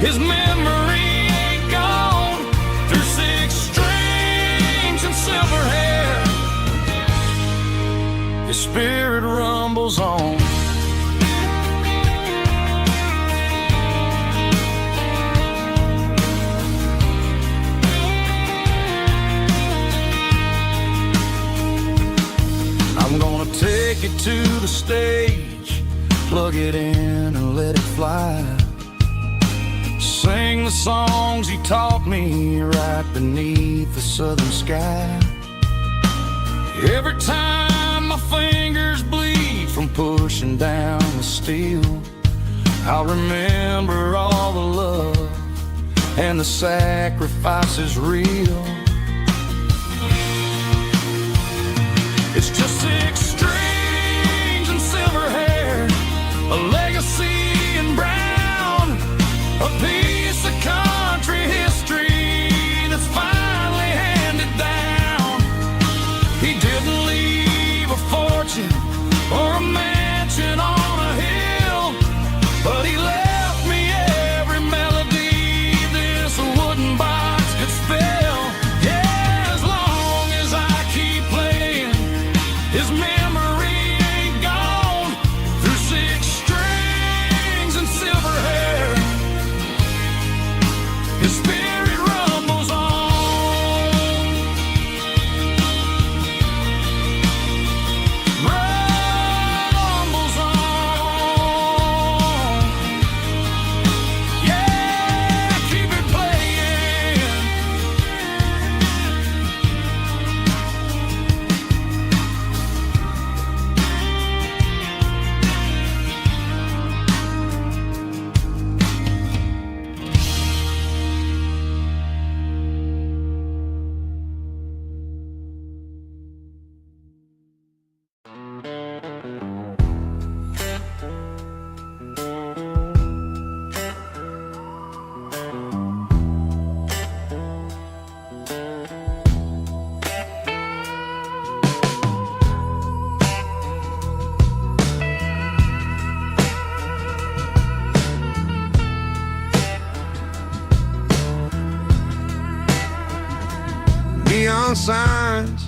His memory ain't gone through 6 strings and silver hair. His spirit rumbles on. I'm gonna take it to the stage, plug it in and let it fly. Sing the songs he taught me right beneath the southern sky. Every time my fingers bleed from pushing down the steel, I'll remember all the love and the sacrifices real. It's just 6 strings and silver hair, a legacy in brown, a piece of country history that's finally handed down. He didn't leave a fortune or a mansion on a hill, but he left me every melody this wooden box could spell. Yeah, as long as I keep playing, his memory ain't gone through 6 strings and silver hair. His spirit rumbles on, rumbles on. Yeah, keep it playing. Neon signs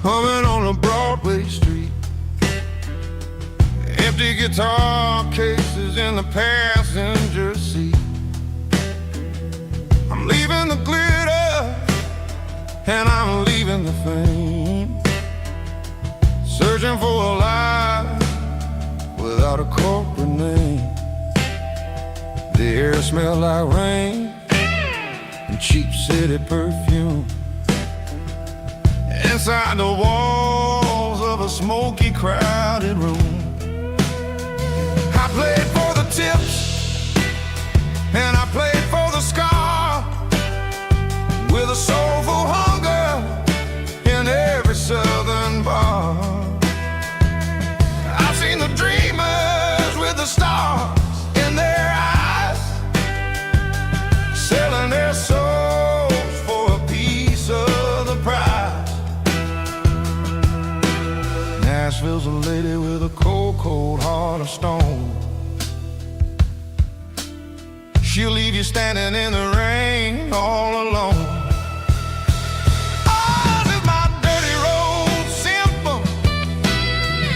humming on a Broadway street, empty guitar cases in the passenger seat. I'm leaving the glitter and I'm leaving the fame, searching for a life without a corporate name. The air smells like rain and cheap city perfume. Inside the walls of a smoky, crowded room, I played for the tips and I played for the scar, with a soulful hunger in every southern bar. I've seen the dreamers with the stars in their eyes, selling their souls for a piece of the prize. Nashville's a lady with a cold, cold heart of stone. She'll leave you standing in the rain all alone. Ours is my dirty road simple,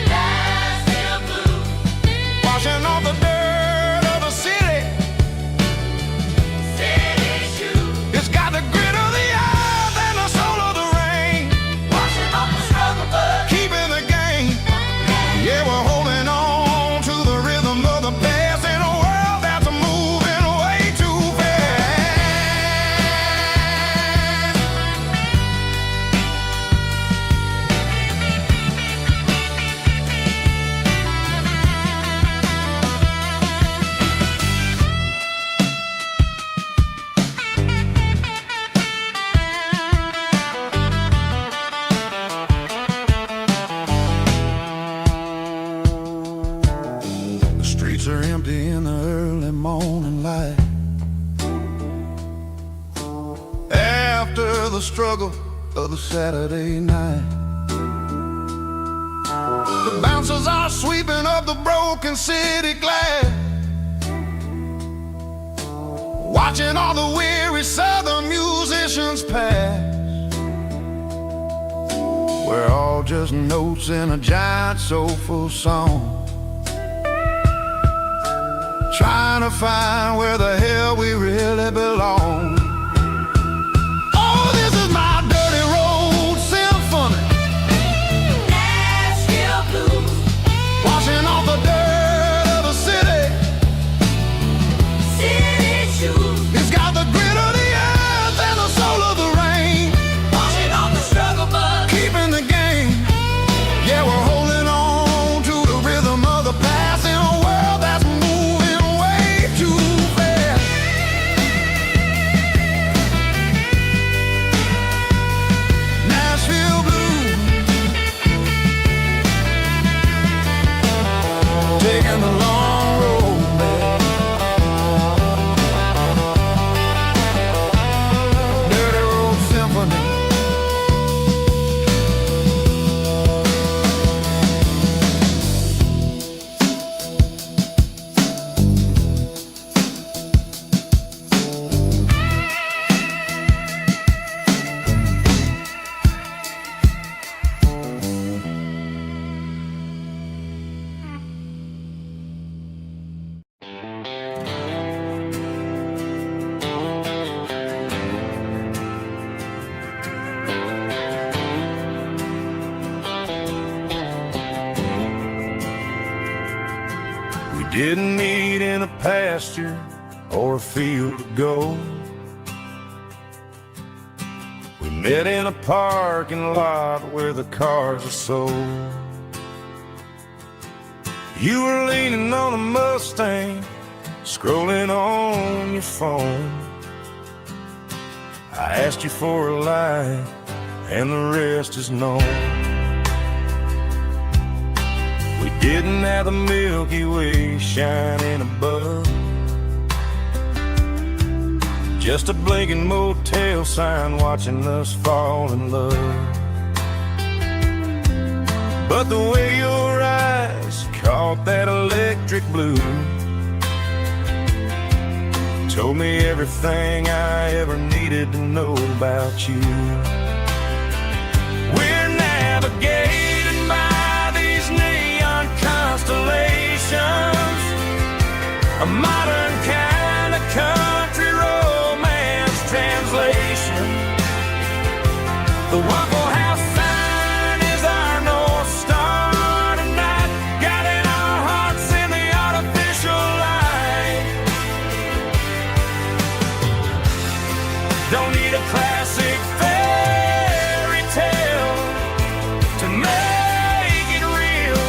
Nashville blue, washing off the dirt of the city, city shoes. It's got the grit of the earth and the soul of the rain, washing off the struggle but keeping the game. Yeah, we're holding on to the rhythm of the past in a world that's moving way too fast. The streets are empty in the early morning light, after the struggle of the Saturday night. The bouncers are sweeping up the broken city glass, watching all the weary southern musicians pass. We're all just notes in a giant soulful song, trying to find where the hell we really belong. Oh, this is my dirty road symphony, Nashville blues, washing off the dirt of the city shoes. It's got the grit of the earth and the soul of the rain, washing off the struggle bug, keeping the game. Yeah, we're holding on to the rhythm of the past in a world that's moving way too fast. Nashville blues, taking the long road back. Dirty road symphony. Didn't meet in a pasture or a field of gold. We met in a parking lot where the cars are sold. You were leaning on a Mustang, scrolling on your phone. I asked you for a light, and the rest is known. We didn't have the Milky Way shining above, just a blinking motel sign watching us fall in love. But the way your eyes caught that electric blue told me everything I ever needed to know about you. We're navigating by these neon constellations, a modern kind of country romance translation. The Waffle House sign is our North Star tonight, guiding our hearts in the artificial light. Don't need a classic fairy tale to make it real,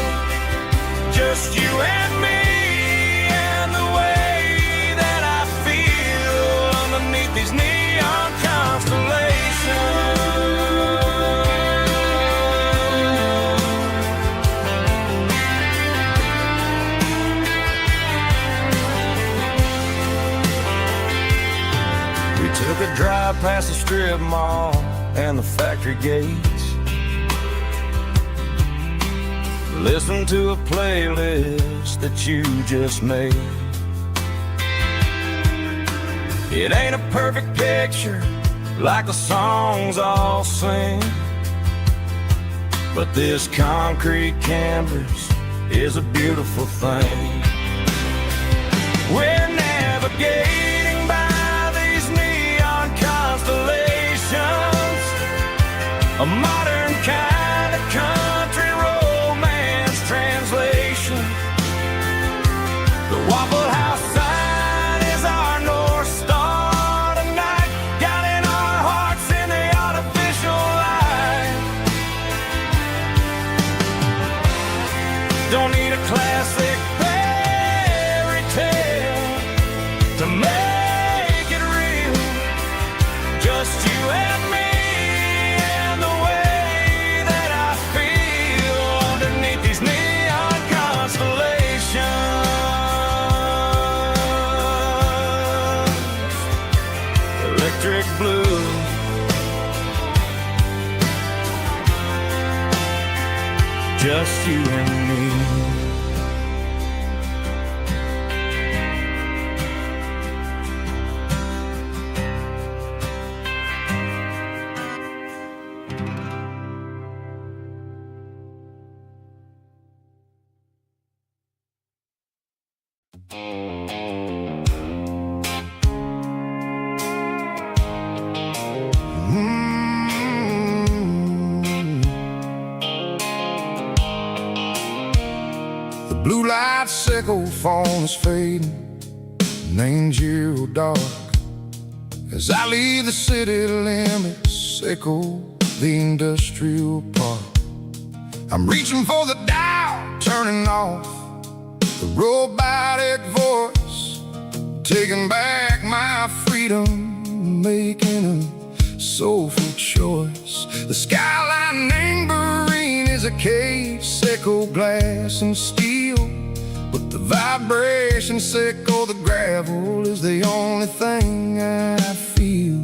just you and me and the way that I feel underneath these neon constellations. We took a drive past the strip mall and the factory gates, listen to a playlist that you just made. It ain't a perfect picture like the songs all sing, but this concrete canvas is a beautiful thing. We're navigating by these neon constellations, a modern kind of country romance translation. The Waffle House sign is our North Star tonight, guiding our hearts in the artificial light. Don't need a classic fairy tale to make it real, just you and me and the way that I feel underneath these neon constellations. Electric blue, just you and me. Seco phone is fading, and ain't zero dark. As I leave the city limits, Seco, the industrial park. I'm reaching for the dial, turning off the robotic voice, taking back my freedom, making a soulful choice. The skyline neighboring is a cave, Seco glass and steel, but the vibration, Seco the gravel, is the only thing I feel.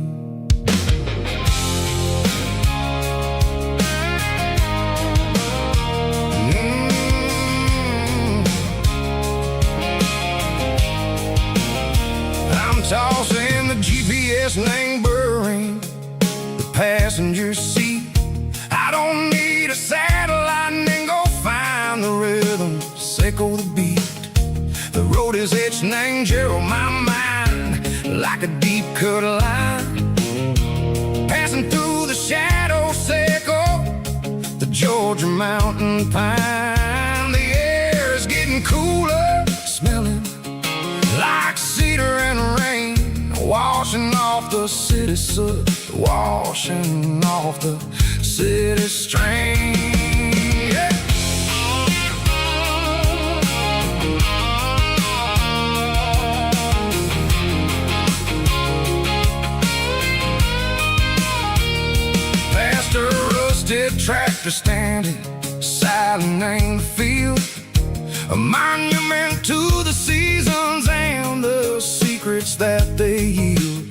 I'm tossing the GPS neighboring the passenger seat. I don't need a satellite and go find the rhythm, Seco the beat. The road is etched and Gerald my mind like a deep cut line, passing through the shadow, Seco, the Georgia mountain pine. The air is getting cooler, smelling like cedar and rain, washing off the city soot, washing off the city strain. Yeah. Past a rusted tractor standing silent in the field, a monument to the seasons and the secrets that they yield.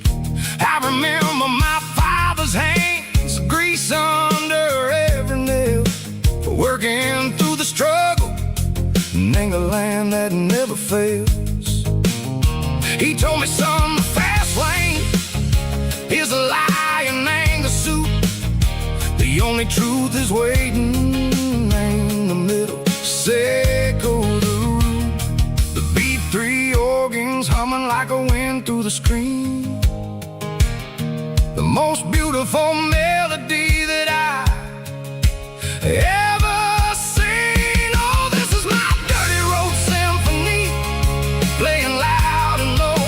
I remember my father's hands, grease under every nail, for working through the struggle in a land that never fails. He told me, son, the fast lane is a lie and ain't a suit. The only truth is waiting in the middle, Seco the root. The B3 organs humming like a wind through the screen, the most beautiful melody that I ever seen. Oh, this is my dirty road symphony, playing loud and low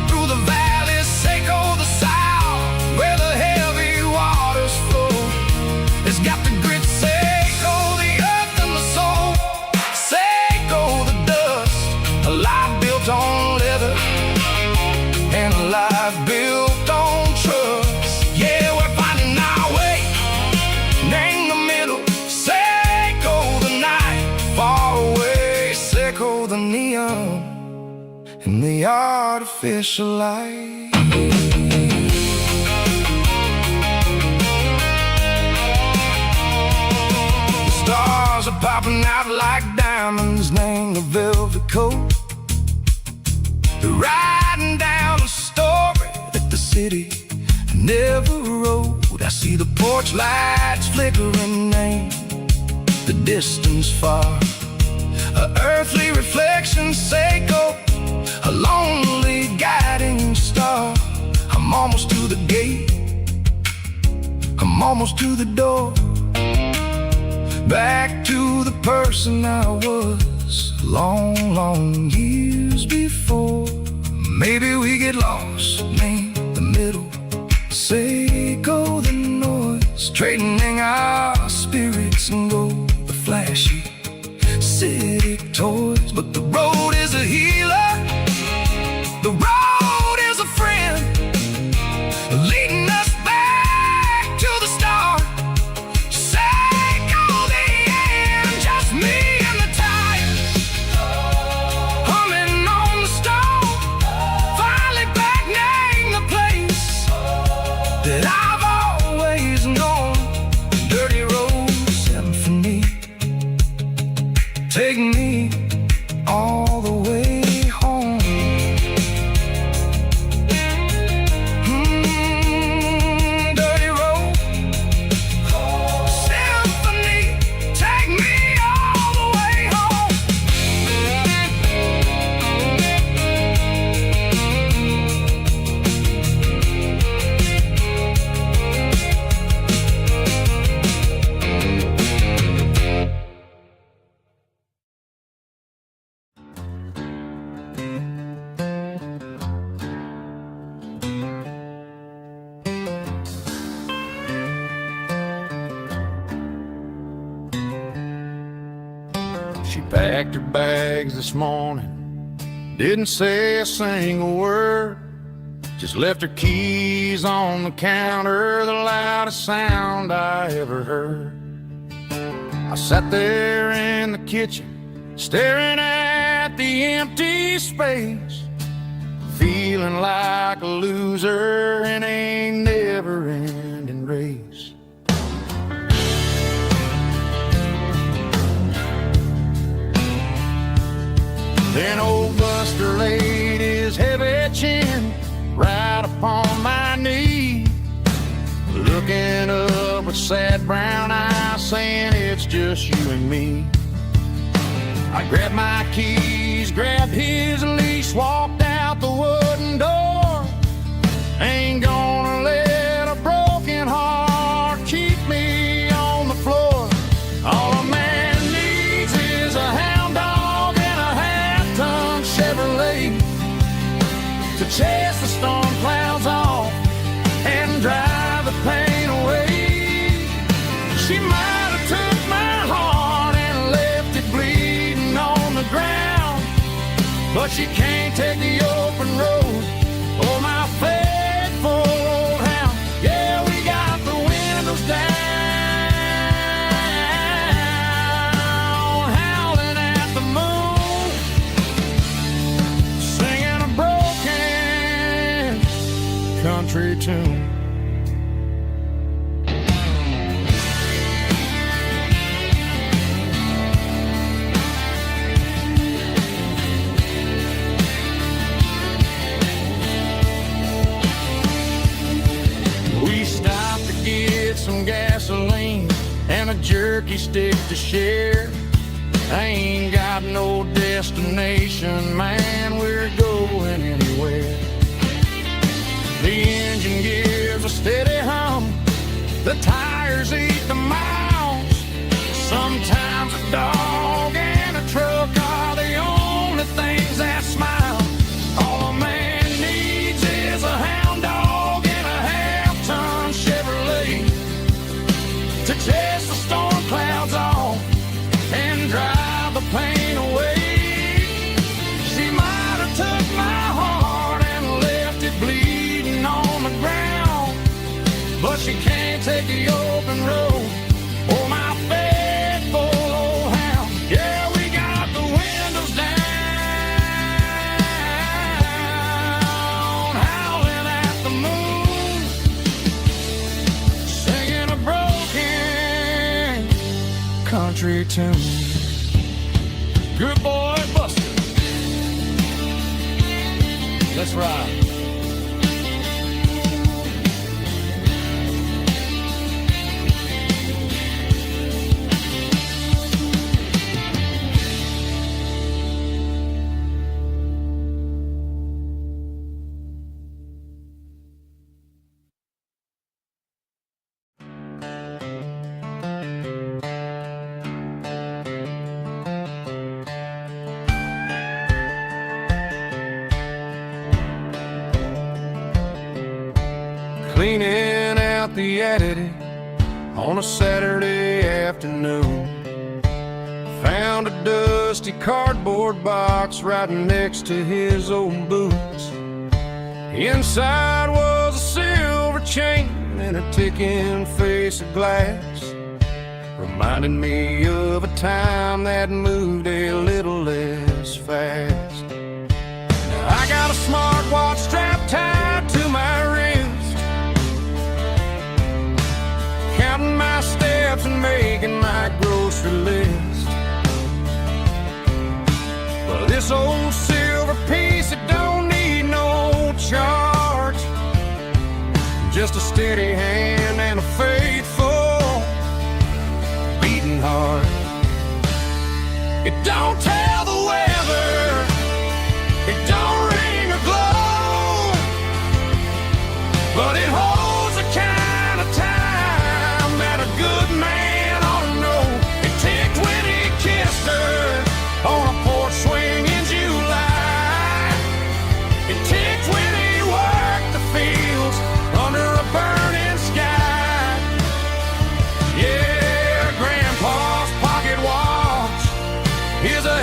through the valleys, Seco the south, where the heavy waters flow. It's got the grit, Seco the earth and the soul, Seco the dust, a life built on leather and a life built on trust. Yeah, we're finding our way in the middle, Seco the night, far away, Seco the neon and the artificial light. The stars are popping out like diamonds, named the velvet coat. They're riding down a story that the city never wrote. I see the porch lights flickering in the distance far, a earthly reflection, Seco, a lonely guiding star. I'm almost to the gate, I'm almost to the door, back to the person I was long, long years before. Maybe we get lost in the middle, Seco the noise, trading our spirits and go the flashy city toys. But the road is a healer, the road is a friend, leading us back to the start, Seco the end, just me and the tires, humming on the stove, finally back name the place that I've always known. Dirty road symphony, take me packed her bags this morning, didn't say a single word, just left her keys on the counter, the loudest sound I ever heard. I sat there in the kitchen, staring at the empty space, feeling like a loser in a never-ending race. Then old Buster laid his heavy chin right upon my knee, looking up with sad brown eyes, saying it's just you and me. I grabbed my keys, grabbed his leash, walked out the wooden door. Ain't gonna let a broken heart keep me on the floor. All a man needs is a hound dog and a half-ton Chevrolet to chase the storm clouds off and drive the pain away. She might have took my heart and left it bleeding on the ground, but she can't take the open road or my faithful old hound. Yeah, we got the windows down, howling at the moon, singing a broken country tune. Some gasoline and a jerky stick to share. I ain't got no destination, man, we're going anywhere. The engine gives a steady hum, the tires eat the miles. Sometimes a dog and a truck are the only things that smile. All a man needs is a hound dog and a half-ton Chevrolet to chase the storm clouds off and drive the pain away. She might have took my heart and left it bleeding on the ground, but she can't take the open road or my faithful old hound. Yeah, we got the windows down, howling at the moon, singing a broken country tune. Good boy, Buster. Let's ride. Cleaning out the attic on a Saturday afternoon, found a dusty cardboard box right next to his old boots. Inside was a silver chain and a ticking face of glass, reminding me of a time that moved a little less fast. Now I got a smartwatch strapped tied to my wrist, counting my steps and making my grocery list. Well, this old silver piece, it don't need no charge, just a steady hand and a faithful beating heart. It don't tell the weather, it don't ring or glow, but it holds a kind of time that a good man ought to know. It ticked when he kissed her on a porch swing in July. It ticked when he worked the fields under a burning sky. Yeah, Grandpa's pocket watch is a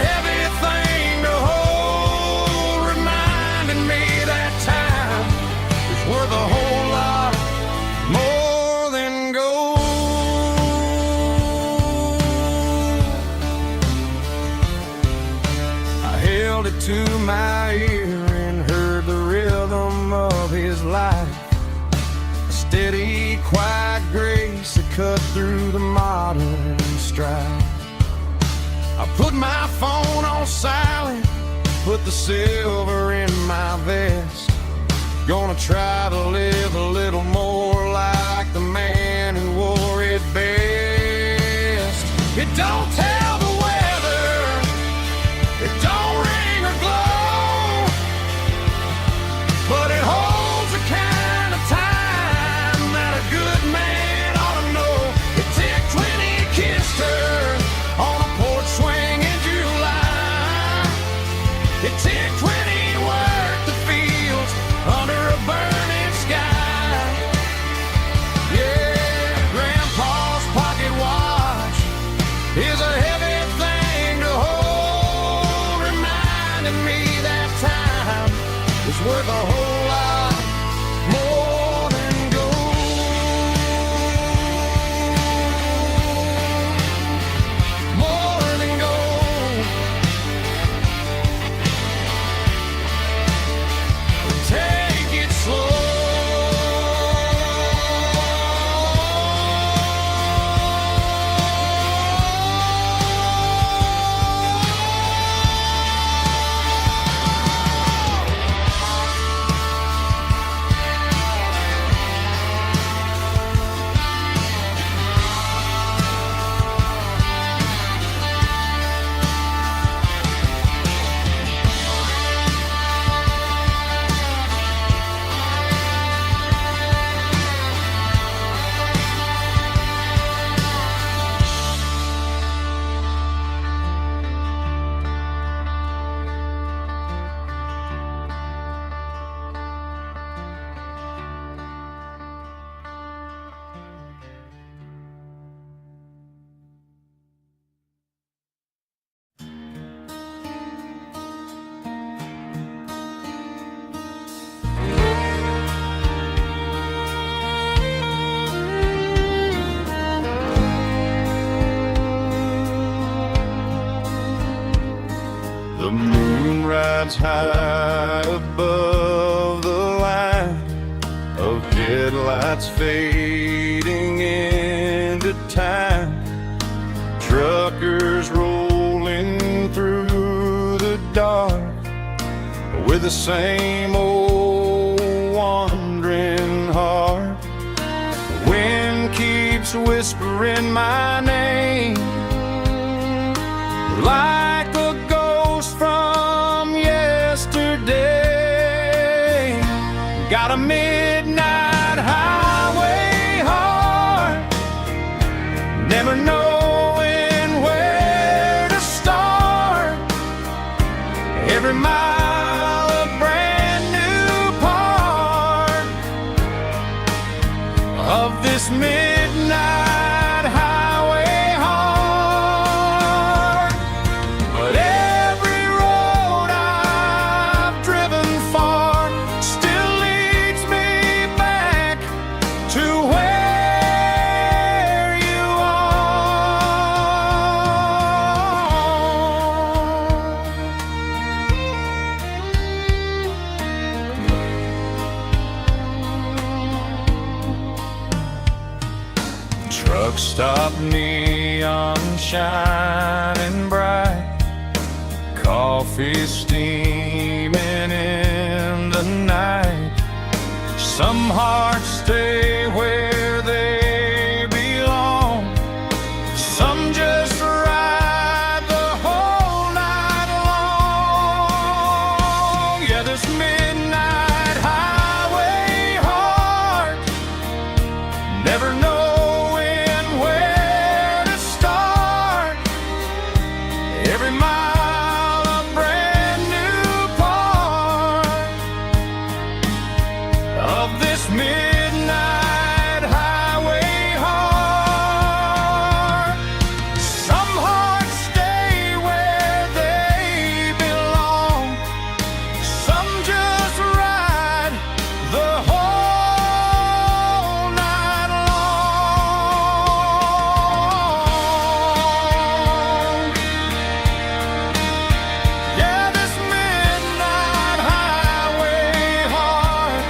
cut through the modern strife. I put my phone on silent, put the silver in my vest. Gonna try to live a little more like the man who wore it best. It don't tell the weather, it don't ring or glow, but it holds the kind of time that a good man ought to know. It ticked when he kissed her on a porch swing in July. It ticked when he worked the fields under a burning sky. Yeah, Grandpa's pocket watch is a heavy thing to hold, reminding me that time is worth a whole lot more than gold. More than gold. Take it slow. The moon rides high above the line of headlights fading into time. Truckers rolling through the dark with the same old wandering heart. The wind keeps whispering my name like a ghost from yesterday. Got a midnight highway heart, never knowing where to start. Every mile a brand new part of this midnight highway heart. But every road I've driven far still leads me back to where you are. Truck stop, neon shining bright, coffee steaming in the night. Some hearts stay where they belong, some just ride the whole night long. Yeah, this midnight highway heart, never knowing where to start. Every mile a brand new part of this midnight highway heart. Some hearts stay where they belong, some just ride the whole night long. Yeah, this midnight highway heart.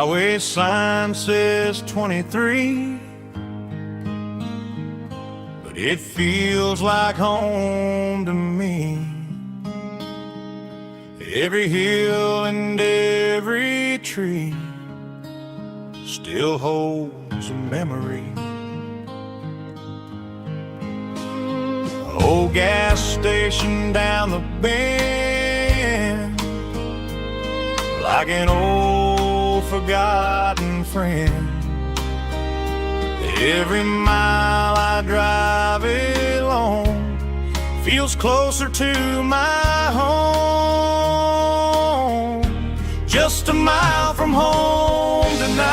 highway sign says 23, but it feels like home to me. Every hill and every tree still holds a memory. Old gas station down the bend, like an old forgotten friend. Every mile I drive along feels closer to my home. Just a mile from home tonight,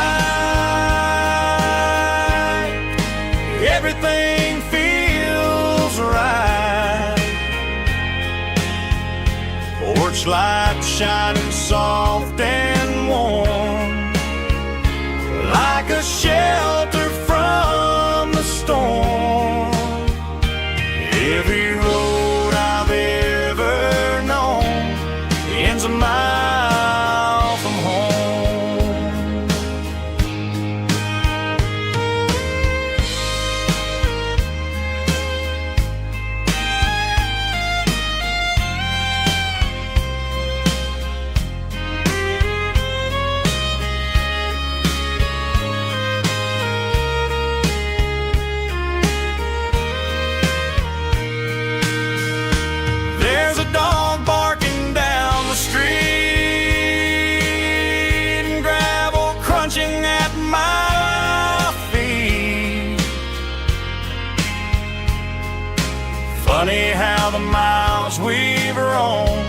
everything feels right. Porch light shining soft and warm, like a shelter from the storm. Every road I've ever known ends a mile from home. There's a dog barking down the street and gravel crunching at my feet. Funny how the miles we've roamed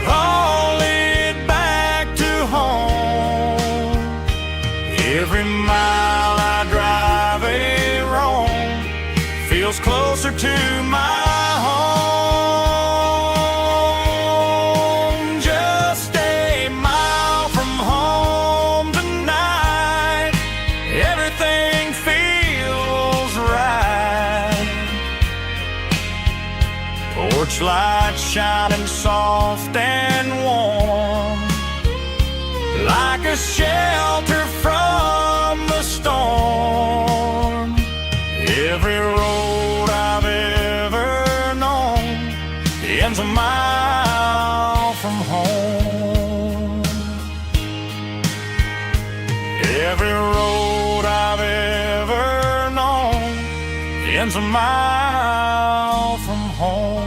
all lead back to home. Every mile I drive roam feels closer to my home. Just a mile from home tonight, everything feels right. Porch light shining soft and warm, like a shelter from the storm. Every road I've ever known ends a mile from home. Every road I've ever known ends a mile from home.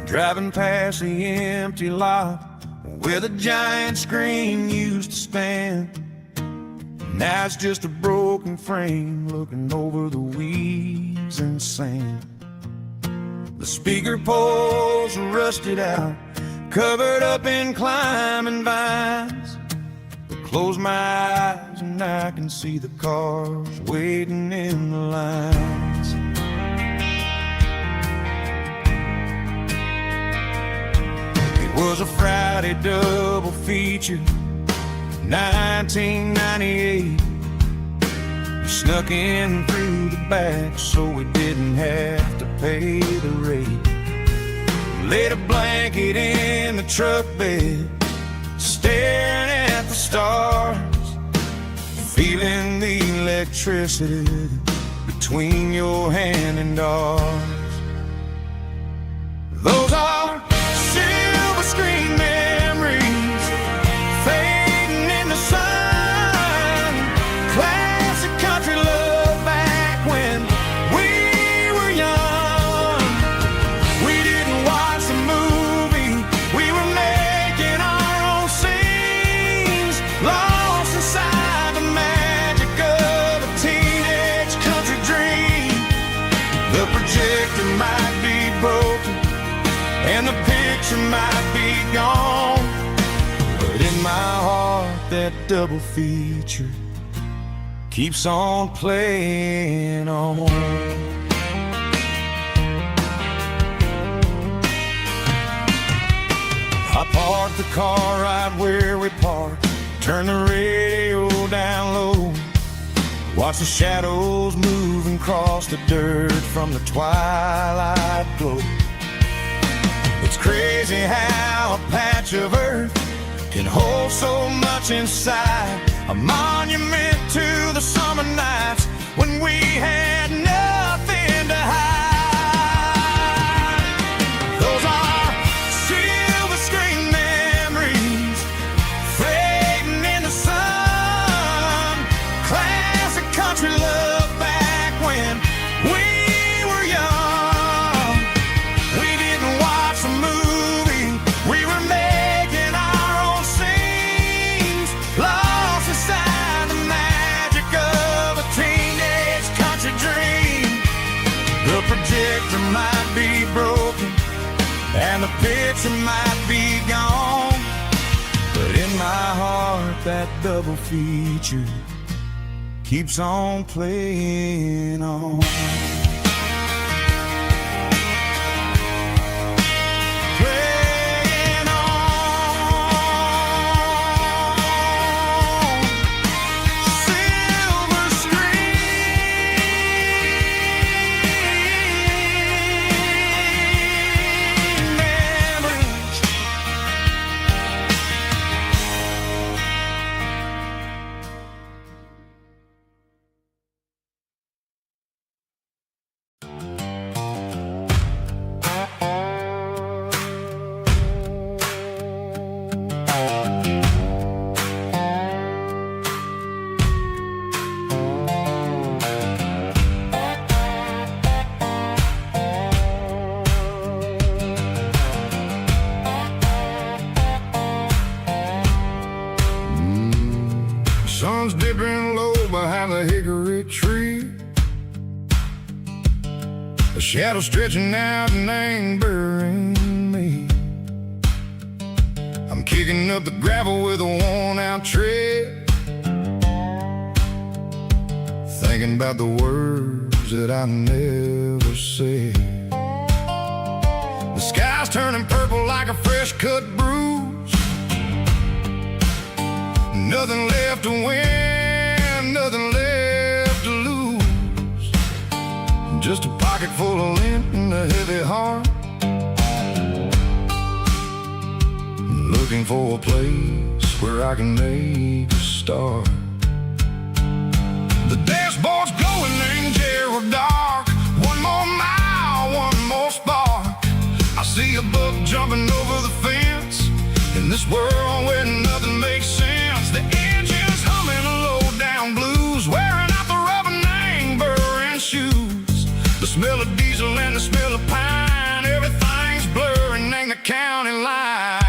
Driving past the empty lot where the giant screen used to stand. Now it's just a broken frame looking over the weeds and sand. The speaker poles are rusted out, covered up in climbing vines. But close my eyes and I can see the cars waiting in the lines. Was a Friday double feature, 1998. We snuck in through the back so we didn't have to pay the rate. Laid a blanket in the truck bed, staring at the stars, feeling the electricity between your hand and ours. Those are silver screen memories fading in the sun. Classic country love back when we were young. We didn't watch the movie, we were making our own scenes, lost inside the magic of a teenage country dream. The projector might be broken and the picture picture might be gone, but in my heart that double feature keeps on playing on. I parked the car right where we parked, turn the radio down low, watch the shadows move and cross the dirt from the twilight glow. It's crazy how a patch of earth can hold so much inside, a monument to the summer nights when we had nothing to hide. Those are silver screen memories fading in the sun, classic country love back when we were young. We didn't watch a movie, we were making our own scenes, lost inside the magic of a teenage country dream. The projector might be broken and the picture might be gone, but in my heart that double feature keeps on playing on. Playing on. Silver screen memories. Sun's dipping low behind the hickory tree, a shadow stretching out and ain't burying me. I'm kicking up the gravel with a worn-out tread, thinking about the words that I never said. The sky's turning purple like a fresh-cut bruise, nothing left to win, nothing left to lose, just a pocket full of lint and a heavy heart, looking for a place where I can make a start. The dashboard's glowing angel dark, one more mile, one more spark. I see a buck jumping over the fence, in this world where nothing makes sense. The engine's humming a low-down blues, wearing out the rubber name burring shoes. The smell of diesel and the smell of pine, everything's blurring in the county line.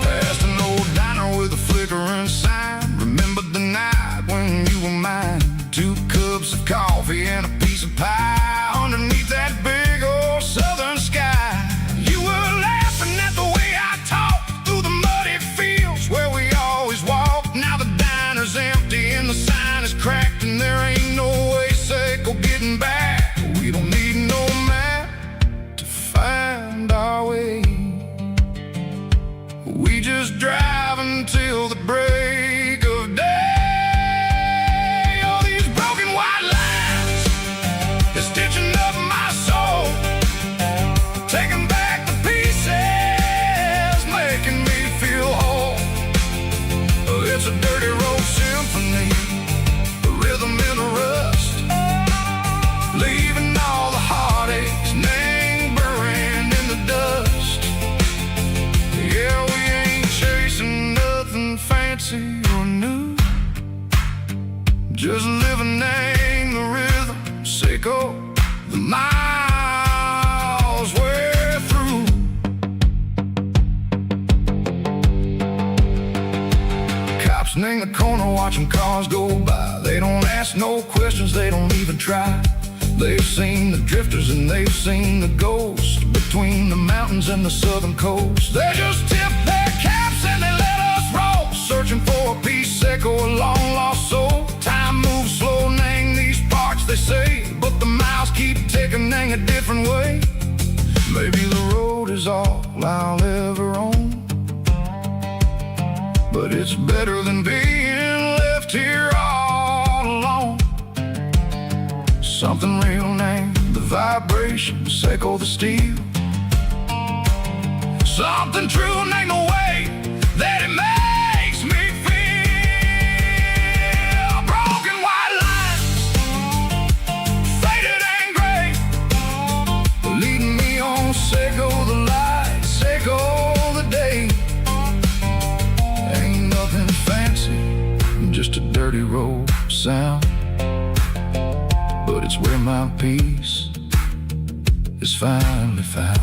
Past an old diner with a flickering sign, remember the night when you were mine. 2 cups of coffee and a piece of pie underneath that big old southern sky. You were laughing at the way I talked through the muddy fields where we always walked. Now the diner's empty and the sign is cracked, and there ain't no way safe or getting back. We don't need no map to find our way, we just drive until the break of day. Stitching up my soul, taking back the pieces, making me feel whole. It's a dirty road symphony, a rhythm in the rust, leaving all the heartaches, name buried in the dust. Yeah, we ain't chasing nothing fancy or new, just living in the rhythm, sicko. The miles we're through. Relaxing in the corner, watching cars go by. They don't ask no questions, they don't even try. They've seen the drifters and they've seen the ghosts between the mountains and the southern coast. They just tip their caps and they let us roll, searching for a piece or a long-lost soul. Time moves slow, nang these parts, they say, but the miles keep ticking, nang a different way. Maybe the road is all I'll ever own, but it's better than being left here all alone. Something real named the vibrations echo the steel. Something true named the way that it makes me feel. Broken white lines, faded and gray, leading me on, Seiko the light, Seiko the day. Ain't nothing fancy, just a dirty road sound, but it's where my peace is finally found.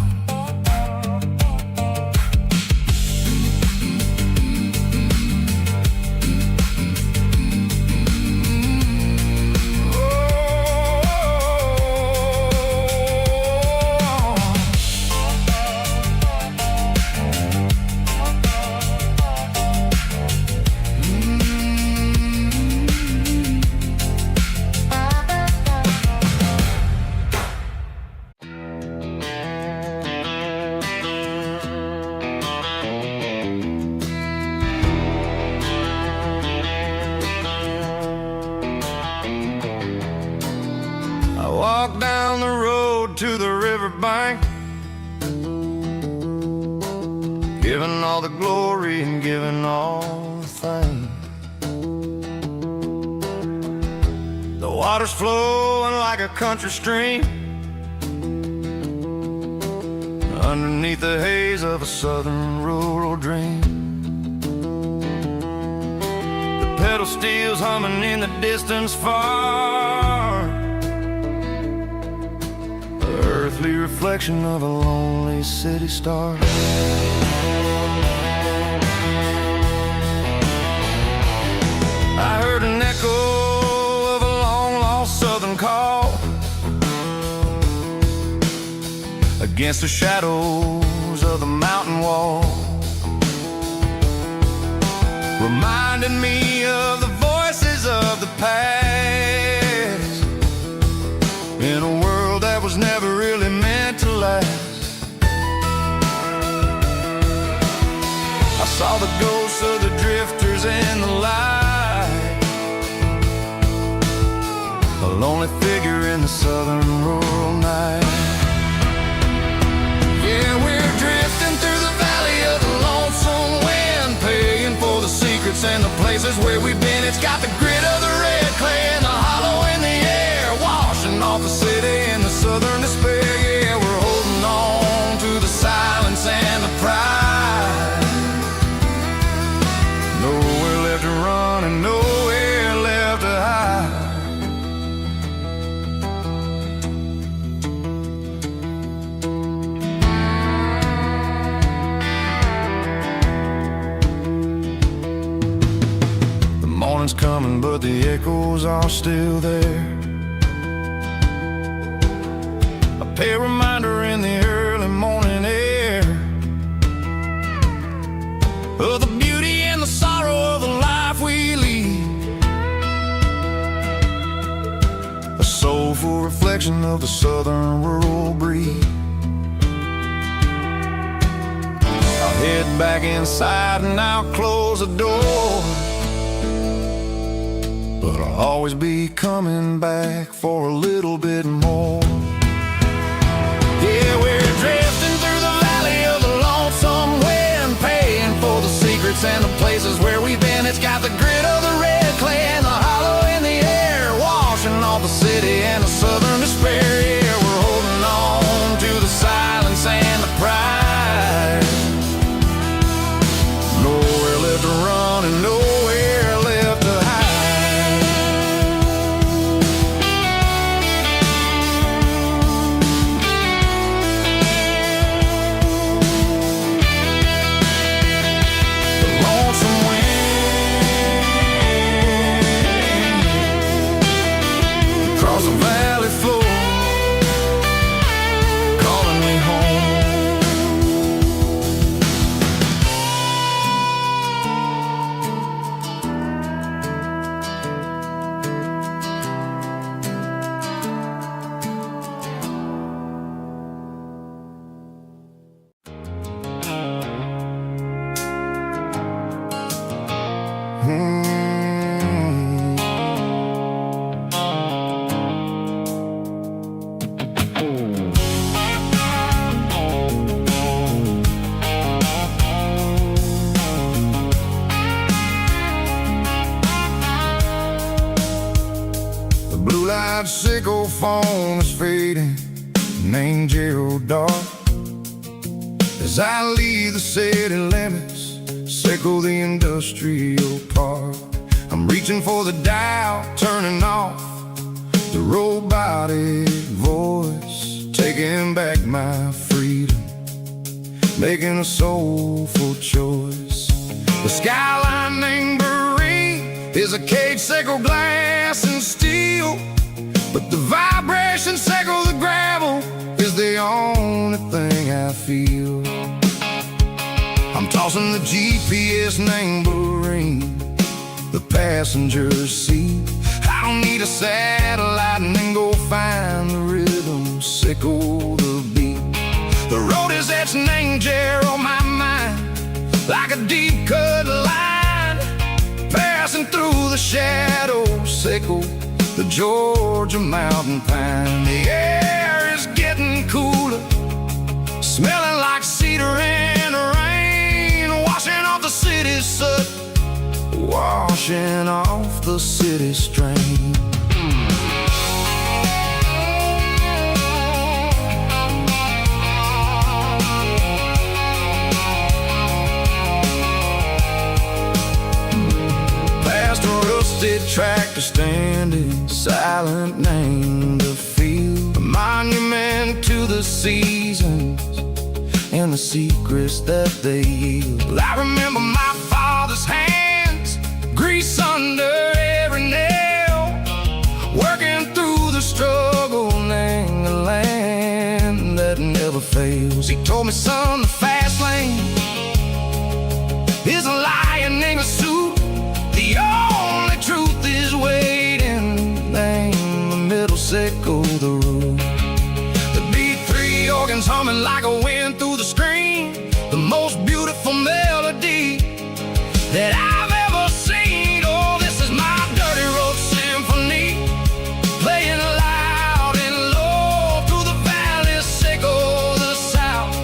Walk down the road to the riverbank, giving all the glory and giving all the thanks. The water's flowing like a country stream, underneath the haze of a southern rural dream. The pedal steel's humming in the distance far, earthly reflection of a lonely city star. I heard an echo of a long-lost southern call against the shadows of the mountain wall, reminding me of the voices of the past in a world that was never really meant to last. I saw the ghosts of the drifters in the light, a lonely figure in the southern rural night. Yeah, we're drifting through the valley of the lonesome wind, paying for the secrets and the places where we've been. It's got the grit of the red clay and the hollow in the air, washing off the city and the southern despair. Yeah, we're holding on to the silence and the pride. Nowhere left to run and nowhere left to hide. The morning's coming, but the echoes are still there. A reminder in the early morning air of the beauty and the sorrow of the life we lead, a soulful reflection of the southern rural breed. I'll head back inside and I'll close the door, but I'll always be coming back for a little bit more. Yeah, we're drifting through the valley of the lonesome wind, paying for the secrets and the places where we've been. It's got the grit of the red clay and the hollow in the air, washing off the city and the southern despair. Yeah, we're holding on to the silence and the pride. Nowhere left to run and nowhere left to hide. blue light sickle phone is fading, named Gerald dark. As I leave the city limits, sickle the industrial park. I'm reaching for the dial, turning off the robotic voice, taking back my freedom, making a soulful choice. The skyline named Marine is a cage sickle, glass and steel, but the vibration sickle, the gravel, is the only thing I feel. I'm tossing the GPS named Marine, the passenger seat. I don't need a satellite and then go find the rhythm, sickle the beat. The road is etched named Jer on my mind, like a deep cut line, passing through the shadows, sickle the Georgia mountain pine. The air is getting cooler, smelling like cedar in the rain, washing off the city's soot, washing off the city strain. Past a rusted tractor standing silent, named the field, a monument to the seasons and the secrets that they yield. I remember my father's hands, grease under every nail, working through the struggle, name the land that never fails. He told me, son, the fast lane is a lion in a suit, the only truth is waiting, name the middle, sickle the root. The B3 organs humming like a wind through the screen, the most beautiful melody that I've ever seen. Oh, this is my dirty road symphony, playing loud and low through the valleys, sickle the south,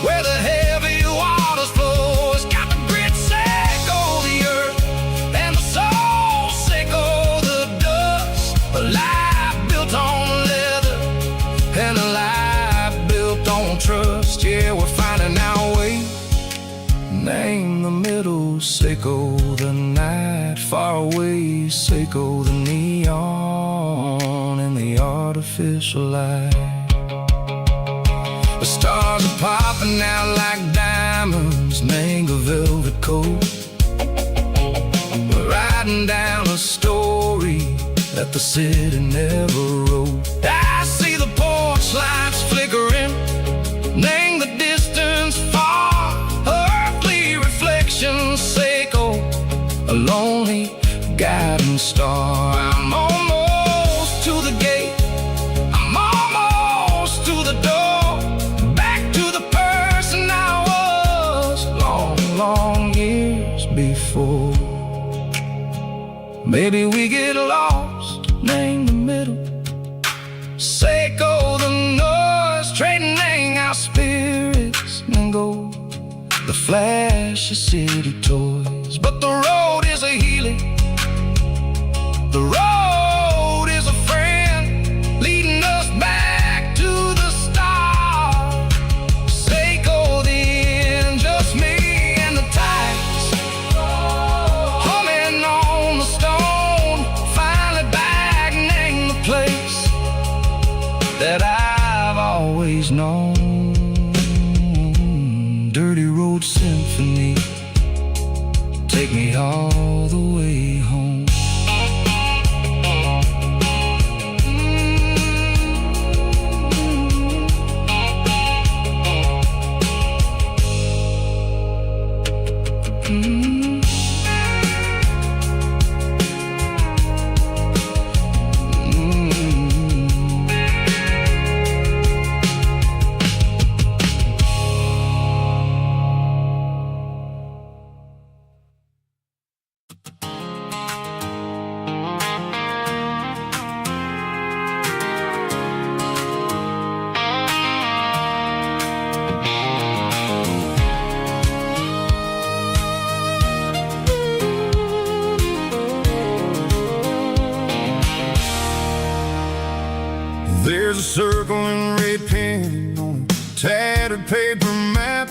where the heavy waters flow. It's got the grit, sickle the earth, and the soul, sickle the dust. A life built on leather and a life built on trust. Yeah, we're finding our way, name the middle, sickle the night, far away, sickle the neon and the artificial light. The stars are popping out like diamonds, mango velvet coat. We're riding down a story that the city never wrote. I see the porch lights flickering, name the distance far, earthly reflections, sickle a lonely guiding star. I'm almost to the gate, I'm almost to the door, back to the person I was long, long years before. Maybe we get lost, name the middle, sickle the noise, trading our spirits and go the flash of city toys. But the road is a healing, the road is a friend, leading us back to the start. Sickle the end, just me and the tides, humming on the stone, finally back, name the place that I've always known. Dirty road symphony, take me all the way home. There's a circle and red pen on a tattered paper map,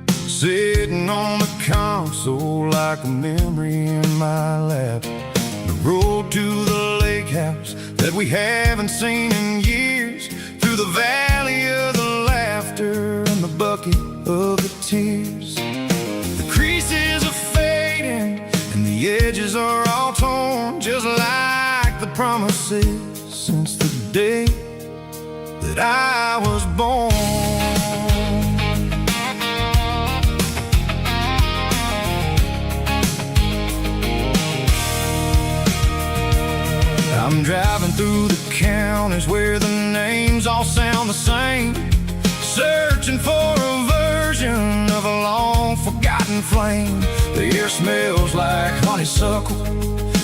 sitting on the console like a memory in my lap. The road to the lake house that we haven't seen in years, through the valley of the laughter and the bucket of the tears. The creases are fading and the edges are all torn, just like the promises since the day that I was born. I'm driving through the counties where the names all sound the same, searching for a version of a long forgotten flame. The air smells like honeysuckle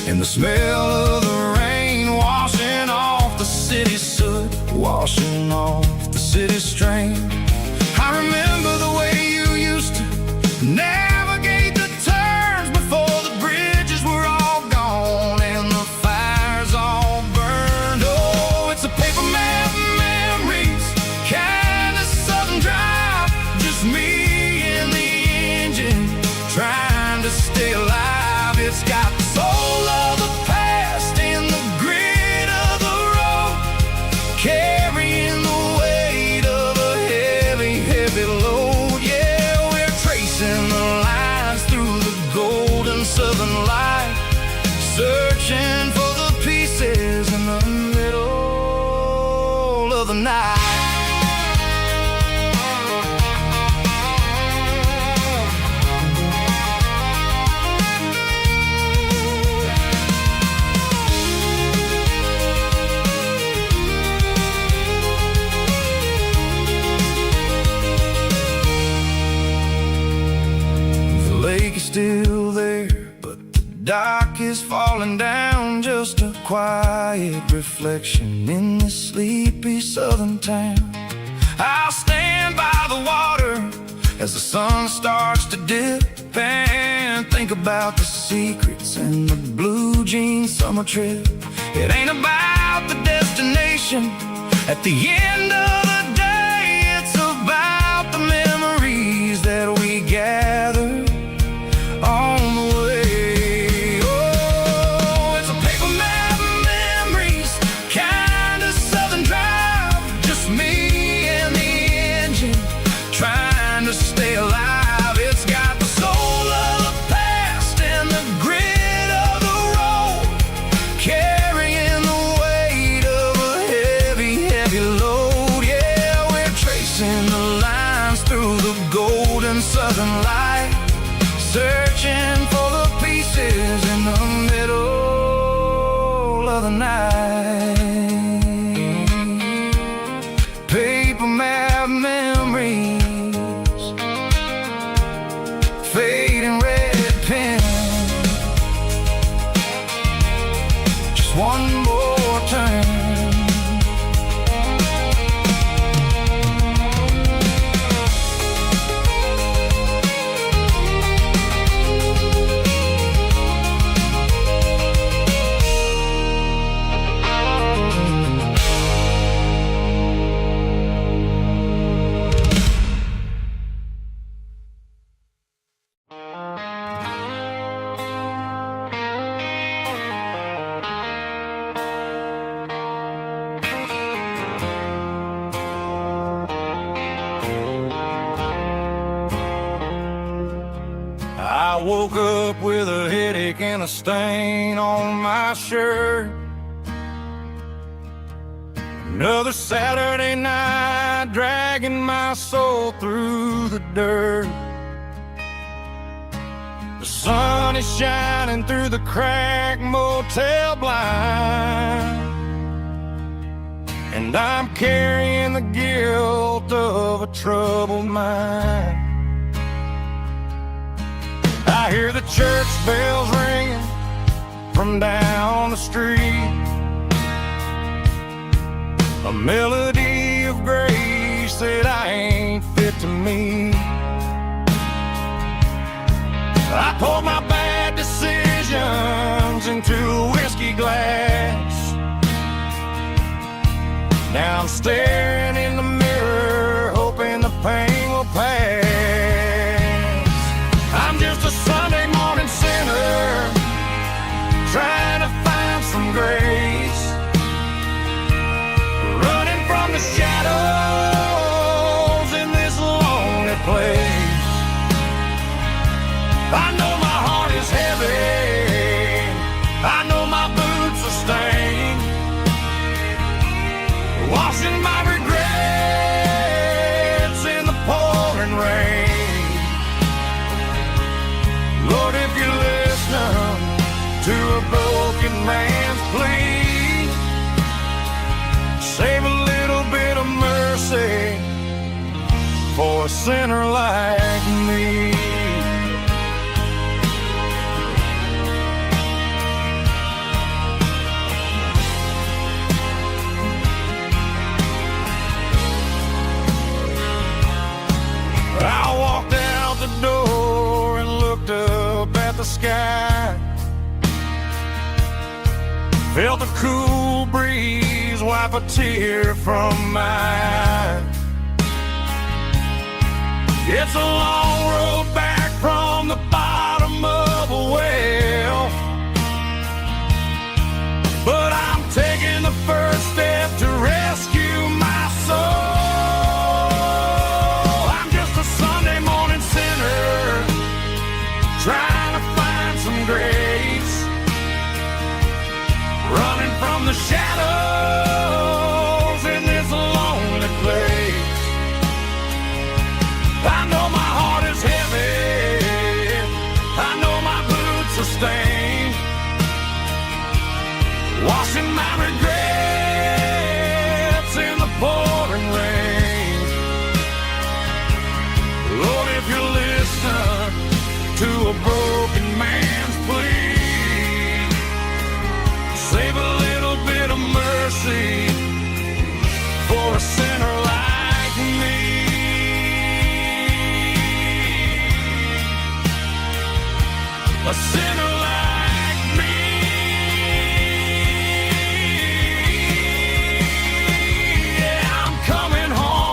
and the smell of the rain, washing off the city's soot, washing off the city's strain. I remember the way you used to navigate the turns before the bridges were all gone and the fires all burned. Oh, it's a paper map memories, kind of southern drive, just me and the engine trying to stay alive. It's got the soul of the past and the grit of the road, carrying the weight of a heavy, heavy load. Yeah, we're tracing the lines through the golden southern light, searching for the pieces in the middle of the night. The lake is still there, but the dock is falling down, just a quiet reflection in this sleepy southern town. I'll stand by the water as the sun starts to dip and think about the secrets and the blue jean summer trip. It ain't about the destination at the end of the day, it's about the memories that we gather on the way. Oh, it's a paper map memories, kind of southern drive, just me and the engine trying to stay alive. It's got the soul of the past and the grit of the road, carrying the weight of a heavy, heavy load. Yeah, we're tracing the lines through the golden southern light, searching for the pieces in the middle of the night. Paper map memories, fading red pen, just one more turn. I woke up with a headache and a stain on my shirt. Another Saturday night, dragging my soul through the dirt. The sun is shining through the cracked motel blind, and I'm carrying the guilt of a troubled mind. I hear the church bells ringing from down the street, a melody of grace that I ain't fit to meet. I poured my bad decisions into a whiskey glass. Now I'm staring in the mirror, hoping the pain will pass. I'm just a Sunday morning sinner, trying to find some grace, running from the shadows in this lonely place. I know my heart is heavy, I know my boots are stained, washing my regrets in the pouring rain. Lord, if you're listening to a broken man's plea, save a little bit of mercy for a sinner like me. I walked out the door and looked up at the sky, felt a cool breeze wipe a tear from my eye. It's a long road back from the bottom of a well, but I'm taking the first step to rescue my soul. Trying to find some grace, running from the shadows in this lonely place. I know my heart is heavy, I know my boots are stained, washing my regrets in the pouring rain. Lord, if you're listening to a broken man's plea, save a little bit of mercy for a sinner like me. A sinner like me. Yeah, I'm coming home.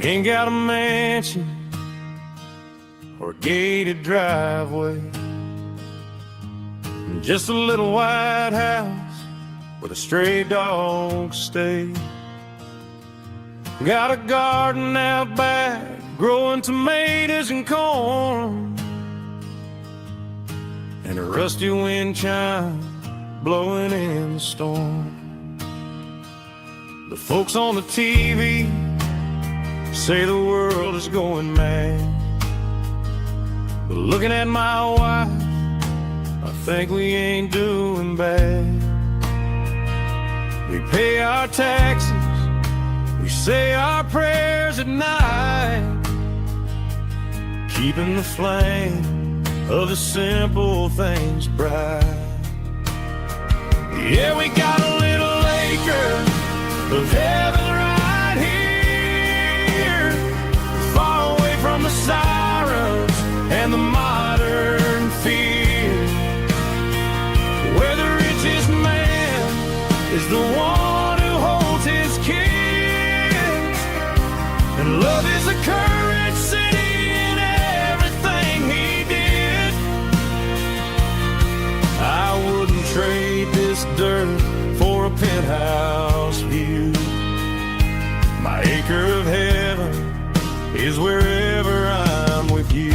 Ain't got a mansion or a gated driveway, just a little white house where the stray dogs stay. Got a garden out back growing tomatoes and corn, and a rusty wind chime blowing in the storm. The folks on the TV say the world is going mad, but looking at my wife, I think we ain't doing bad. We pay our taxes, we say our prayers at night, keeping the flame of the simple things bright. Yeah, we got a little acre of heaven right here, far away from the sirens and the modern fear, where the richest man is the one who holds his kids, and love is a courage city in everything he did. I wouldn't trade this dirt for a penthouse view. My acre of heaven is wherever I'm with you.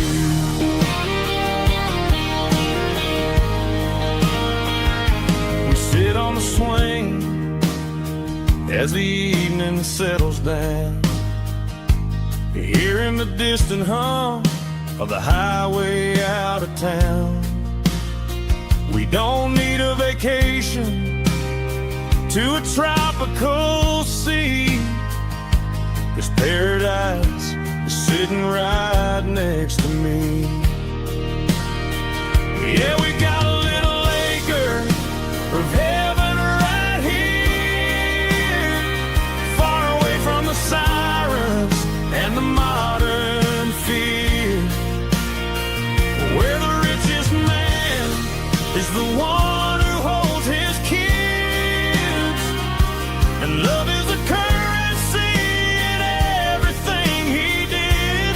We sit on the swing as the evening settles down, hearing the distant hum of the highway out of town. We don't need a vacation vacation to a tropical sea, 'cause paradise is sitting right next to me. Yeah, we got a little acre of heaven right here, far away from the sirens and the modern fear, where the richest man is the one who holds his kids, and love is the currency in everything he did.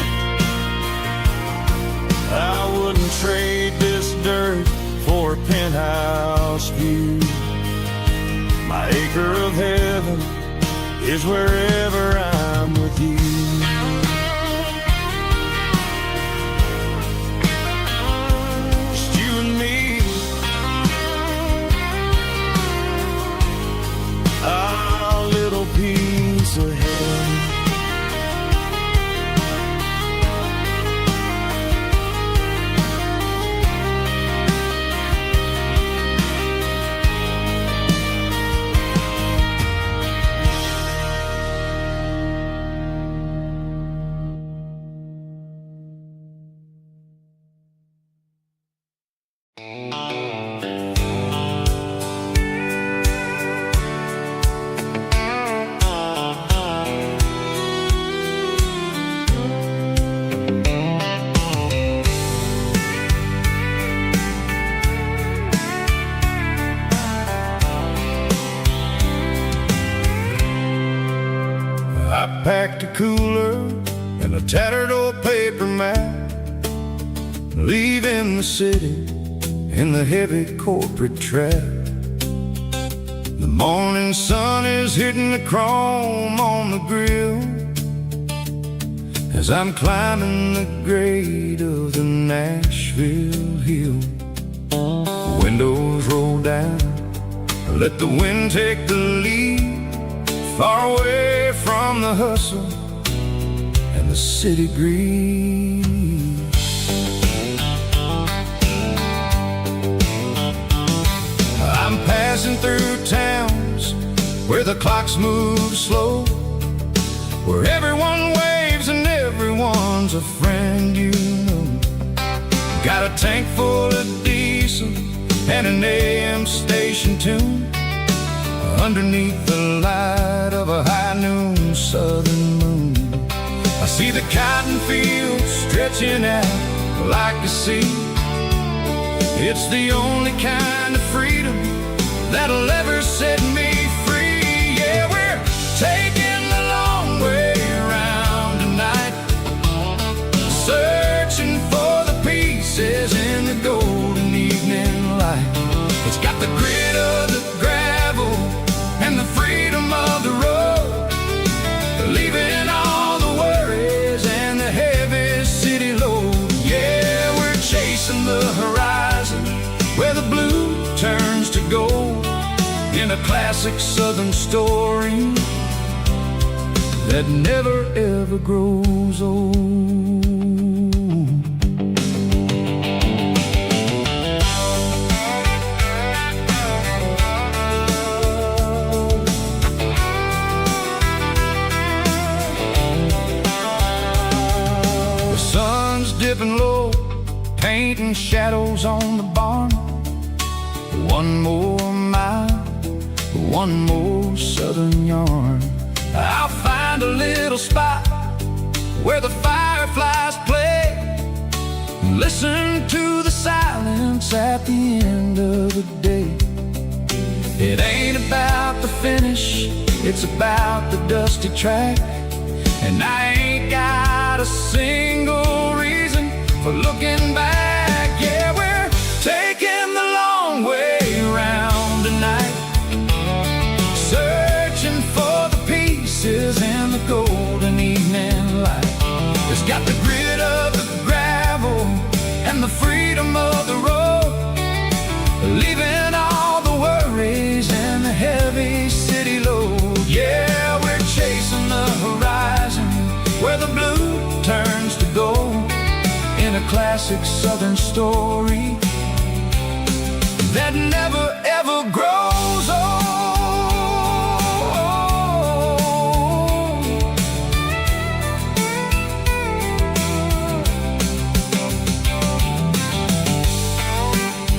I wouldn't trade this dirt for a penthouse view. My acre of heaven is wherever I'm with you. Just you and me, our little piece of heaven. I packed a cooler and a tattered old paper map, leaving the city in the heavy corporate trap. The morning sun is hitting the chrome on the grill as I'm climbing the grade of the Nashville hill. Windows roll down, let the wind take the lead, far away from the hustle and the city breeze. I'm passing through towns where the clocks move slow, where everyone waves and everyone's a friend you know. Got a tank full of diesel and an AM station tune, underneath the light of a high noon southern moon. I see the cotton fields stretching out like a sea. It's the only kind of freedom that'll ever set me free. Yeah, we're taking the long way around tonight, searching for the pieces in the golden evening light. It's got the grit of the gravel and the freedom of the road, leaving all the worries and the heavy city load. Yeah, we're chasing the horizon where the blue turns to gold, in a classic southern story that never ever grows old. Dipping low, painting shadows on the barn. One more mile, one more southern yarn. I'll find a little spot where the fireflies play, and listen to the silence at the end of the day. It ain't about the finish, it's about the dusty track, and I ain't got a single reason for looking back. Yeah, we're taking the long way around tonight, searching for the pieces in the golden evening light. It's got the grit of the gravel and the freedom of the road, leaving all the worries and the heavy city load. Yeah, we're chasing the horizon where the blue turns to gold, in a classic southern story that never ever grows old.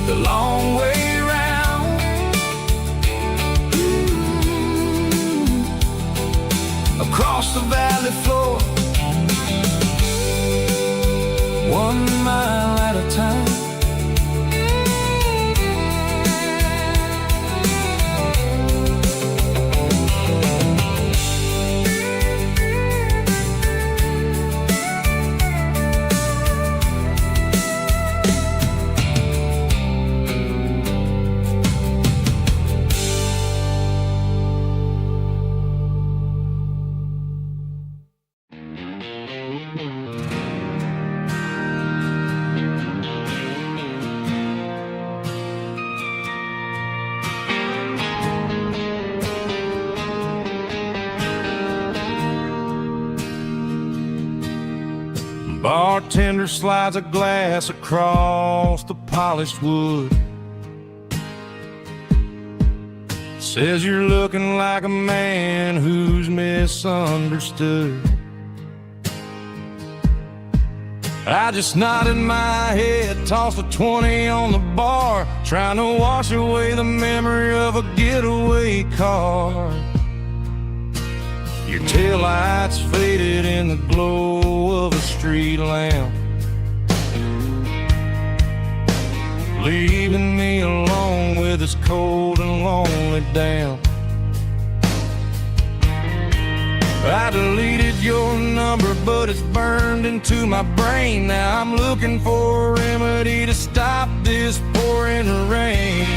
The long way round, across the valley floor, 1 mile at a time. Bartender slides a glass across the polished wood. Says you're looking like a man who's misunderstood. I just nodded my head, tossed a 20 on the bar, trying to wash away the memory of a getaway car. Your taillights faded in the glow of a street lamp, leaving me alone with this cold and lonely damp. I deleted your number, but it's burned into my brain. Now I'm looking for a remedy to stop this pouring rain.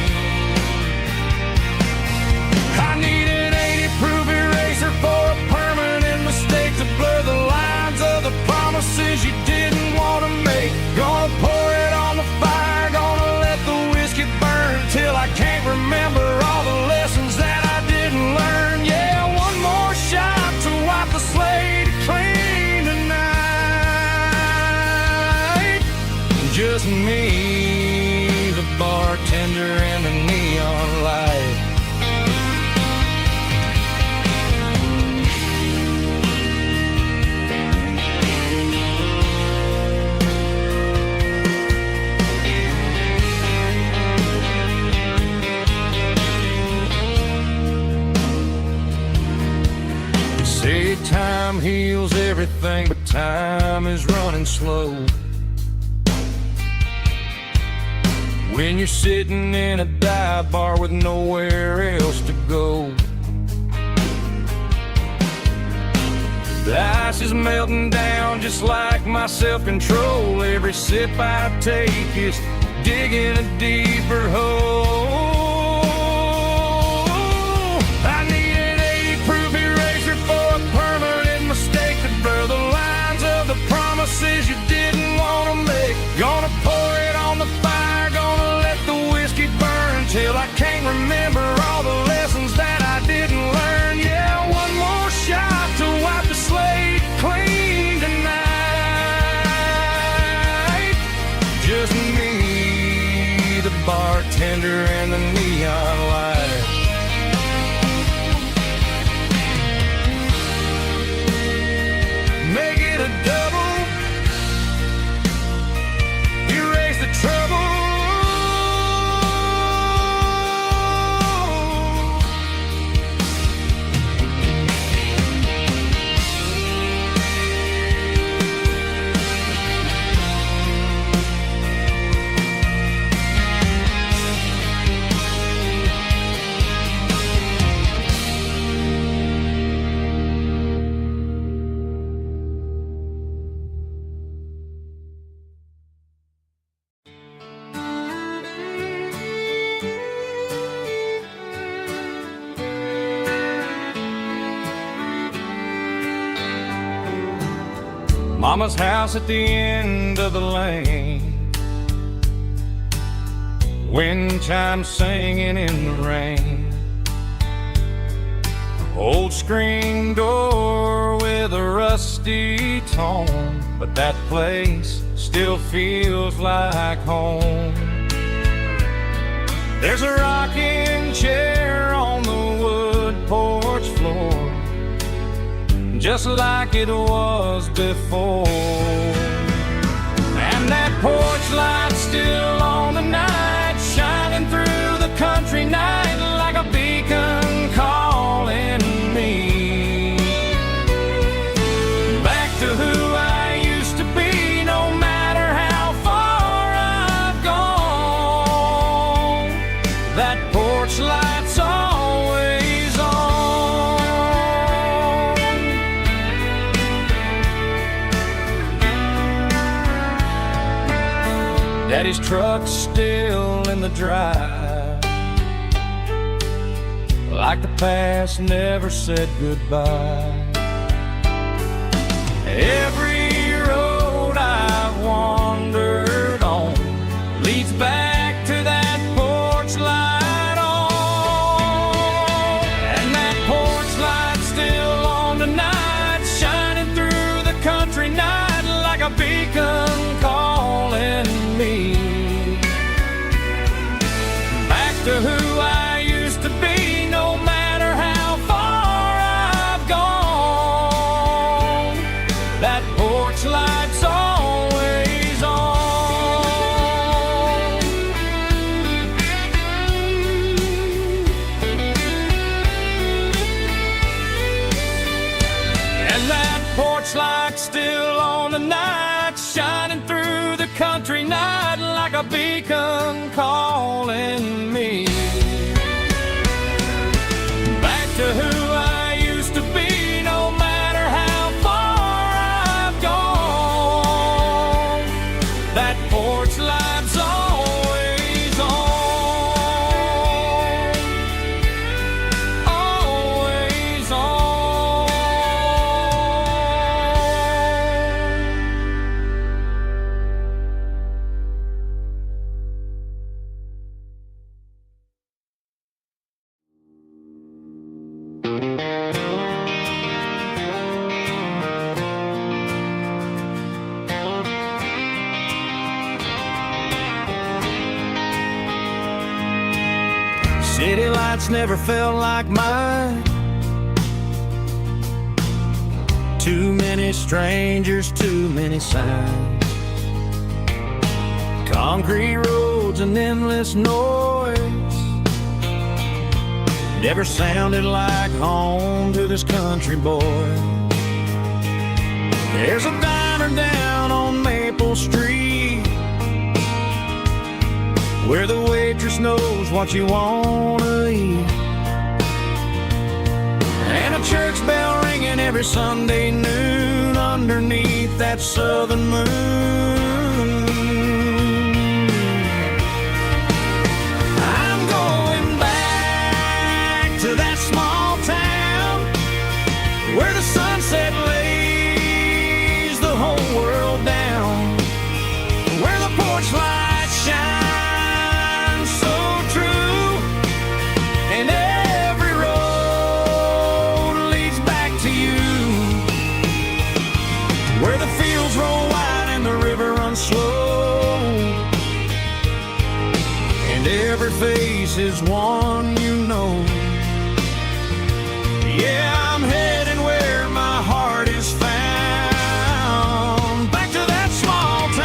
I need an 80-proof eraser for a permanent mistake to blur the lines of the promises you didn't want to make. Gonna pour it on the fire, gonna let the whiskey burn till I can't remember all the lessons that I didn't learn. Yeah, one more shot to wipe the slate clean tonight. Just me, the bartender, and the neon light. Say time heals everything, but time is running slow. When you're sitting in a dive bar with nowhere else to go, the ice is melting down just like my self-control. Every sip I take is digging a deeper hole. I need an 80-proof eraser for a permanent mistake to blur the lines of the promises you didn't want to make. Gonna pour it on the fire, gonna let the whiskey burn till I can't remember all the lessons that I didn't learn. Yeah, one more shot to wipe the slate clean tonight. Just me, the bartender, and the neon light. Make it a double, erase the trouble. Mama's house at the end of the lane, wind chimes singing in the rain. Old screen door with a rusty tone, but that place still feels like home. There's a rocking chair on the wood porch floor, just like it was before. And that porch light's still on tonight, shining through the country night like a beacon calling me back to who I used to be. No matter how far I've gone, that porch light's always on. Daddy's truck's still in the drive, like the past never said goodbye. Every road I've wandered on leads back to that porch light on. And that porch light's still on tonight, shining through the country night like a beacon calling me back to who I used to be. No matter how far I've gone, that porch light's always on. And that porch light's still on tonight, shining through the country night like a beacon calling me back to who I used to be. No matter how far I've gone, that porch light's always on, always on. City lights never felt like mine. Too many strangers, too many signs. Concrete roads and endless noise never sounded like home to this country boy. There's a diner down on Maple Street where the waitress knows what you wanna eat, and a church bell ringing every Sunday noon underneath that southern moon. I'm going back to that small town where the sunset lays the whole world down, where the porch lights shine slow, and every face is one you know. Yeah, I'm heading where my heart is found, back to that small town.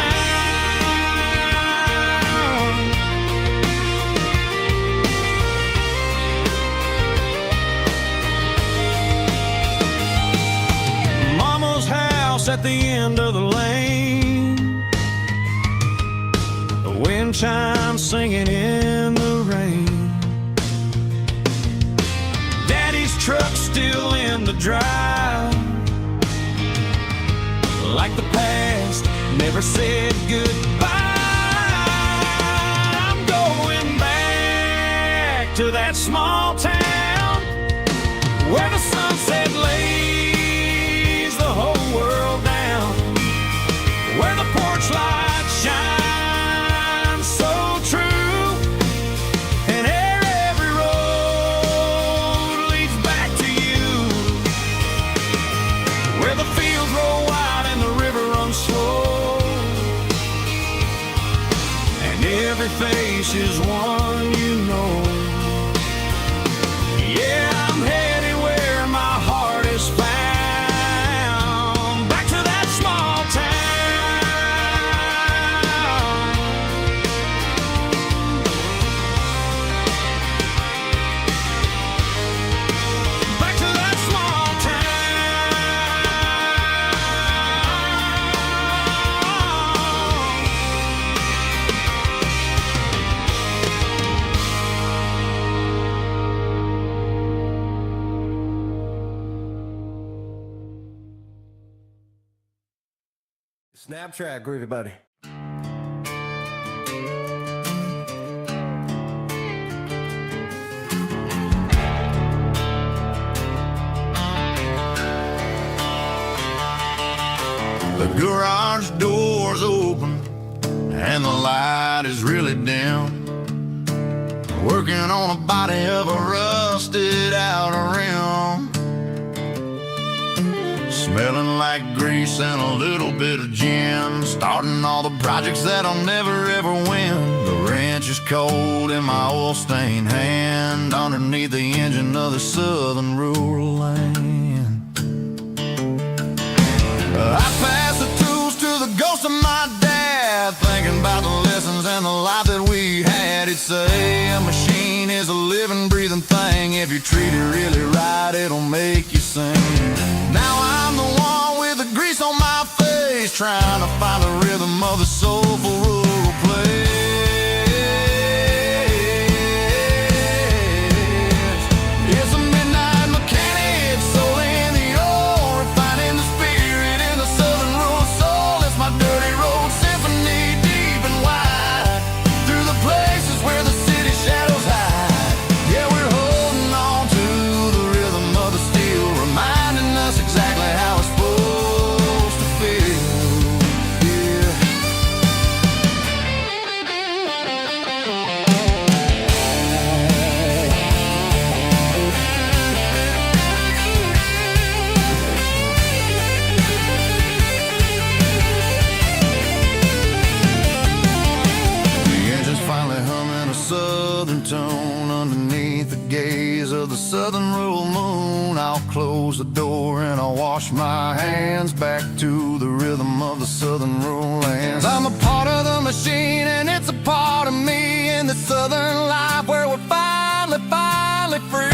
Mama's house at the end of the lane, wind chimes singing in the rain. Daddy's truck still in the drive, like the past never said goodbye. I'm going back to that small town where the sunset lays the whole world down, where the porch lights shine face face is one you know. Yeah, I'm headed where my heart is found, back to that small town. Back to that small Snap track, groovy buddy. The garage door's open and the light is really dim. Working on a body of a rusted out rim. Smelling like grease and a little bit of gin. Starting all the projects that I'll never ever win. The wrench is cold in my oil-stained hand, underneath the engine of the southern rural land. I pass the tools to the ghost of my dad, thinking about the lessons and the life that we had. He'd say a machine is a living, breathing thing. If you treat it really right, it'll make you sing. Now I'm the one with the grease on my face, trying to find the rhythm of the soulful rural place. It's a midnight mechanic, soul in the ore, refining the spirit in the southern rural soul. It's my dirty road symphony, deep and wide, through the places where the city shadows hide. Yeah, we're holding on to the rhythm of the steel, reminding us exactly how it's supposed to feel. Yeah. The engine's finally humming a southern tone underneath the gaze of the southern rural moon. I'll close the door and I'll wash my hands, back to the rhythm of the southern rural lands. I'm a part of the machine and it's a part of me, in the southern life where we're finally free.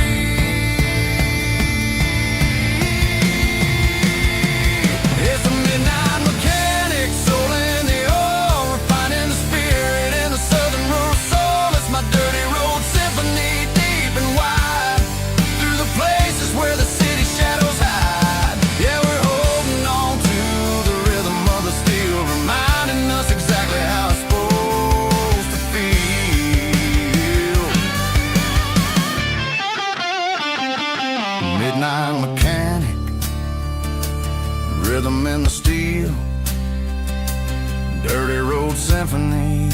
It's a midnight mechanic, soul in the ore, refining the spirit in the southern rural soul. It's my dirty road symphony, deep and wide, through the places where the city shadows hide. Yeah, we're holding on to the rhythm of the steel, reminding us exactly how it's supposed to feel. Midnight mechanic, rhythm in the steel, dirty road symphony.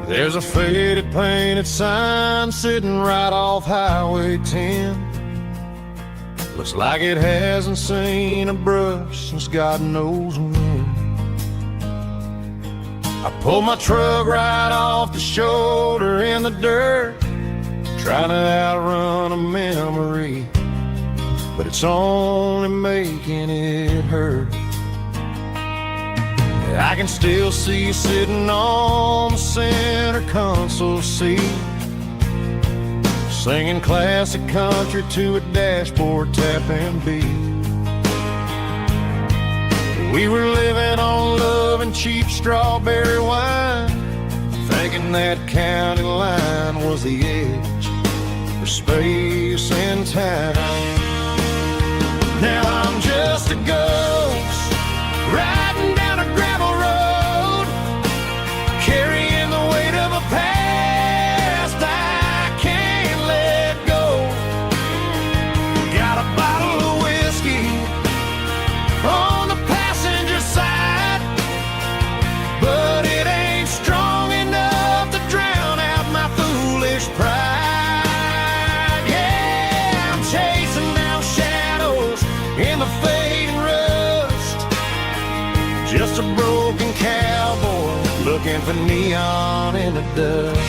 There's a faded painted sign sitting right off Highway 10. Looks like it hasn't seen a brush since God knows when. I pulled my truck right off the shoulder in the dirt, trying to outrun a memory, but it's only making it hurt. I can still see you sitting on the center console seat, singing classic country to a dashboard tapping beat. We were living on love and cheap strawberry wine, thinking that county line was the edge for space and time. Now I'm just a ghost riding down a gravel road, carrying the weight of a past I can't let go. Got looking for neon in the dust.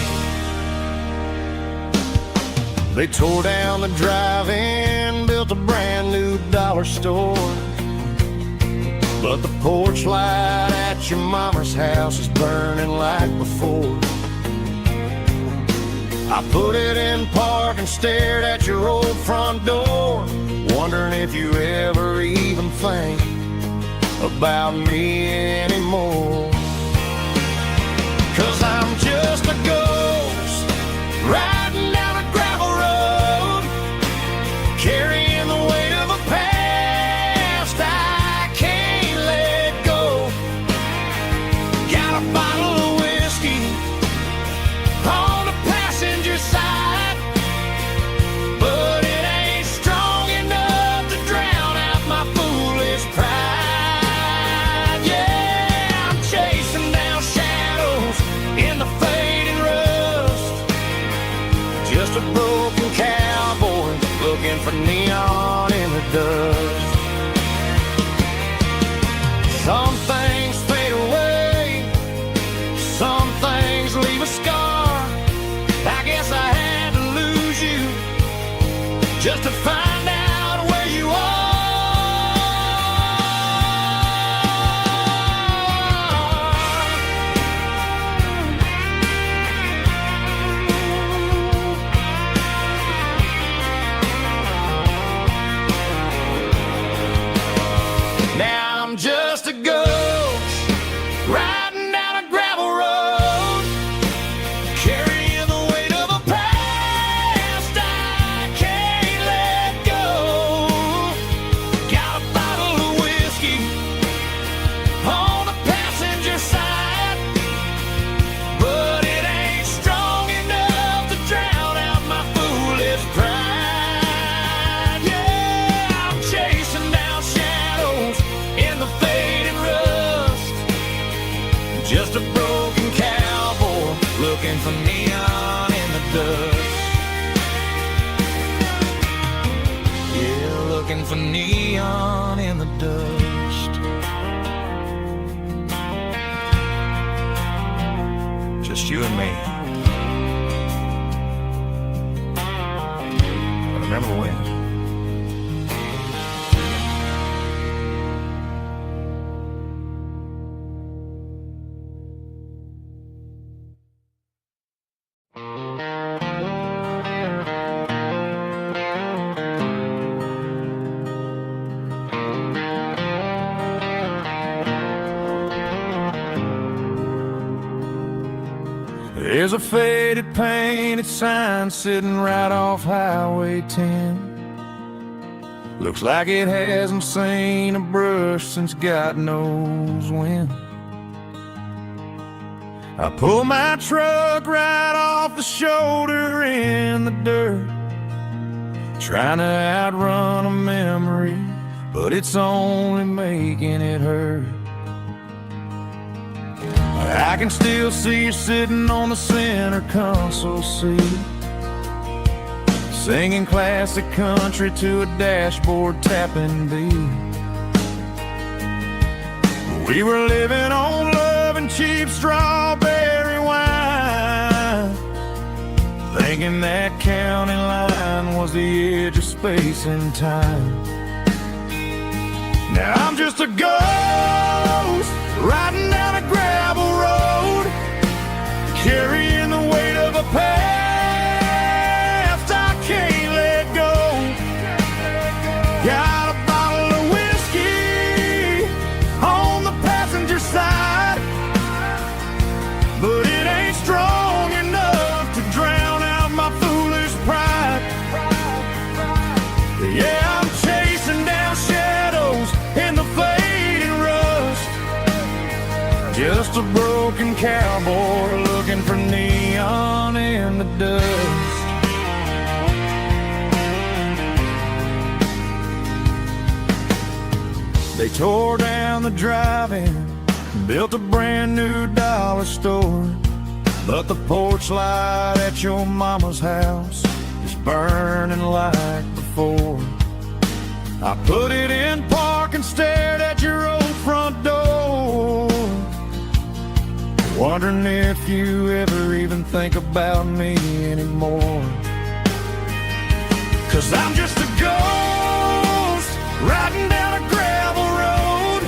They tore down the drive-in, built a brand new dollar store, but the porch light at your mama's house is burning like before. I put it in park and stared at your old front door, wondering if you ever even think about me anymore. 'Cause I'm just a ghost riding down a gravel road, carrying the weight of a past I can't let go. Got a bottle of whiskey on the passenger side, but it ain't strong enough to drown out my foolish pride. Yeah, I'm chasing down shadows in the fading rust, just a broken cowboy looking for neon in the dust. Some things fade away, some things leave a scar. I guess I had to lose you just to find out where you are. Now I'm just a ghost riding down a gravel road, carrying the weight of a past I can't let go. Got a bottle of whiskey on the passenger side, but it ain't strong enough to drown out my foolish pride. Yeah, I'm chasing down shadows in the fading rust, just a broken cowboy looking for neon in the dust. Yeah, looking for neon in the dust. Just you and me. I remember when. There's a faded painted sign sitting right off Highway 10. Looks like it hasn't seen a brush since God knows when. I pull my truck right off the shoulder in the dirt, trying to outrun a memory, but it's only making it hurt. I can still see you sitting on the center console seat, singing classic country to a dashboard tapping beat. We were living on love and cheap strawberry wine, thinking that county line was the edge of space and time. Now I'm just a ghost riding down a gravel road, carrying the weight of a past I can't let go. Got a bottle of whiskey on the passenger side, but it ain't strong enough to drown out my foolish pride. Yeah, I'm chasing down shadows in the fading rust, just a broken cowboy looking for neon in the dust. They tore down the drive-in, built a brand new dollar store, but the porch light at your mama's house is burning like before. I put it in park and stared at your old front door, wondering if you ever even think about me anymore. 'Cause I'm just a ghost riding down a gravel road,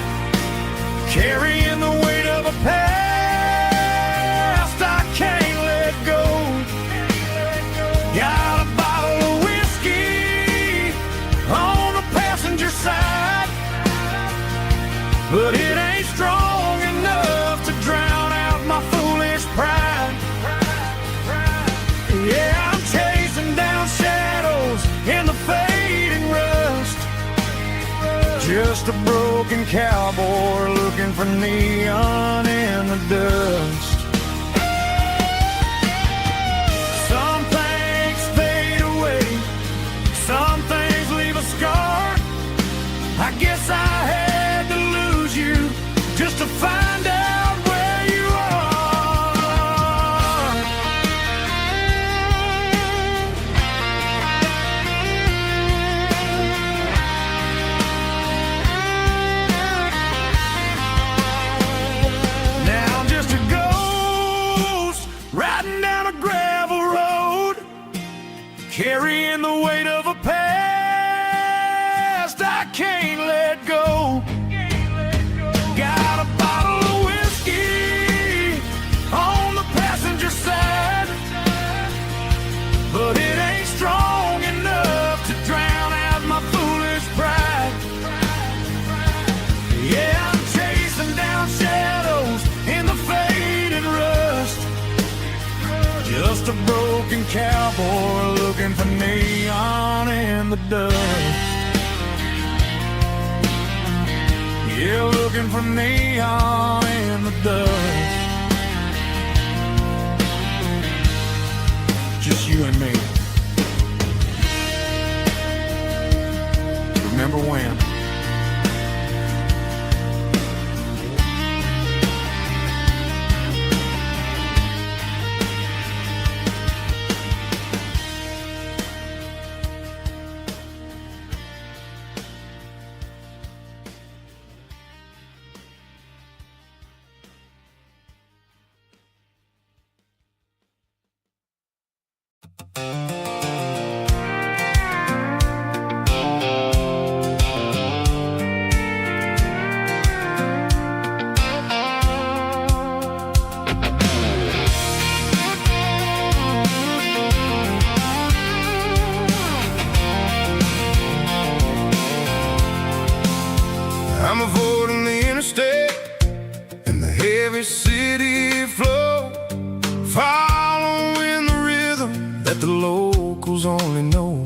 carrying the weight of a past I can't let go. Got a bottle of whiskey on the passenger side, but it ain't strong enough to drown out my foolish pride. Yeah, I'm chasing down shadows in the fading rust, just a broken cowboy looking for neon in the dust. Some things fade away, some things leave a scar. I guess I had to lose you just to find out where you are. Now I'm just a ghost riding down a gravel road, carrying the weight of a past I can't let go. Got a bottle of whiskey on the passenger side, but it ain't strong enough to drown out my foolish pride. Yeah, I'm chasing down shadows in the fading rust, just a broken cowboy looking for neon in the dust. Yeah, looking for neon in the dust. Just you and me. Remember when? I'm avoiding the interstate and the heavy city flow, following the rhythm that the locals only know,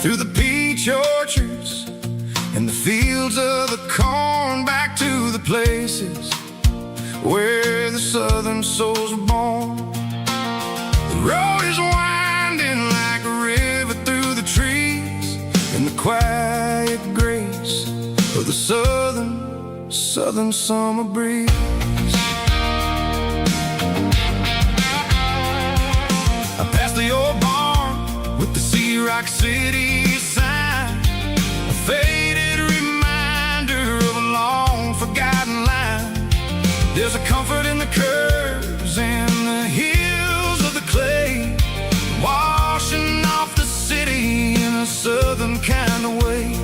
through the peach orchards and the fields of the corn, back to the places where the southern souls were born. The road is winding like a river through the trees, in the quiet grace of the southern summer breeze. I passed the old barn with the Sea Rock City sign, a faded reminder of a long forgotten line. There's a comfort in the curves and the hills of the clay, washing off the city in a southern kind of way.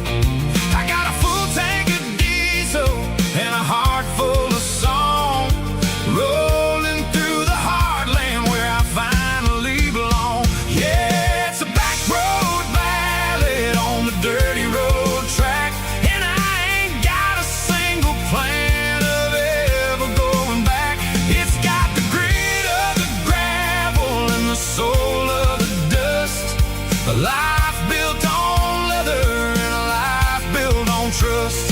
I got a full tank of diesel and a heart full of song, rolling through the heartland where I finally belong. Yeah, it's a back road ballad on the dirty road track, and I ain't got a single plan of ever going back. It's got the grit of the gravel and the soul of the dust, a life built on leather and a life built on trust.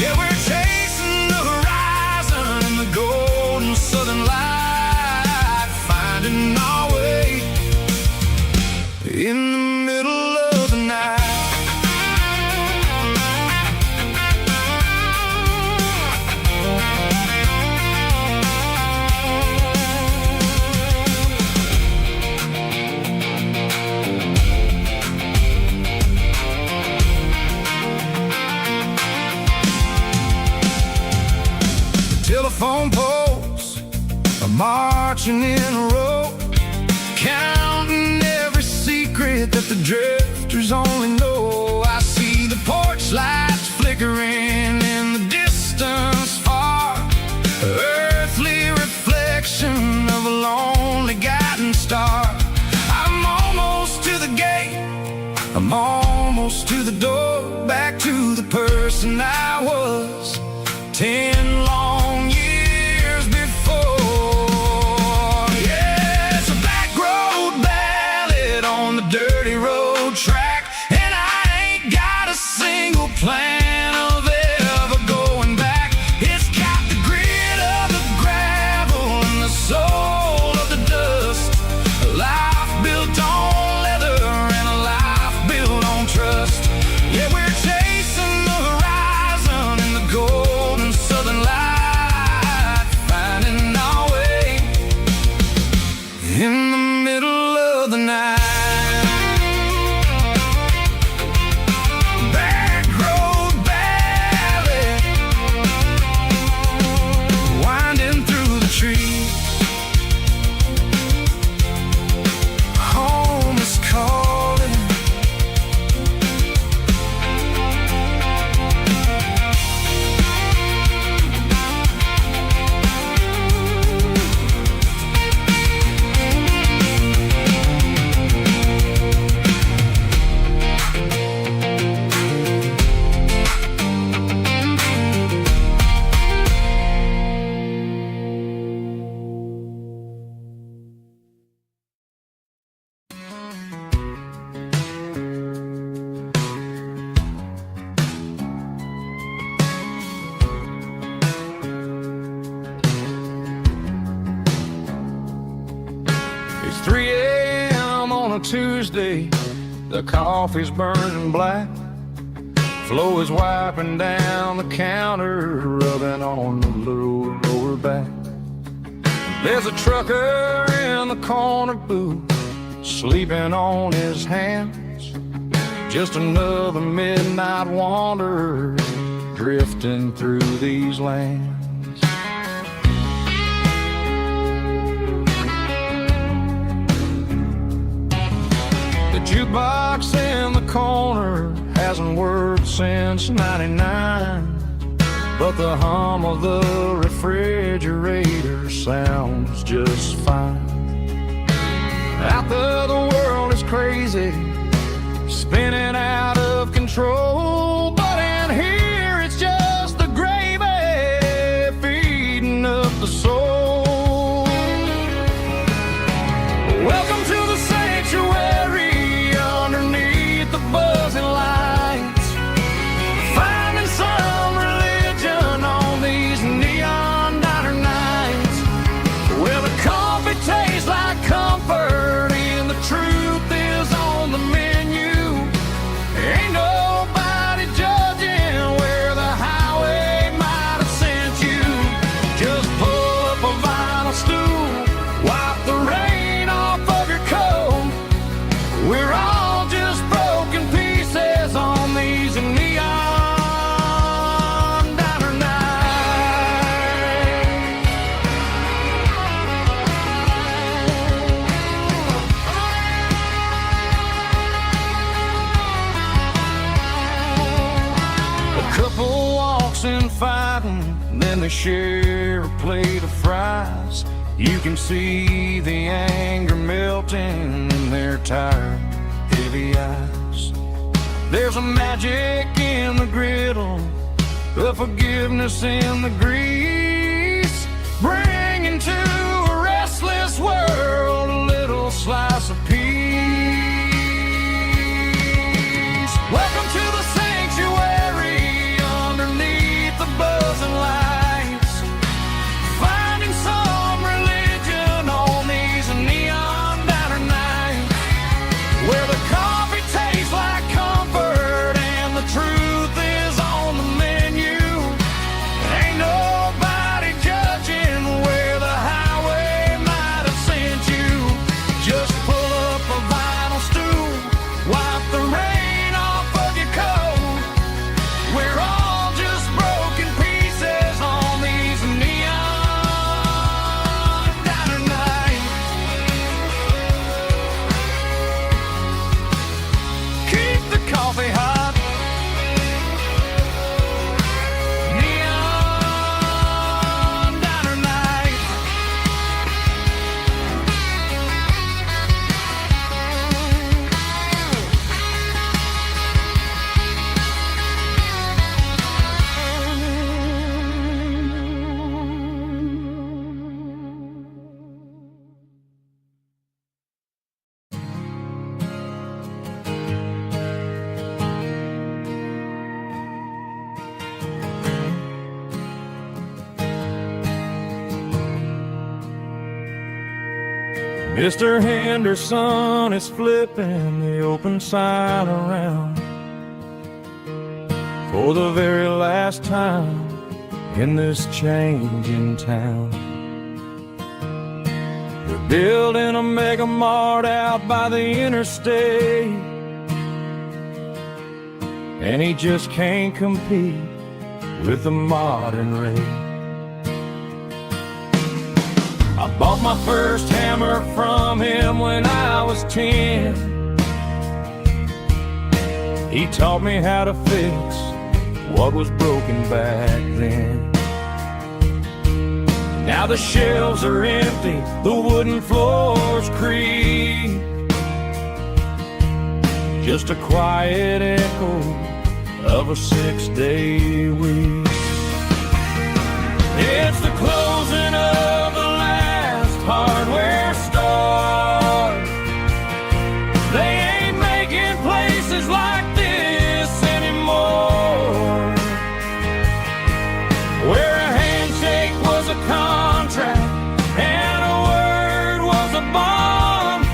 Yeah, we're chasing the horizon in the golden southern light, finding our way in the middle of the night. Telephone poles are marching in a row, counting every secret that the drifters only know. I see the porch lights flickering in the distance far, earthly reflection of a lonely guiding star. I'm almost to the gate, I'm almost to the door, back to the person I was 10 long years before. Yeah, it's a back road ballad on the dirty road track, and I ain't got a single plan of ever going back. It's got the grit of the gravel and the soul of the dust, a life built on leather and a life built on trust. Yeah, we're chasing the horizon in the golden southern light, finding our way in the middle of the night. Back road ballad, winding through the trees. Home is calling. It's 3 a.m. on a Tuesday, the coffee's burning black. Flo is wiping down the counter, rubbing on the little lower back. There's a trucker in the corner booth, sleeping on his hands. Just another midnight wanderer, drifting through these lands. The jukebox in the corner hasn't worked since '99, but the hum of the refrigerator sounds just fine. Out there the world is crazy, spinning out of control, but in here it's just the gravy feeding up the soul. Welcome to the sanctuary underneath the buzzing lights, finding some religion on these neon diner nights, where the coffee tastes like comfort and the truth is on the menu. Ain't nobody judging where the highway might have sent you. Just pull up a vinyl stool, wipe the rain off of your coat. We're all just broken pieces on these neon diner nights. A couple walks in fighting, then they share a plate of fries. You can see the anger melting in their tired, heavy eyes. There's a magic in the griddle, a forgiveness in the grease, bringing to a restless world a little slice of peace. Welcome to the sanctuary underneath the buzzing lights, finding some religion on these neon diner nights, where the coffee tastes like comfort and the truth is on the menu. Ain't nobody judging where the highway might have sent you. Just pull Mr. Henderson is flipping the open sign around for the very last time in this changing town. They're building a mega mart out by the interstate, and he just can't compete with the modern rate. I bought my first hammer from him when I was 10. He taught me how to fix what was broken back then. Now the shelves are empty, the wooden floors creak, just a quiet echo of a 6-day week. It's the closing of the last hardware store. They ain't making places like this anymore, where a handshake was a contract and a word was a bond.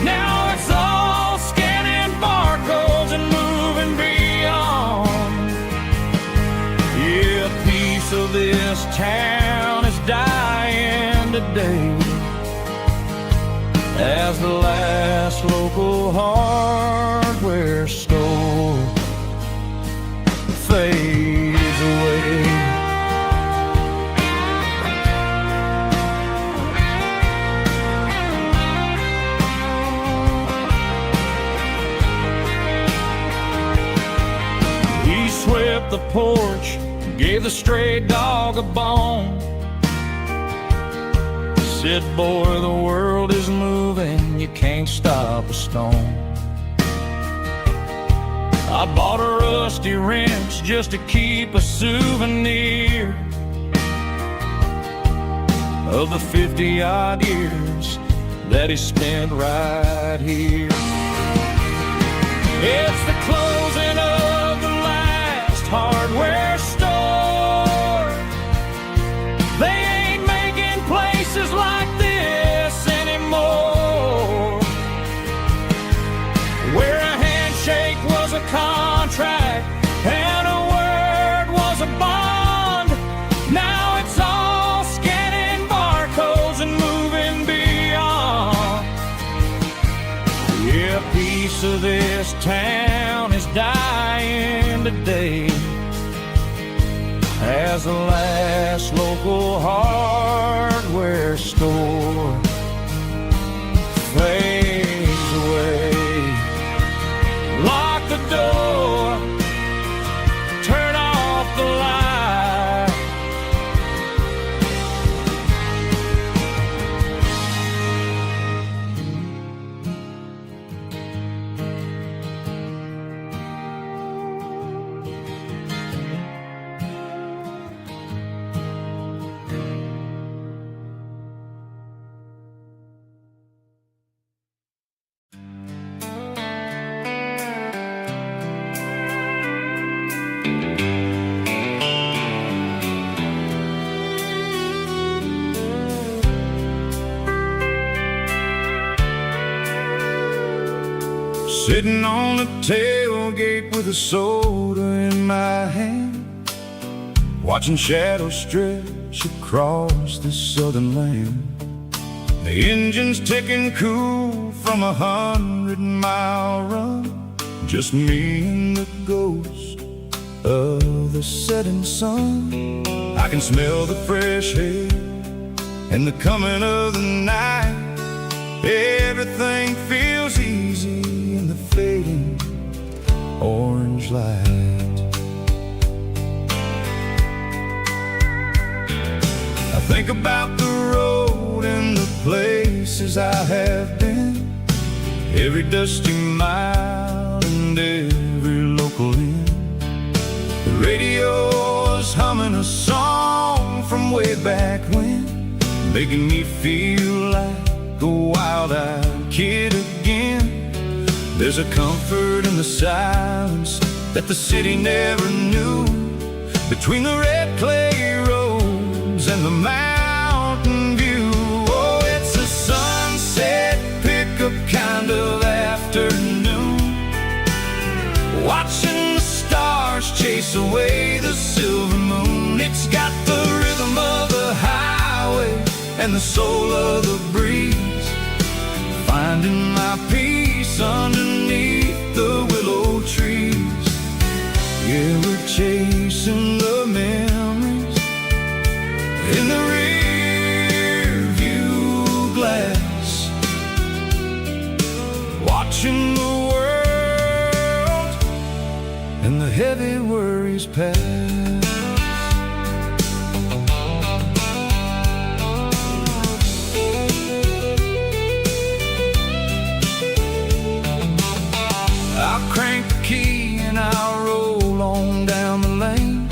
Now it's all scanning barcodes and moving beyond. Yeah, a piece of this town is dying today as the last local hardware store fades away. He swept the porch, gave the stray dog a bone, said, boy, the world is moving, you can't stop a stone. I bought a rusty wrench just to keep a souvenir of the 50-odd years that he spent right here. It's the closing of the last hardware store. They ain't making places like this anymore, where a handshake was a contract and a word was a bond. Now it's all scanning barcodes and moving beyond. Yeah, a piece of this town is dying today as the last local hardware store fades away. Lock the door, turn off the light. Sitting on the tailgate with a soda in my hand, watching shadows stretch across this southern land. The engine's ticking cool from 100-mile run, just me and the ghost of the setting sun. I can smell the fresh air and the coming of the night. Everything feels easy in the fading orange light. I think about the road and the places I have been, every dusty mile and every local inn. The radio is humming a song from way back when, making me feel like a wild-eyed kid again. There's a comfort in the silence that the city never knew, between the red clay roads and the mountain view. Oh, it's a sunset chase away the silver moon. It's got the rhythm of the highway and the soul of the breeze, finding my peace underneath the willow trees. Yeah, we're chasing the memories in the rear view glass, watching the world and the heavy worries pass. I'll crank the key and I'll roll on down the lane,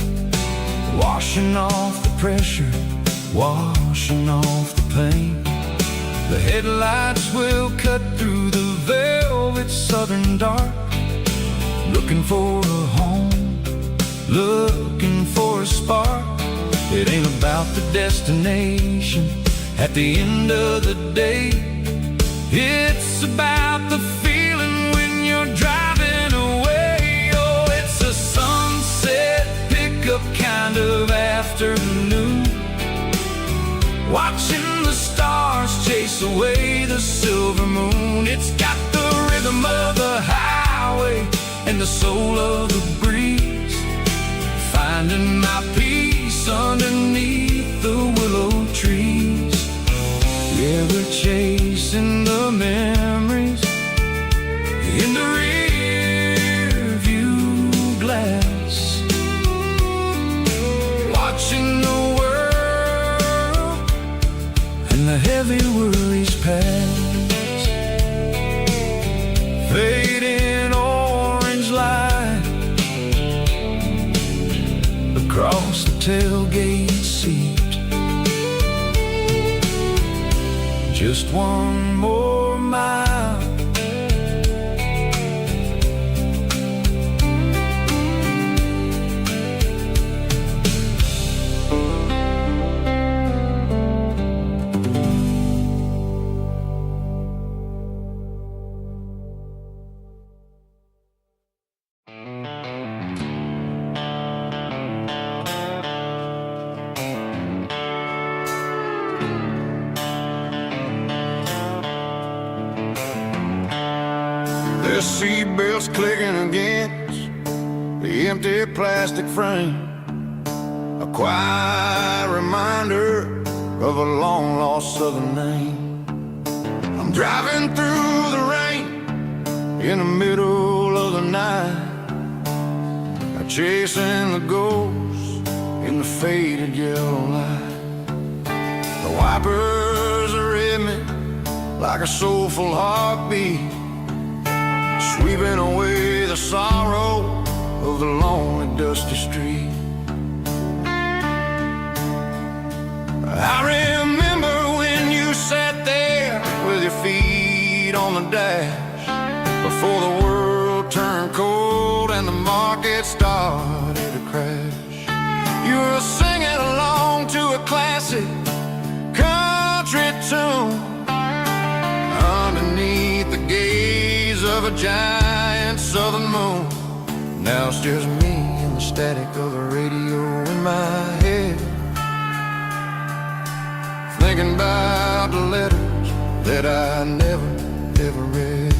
washing off the pressure, washing off the pain. The headlights will cut through the velvet southern dark, looking for a home, looking for a spark. It ain't about the destination at the end of the day, it's about the feeling when you're driving away. Oh, it's a sunset pickup kind of afternoon, watching the stars chase away the silver moon. It's got the rhythm of the highway and the soul of the breeze, finding my peace underneath the willow trees. Yeah, we're chasing the memories in the rear view glass, watching the world and the heavy worries pass. Fading orange light across the tailgate seat, just one more mile. The seatbelt's clicking against the empty plastic frame, a quiet reminder of a long-lost southern name. I'm driving through the rain in the middle of the night, chasing the ghosts in the faded yellow light. The wipers are in me like a soulful heartbeat, sweeping away the sorrow of the lonely dusty street. I remember when you sat there with your feet on the dash, before the world turned cold and the market started to crash. You were singing along to a classic country tune underneath the gaze of a giant southern moon. Now it's just me and the static of the radio in my head, thinking about the letters that I never, ever read.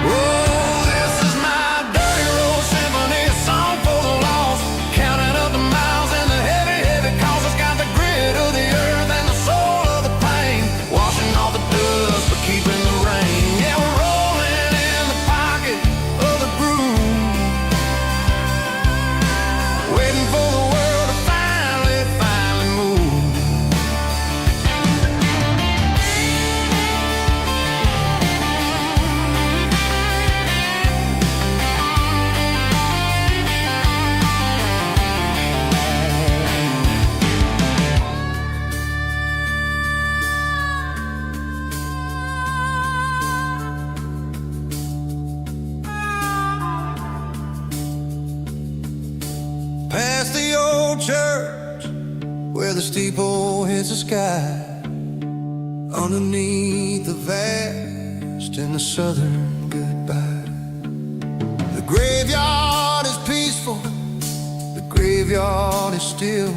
Oh, this is my dirty road symphony, a song for the lost, counting up the miles and the heavy, heavy calls. It's got the grit of the earth and the soul of the pain, washing all the dust but keeping the rain. Yeah, we're rolling in the pocket of the groove, waiting for the world to finally move. Past the old church where the steeple hits the sky, underneath the vast and the southern goodbye. The graveyard graveyard is still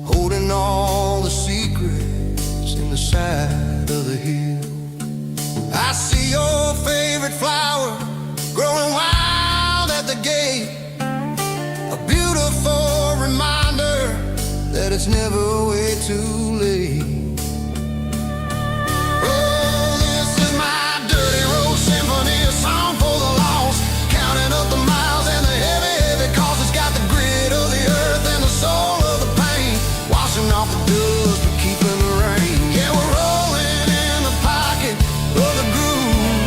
holding all the secrets in the side of the hill. I see your favorite flower growing wild at the gate, a beautiful reminder that it's never way too late. Oh, this is my dirty road symphony, a song for the lost, counting up the miles and the heavy, heavy cost. It's got the grit of the earth and the soul of the pain, washing off the dust but keeping the rain. Yeah, we're rolling in the pocket of the groove,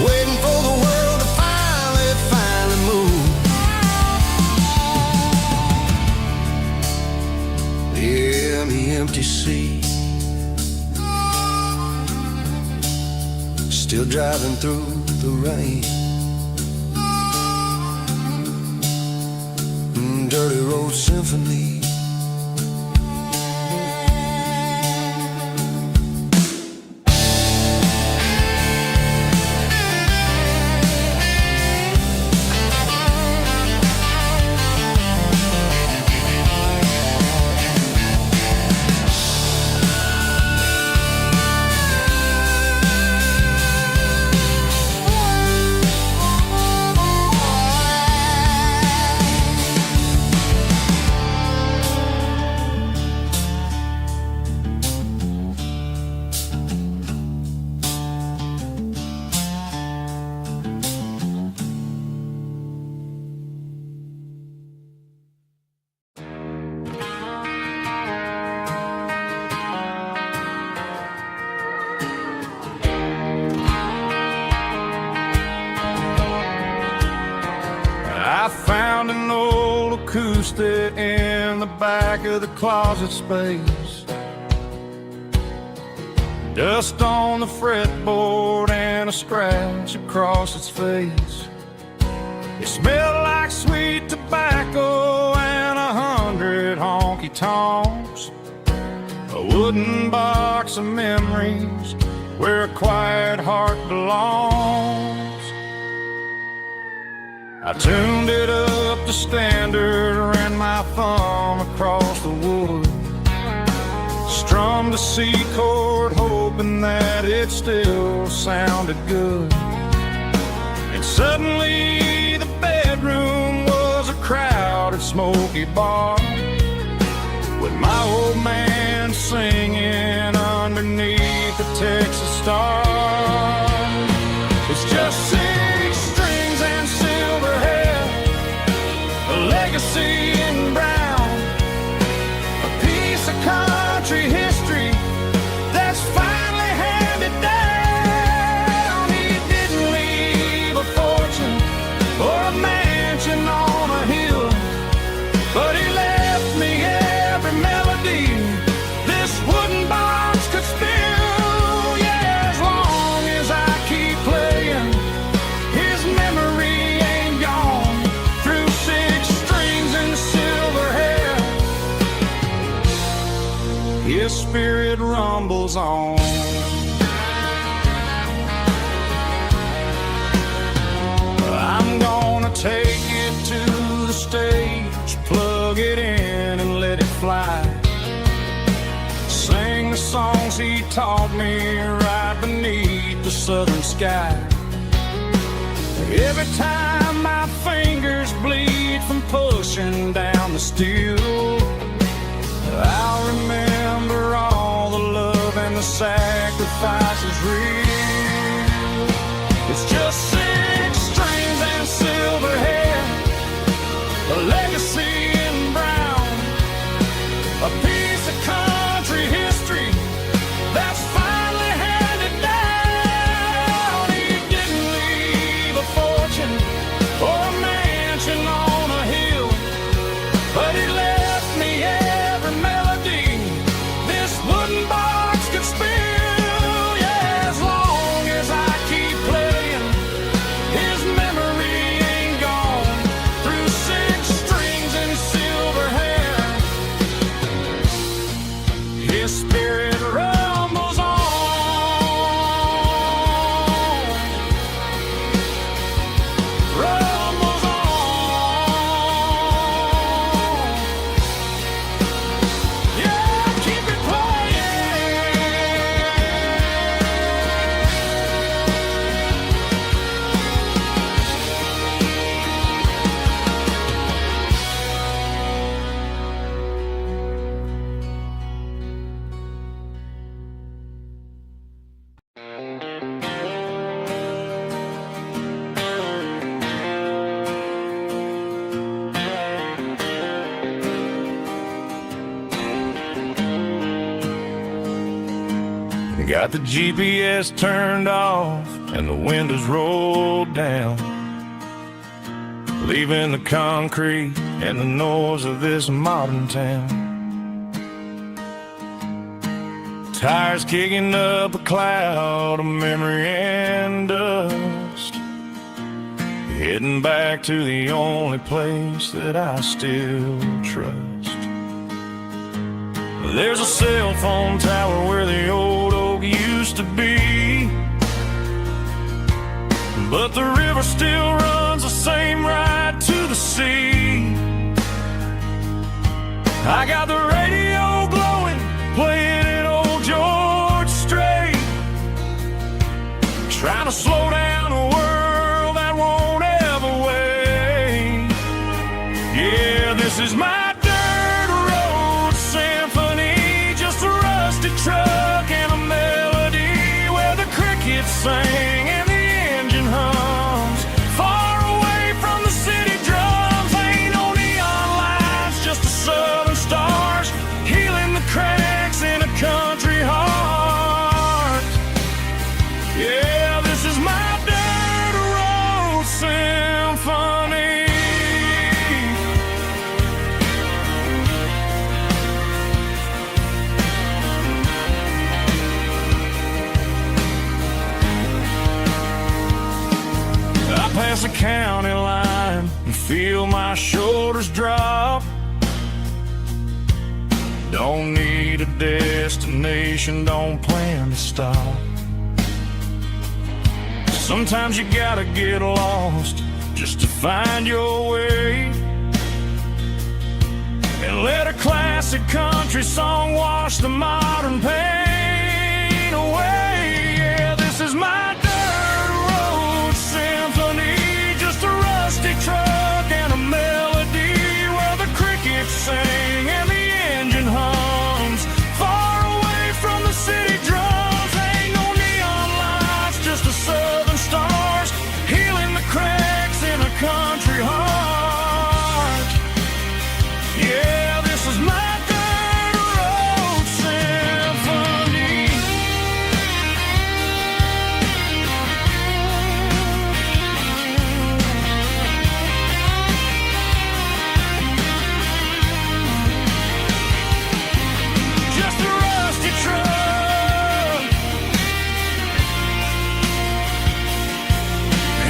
waiting for the world to finally move. Yeah, the empty sea, still driving through the rain. Dirty road symphony. I found an old acoustic in the back of the closet space, dust on the fretboard and a scratch across its face. It smelled like sweet tobacco and 100 honky-tonks, a wooden box of memories where a quiet heart belongs. I tuned it up to standard, ran my thumb across the wood, strummed a C chord hoping that it still sounded good. And suddenly the bedroom was a crowded smoky bar, with my old man singing underneath the Texas star. It's just 6 strings and silver hair, a legacy in brown, a piece of country history that's finally handed down. He didn't leave a fortune or a mansion on a hill, but he left me every melody this wooden box could spill. Yeah, as long as I keep playing, his memory ain't gone. Through 6 strings and silver hair, his spirit rumbles on. I'm gonna take it to the stage, plug it in and let it fly, sing the songs he taught me right beneath the southern sky. Every time my fingers bleed from pushing down the steel, I'll remember all the love and the sacrifices real. It's just 6 strings and silver hair, a legacy in brown, a piece of country history that's finally handed down. He didn't leave a fortune or a mansion on a hill, but he left me every melody this wooden box could spill. Yeah, as long Got the GPS turned off and the windows rolled down, leaving the concrete and the noise of this modern town. Tires kicking up a cloud of memory and dust, heading back to the only place that I still trust. There's a cell phone tower where the old oak used to be, but the river still runs the same right to the sea. I got the radio glowing, playing it old George Strait, trying to slow down a world that won't ever wait. Yeah, this is my dirt road symphony, just a rusty truck and a melody where the crickets sing and the engine hums. Far away from the city drums, ain't no neon lights, just the southern stars healing the cracks in a country heart. Yeah, this is my dirt road symphony. I pass the county line and feel my shoulders drop. Don't need a destination, don't plan to stop. Sometimes you gotta get lost just to find your way, and let a classic country song wash the modern pain away. Yeah, this is my dirt road symphony, just a rusty truck and a melody where the crickets sing and the engine hums. Far away from the city drums, ain't no neon lights, just the southern stars healing the cracks in a country heart. Yeah, this is my dirt road symphony. Just a rusty truck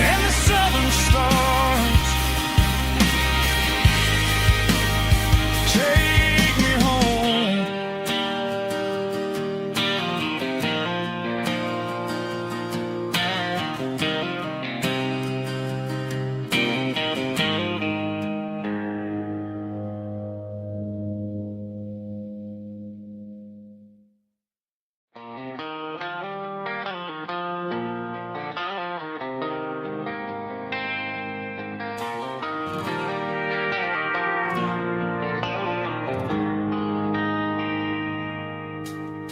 and the southern stars take me home.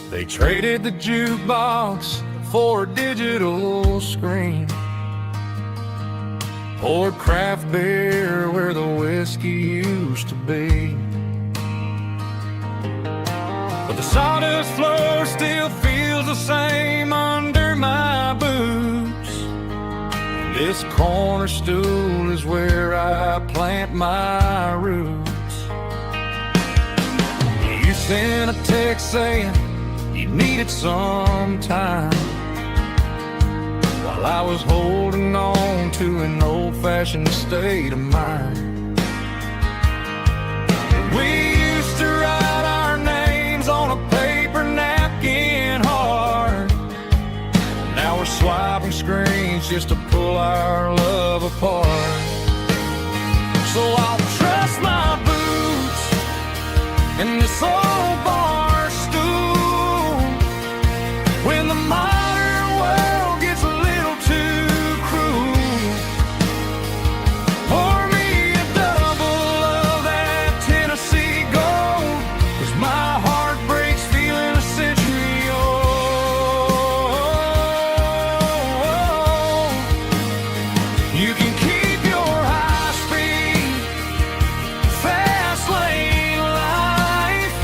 They traded the jukebox for a digital screen, poured craft beer where the whiskey used to be, but the sawdust floor still feels the same under my boots. This corner stool is where I plant my roots. You sent a text saying you needed some time, while I was holding on to an old-fashioned state of mind. We used to write our names on a paper napkin hard. Now we're swiping screens just to pull our love apart. So I'll trust my boots in this old bar stool when the modern world gets a little too cruel. Pour me a double of that Tennessee Gold, 'cause my heart breaks feeling a century old. You can keep your high speed, fast lane life.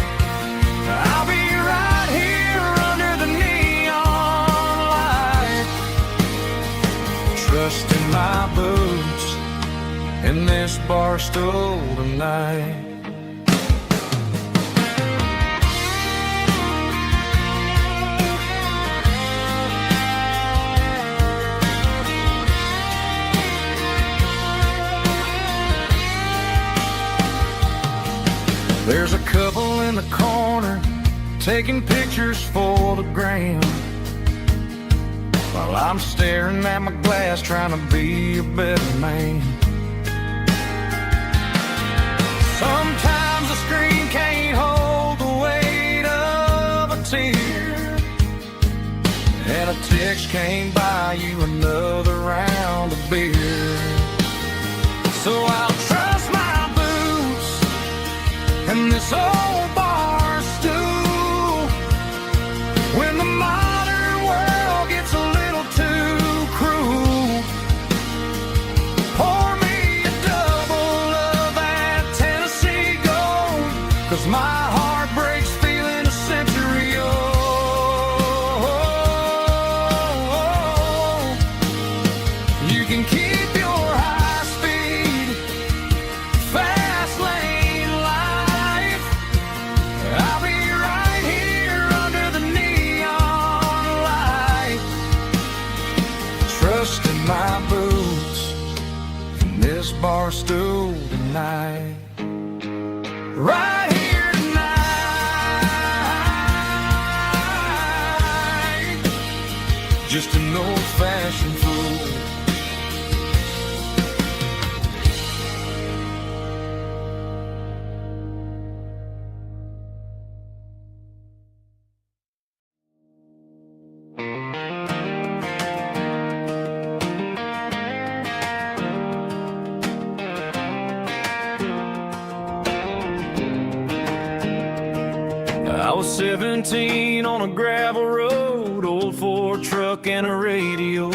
I'll be right here under the neon my boots in this bar stool tonight. There's a couple in the corner taking pictures for the gram, while I'm staring at my glass trying to be a better man. Sometimes the screen can't hold the weight of a tear, and a text can't buy you another round of beer. So I'll trust my boots and this old bar stool when the modern world gets a little too cruel. Pour me a double of that Tennessee Gold, 'cause my heart breaks feeling a century old. You can keep your high speed, fast lane life. I'll be right here under the neon light, trusting my boots in this bar stool tonight. Right here tonight, just an old-fashioned fool. I was 17 on a gravel road, old Ford truck and a radio,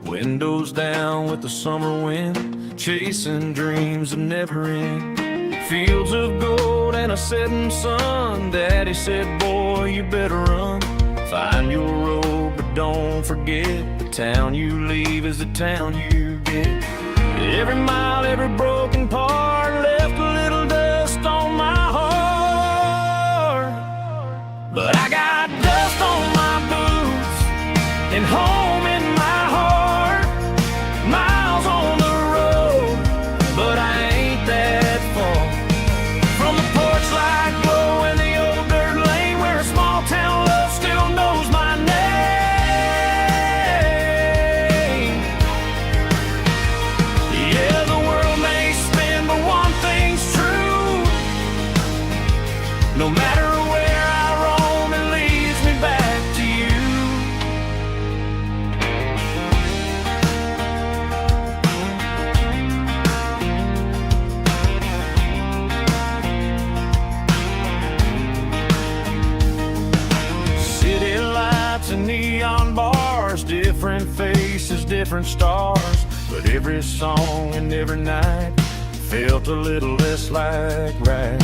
windows down with the summer wind, chasing dreams that never end. Fields of gold and a setting sun. Daddy said, boy, you better run. Find your road, but don't forget, the town you leave is the town you get. Every mile, every broken part left a little dust on my heart. But I got dust on my boots and home in my heart. Miles on the road, but I ain't that far from the porch light glow and the old dirt lane where a small town love still knows my name. Yeah, the world may spin, but one thing's true. No matter where I roam, it leads me back to you. City lights and neon bars, different faces, different stars, but every song and every night felt a little less like right.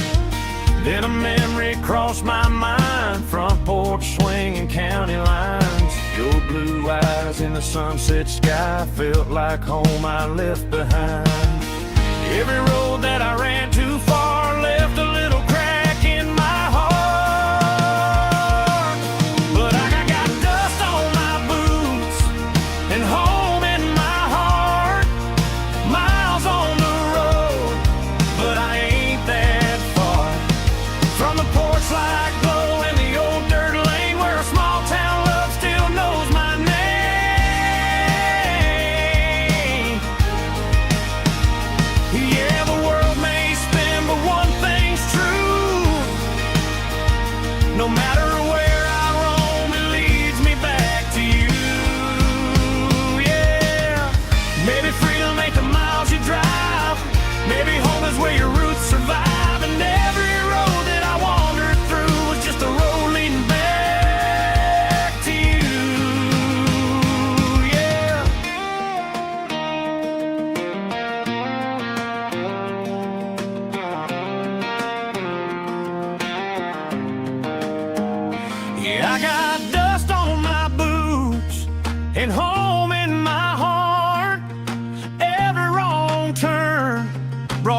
Then a memory crossed my mind, front porch swinging county lines. Your blue eyes in the sunset sky felt like home I left behind. Every road that I ran too far left a little crack in my heart. But I got dust on my boots and home in my heart. Miles on the road, but I ain't that far from the porch light glow and the old dirt lane where a small town love still knows my name. Yeah, the world may spin, but one thing's true.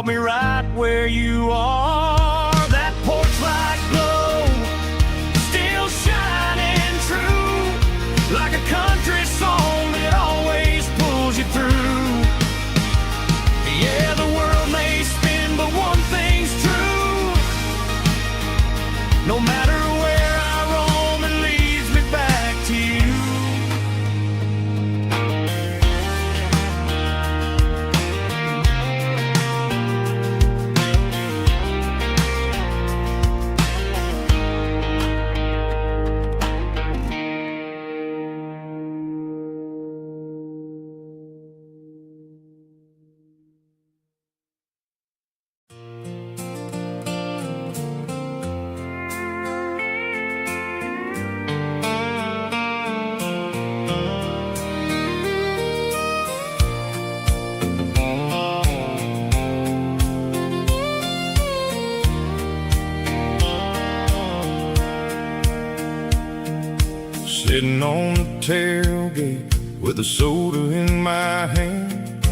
caught me right where you are. That porch light glow, still shining true, like a country song that always pulls you through. Yeah, the world may spin, but one thing's true. No matter where I roam, it leads me back to you. Sitting on the tailgate with a soda in my hand,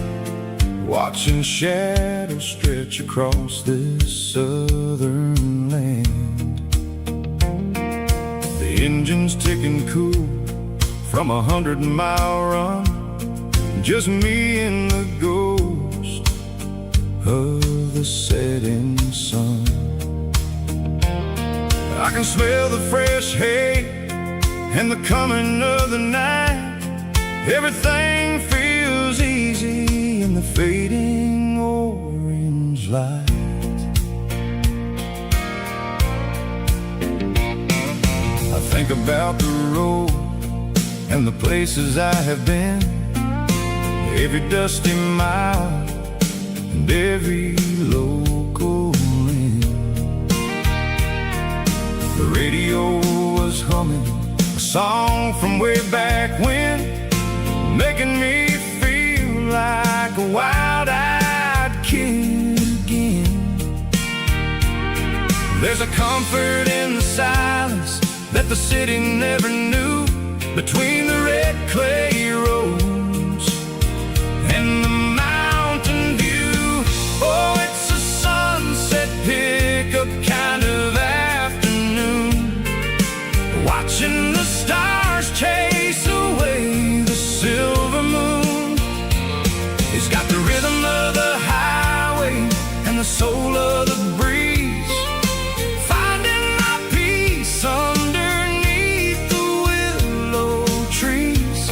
watching shadows stretch across this southern land. The engine's ticking cool from 100-mile run, just me and the ghost of the setting sun. I can smell the fresh hay and the coming of the night. Everything feels easy in the fading orange light. I think about the road and the places I have been, every dusty mile and every local inn. The radio was humming a song from way back when, making me feel like a wild-eyed kid again. There's a comfort in the silence that the city never knew, between the red clay roads and the mountain view. Oh, it's a sunset pickup kind of afternoon, watching the stars chase away the silver moon. It's got the rhythm of the highway and the soul of the breeze, finding my peace underneath the willow trees.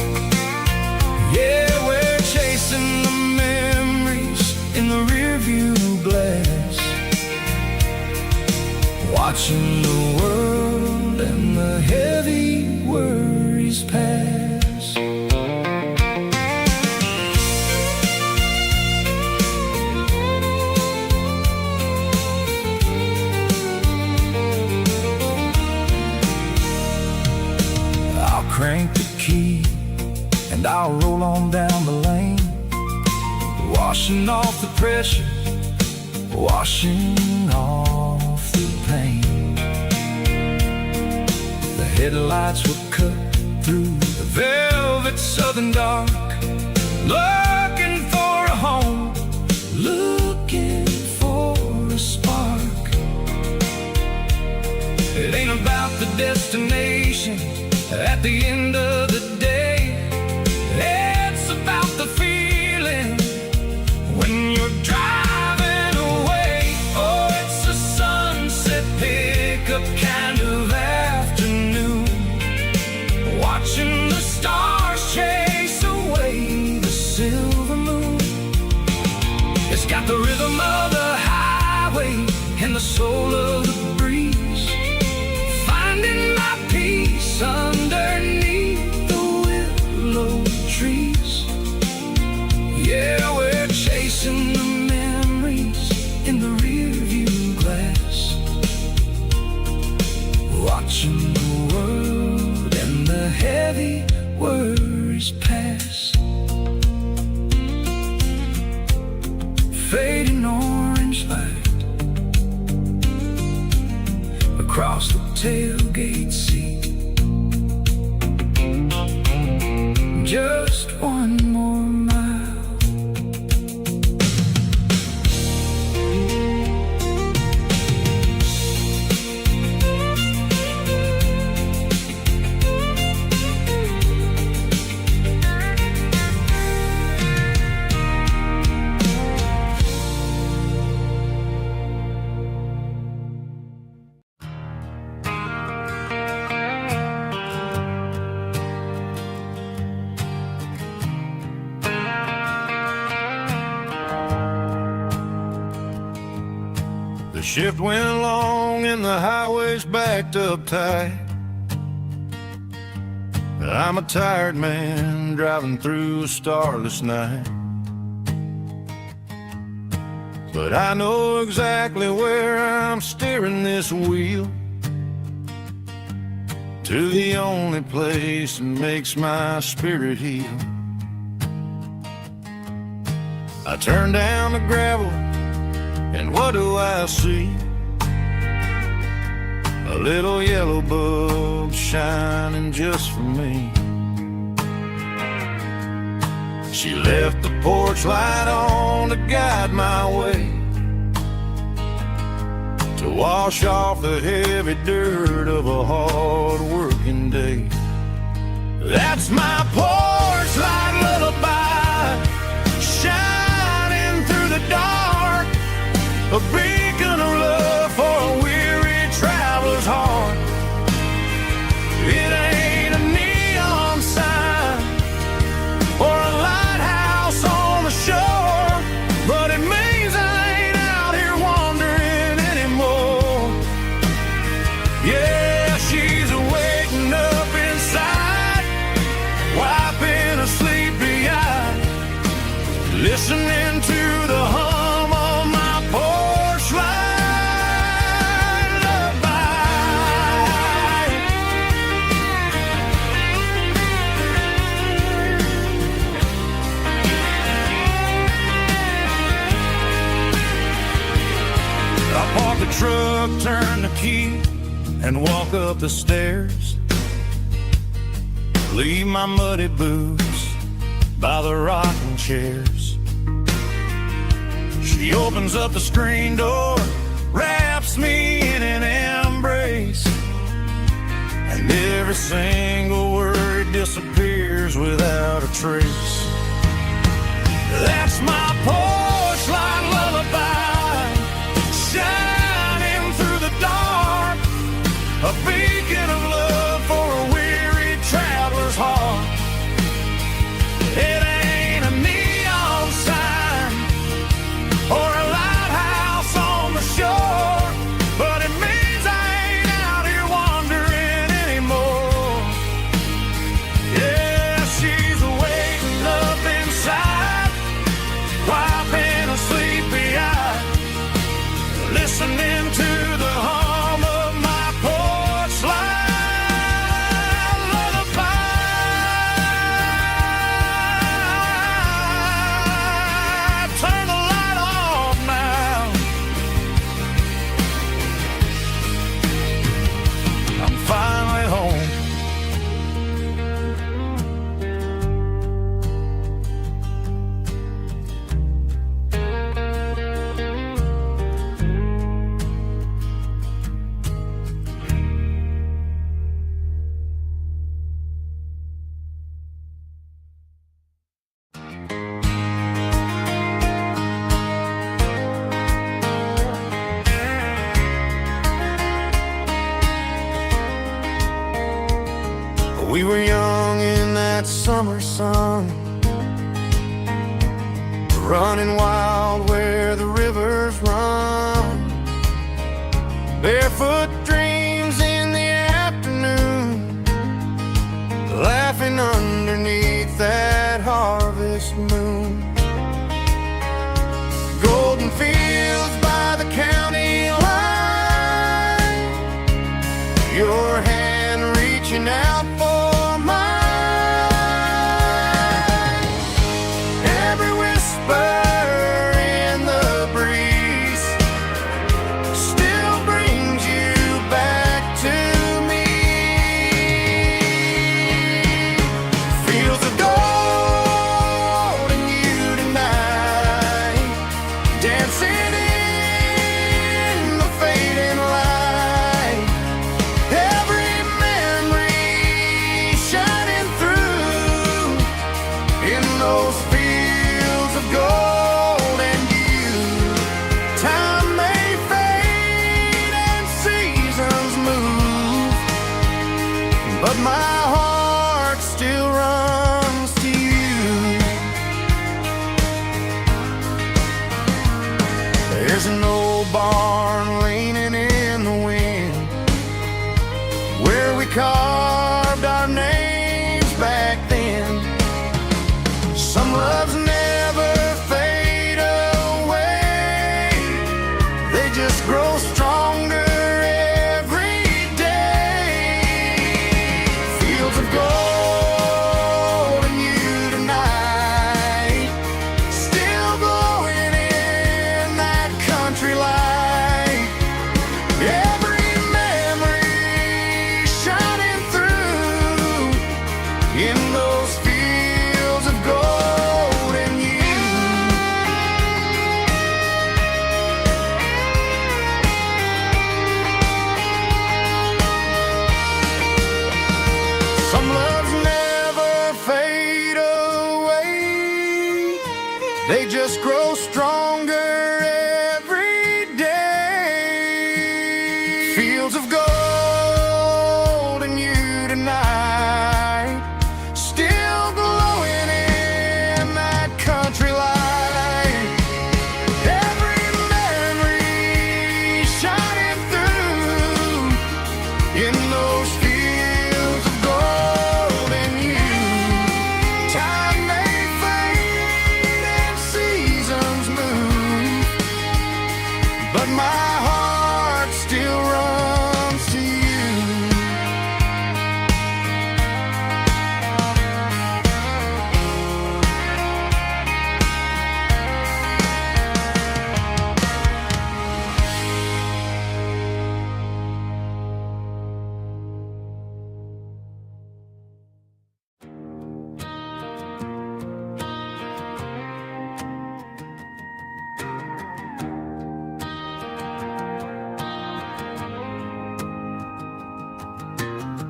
Yeah, we're chasing the memories in the rearview glass, watching the world and the heavy worries pass. I'll crank the key and I'll roll on down the lane, washing off the pressure, washing off the pain. The headlights were cut through the velvet southern dark, looking for a home, looking for a spark. It ain't about the destination at the end of the day, it's about the feeling when you're driving away. Oh, it's a sunset pickup kind of afternoon, watching the stars chase away the silver moon. It's got the rhythm of the highway and the soul of the breeze, finding my peace underneath the willow trees. Yeah, we're chasing the memories in the rearview glass, watching the world and the heavy worries pass. Fading orange light across the tailgate seat. Just one more mile. shift went long and the highway's backed up tight. I'm a tired man driving through a starless night, but I know exactly where I'm steering this wheel, to the only place that makes my spirit heal. I turn down the gravel, and what do I see? A little yellow bulb shining just for me. She left the porch light on to guide my way, to wash off the heavy dirt of a hard-working day. That's my porch light lullaby, shining through the dark, a beacon of love for a weary traveler's heart. It ain't a neon sign or a lighthouse on the shore, but it means I ain't out here wandering anymore. Yeah, she's waking up inside, wiping a sleepy eye, listening to the hum of my porch light lullaby. I park the truck, turn the key, and walk up the stairs. Leave my muddy boots by the rocking chairs. She opens up the screen door, wraps me in an embrace, and every single word disappears without a trace. That's my porch light lullaby, shining through the dark, a beacon of love for a weary traveler's heart. It ain't a neon sign or a lighthouse on the shore, but it means I ain't out here wandering anymore. Yeah, she's waking up inside, wiping a sleepy eye, listening to the hum of my porch light lullaby. Turn the light off now. I'm finally home. We were young in that summer sun, running wild where the rivers run, barefoot dreams in the afternoon, laughing underneath that harvest moon. Golden fields by the county line, your hand reaching out for mine. Every whisper in they just grow stronger every day. Fields of gold and you tonight, still glowing in that country light. Every memory shining through in those fields of gold and you. Time may fade and seasons move, but my heart still runs to you.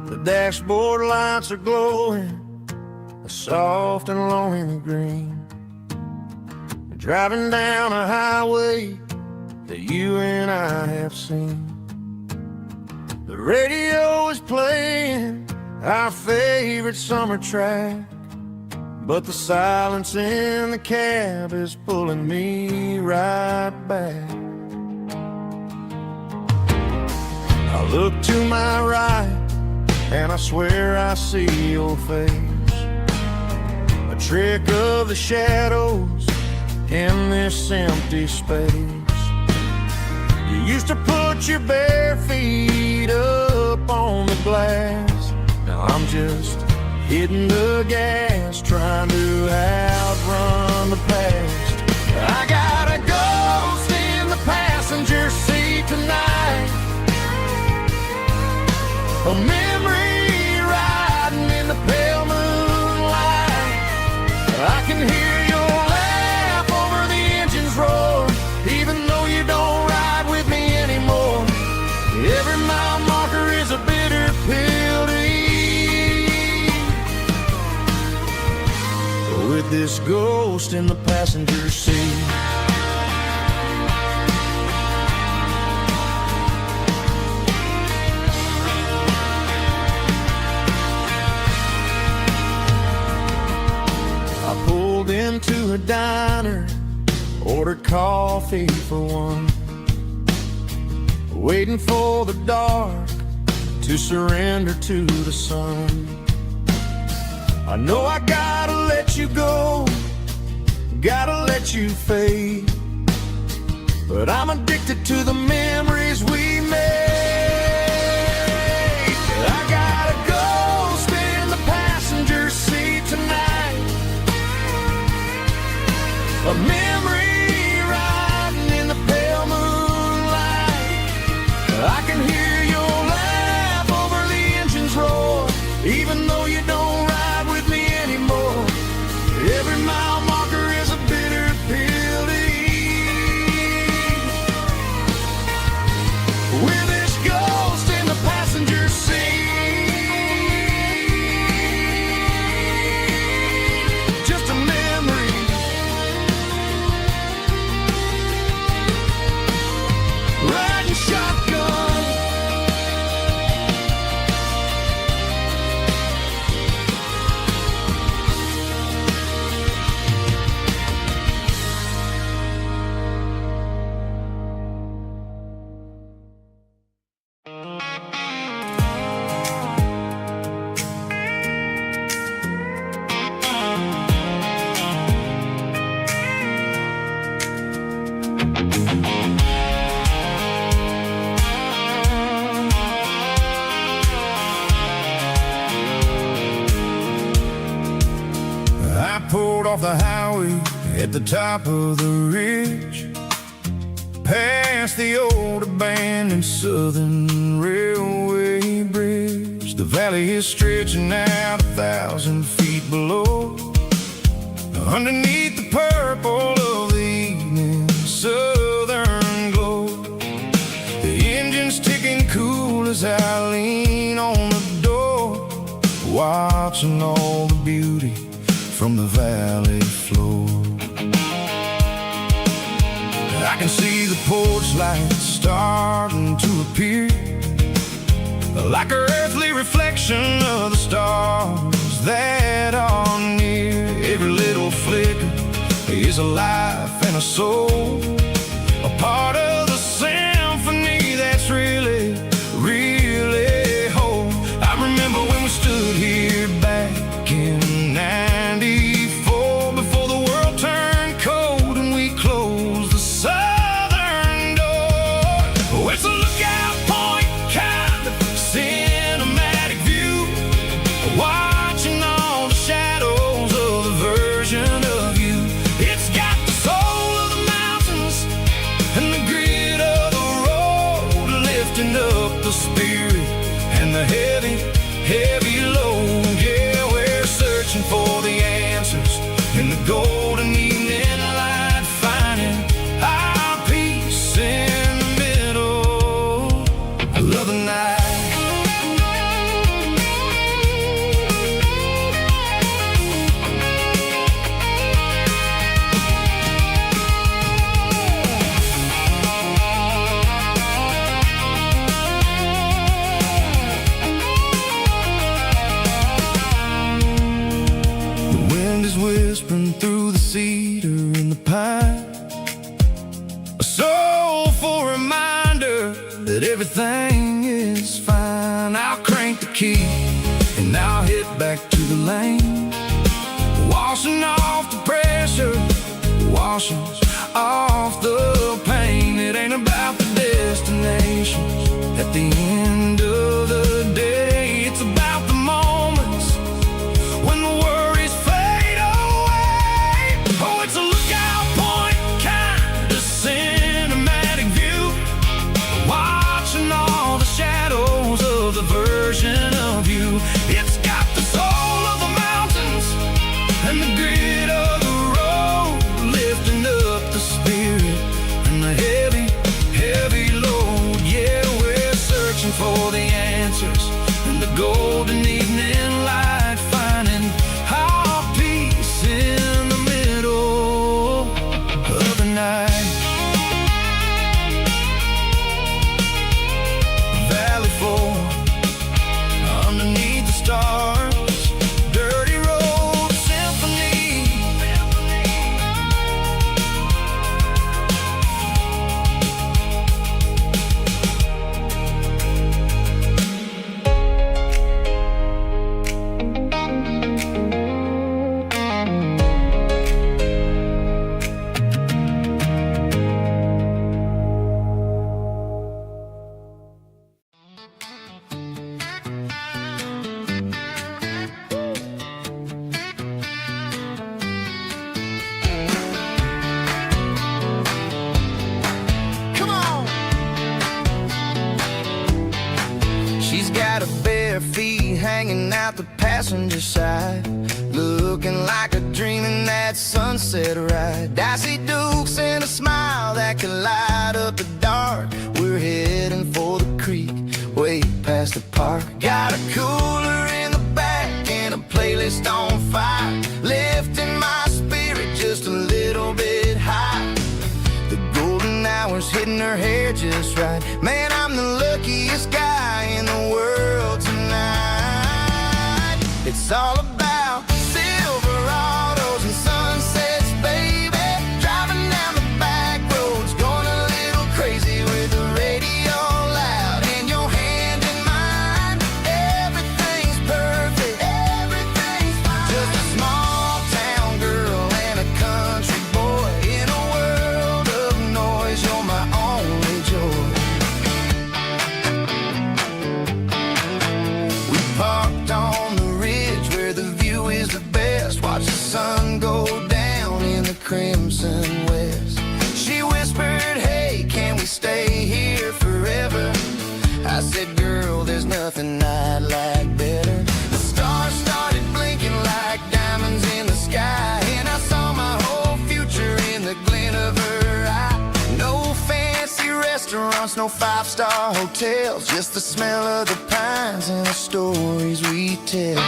The dashboard lights are glowing a soft and lonely green. You're driving down a highway that you and I have seen. The radio is playing our favorite summer track, but the silence in the cab is pulling me right back. I look to my right and I swear I see your face, a trick of the shadows in this empty space. You used to put your bare feet up on the glass. Now I'm just hitting the gas, trying to outrun the past. I got a ghost in the passenger seat tonight, a memory riding in the pale moonlight. I can hear your laugh over the engine's roar, even though you don't ride with me anymore. Every mile marker is a bitter pill to eat, with this ghost in the passenger seat. Into a diner, ordered coffee for one, waiting for the dark to surrender to the sun. I know I gotta let you go, gotta let you fade, but I'm addicted to the memories we made. I got a ghost in the passenger seat tonight, a memory riding in the pale moonlight. I can hear your laugh over the engine's roar, even though you don't ride with me anymore. Every mile marker is a bitter pill to eat, with this ghost in the passenger seat. Just a memory, riding shotgun. I pulled off the highway at the top of the ridge, past the old abandoned Southern Railway bridge. The valley is stretching out 1,000 feet below, underneath the purple of the evening southern glow. The engine's ticking cool as I lean on the door, watching all the beauty from the valley floor. can see the porch lights starting to appear, like an earthly reflection of the stars that are near. Every little flicker is a life and a soul, a part of the symphony that's really, really whole. I remember when we stood here back in '94, before the world turned cold and we closed the southern door. Oh, it's a lookout point kind of cinematic view, watching all the shadows of the version of you. It's got the soul of the mountains and the grit of the road, lifting up the spirit and the heavy, heavy load. Yeah, we're searching for the answers in the golden evening light, finding our peace in the middle of the night. Whispering through the cedar and the pine, a soulful reminder that everything is fine. I'll crank the key and I'll hit back to the lane, washing off the pressure, washing off the pain. It ain't about the destinations at the end of the day, it's about the moments when the worries fade away. Oh, it's a lookout point kind of cinematic view, watching all the shadows of the version of you. It's got the soul of the mountains and the grit of the road, lifting up the spirit and the heavy, heavy load. Yeah, we're searching for the answers in the golden evening light, finding our peace in the middle of the night. Valley floor underneath the stars, dirty road symphony. Come on. She's got her bare feet hanging out the passenger side, looking like a dream in that sunset ride. I see Dukes and a smile that can light up the dark. We're heading for the creek, way past the park. Got a cooler in the back and a playlist on fire, lifting my spirit just a little bit high. The golden hours hitting her hair just right. Man, I'm the luckiest guy in the world tonight. It's all about Silverados and sunsets, baby. Driving down the back roads, going a little crazy with the radio loud and your hand in mine. Everything's perfect, everything's fine. Just a small town girl and a country boy in a world of noise. You're my only joy. We parked on the ridge where the view is the best. Watch the sun go down in the crimson west. She whispered, hey, can we stay here forever? I said, girl, there's nothing I'd like better. The stars started blinking like diamonds in the sky, and I saw my whole future in the glint of her eye. No fancy restaurants, no five-star hotels, just the smell of the pines and the stories we tell.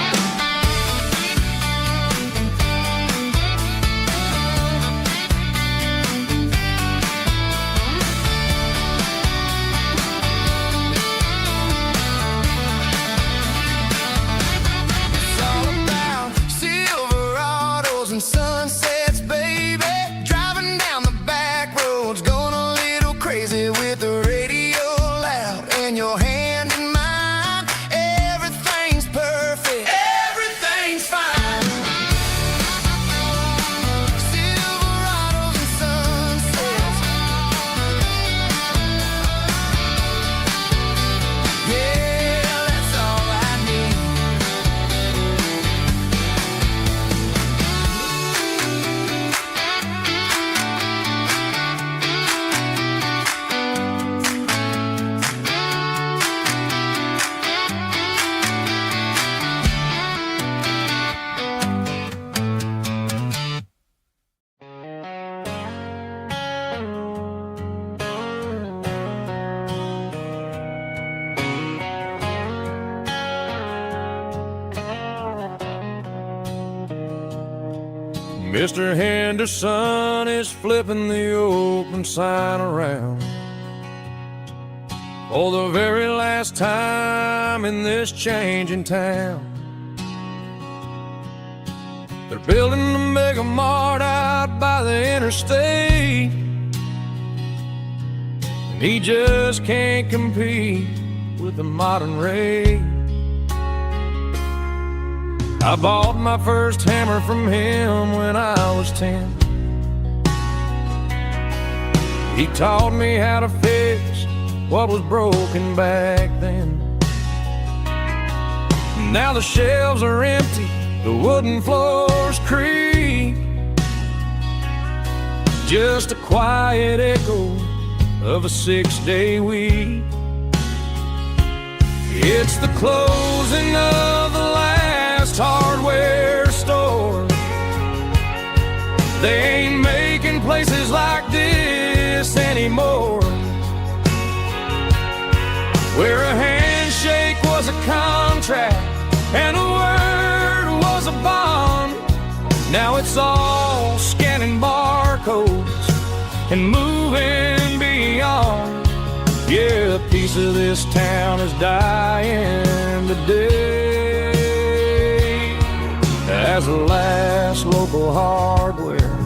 Mr. Henderson is flipping the open sign around for the very last time in this changing town. They're building a mega mart out by the interstate, and he just can't compete with the modern rate. I bought my first hammer from him when I was 10. He taught me how to fix what was broken back then. Now the shelves are empty, the wooden floors creak, just a quiet echo of a 6-day week. It's the closing of the last hardware store. They ain't making places like this anymore, where a handshake was a contract and a word was a bond. Now it's all scanning barcodes and moving beyond. Yeah, a piece of this town is dying today as the last local hardware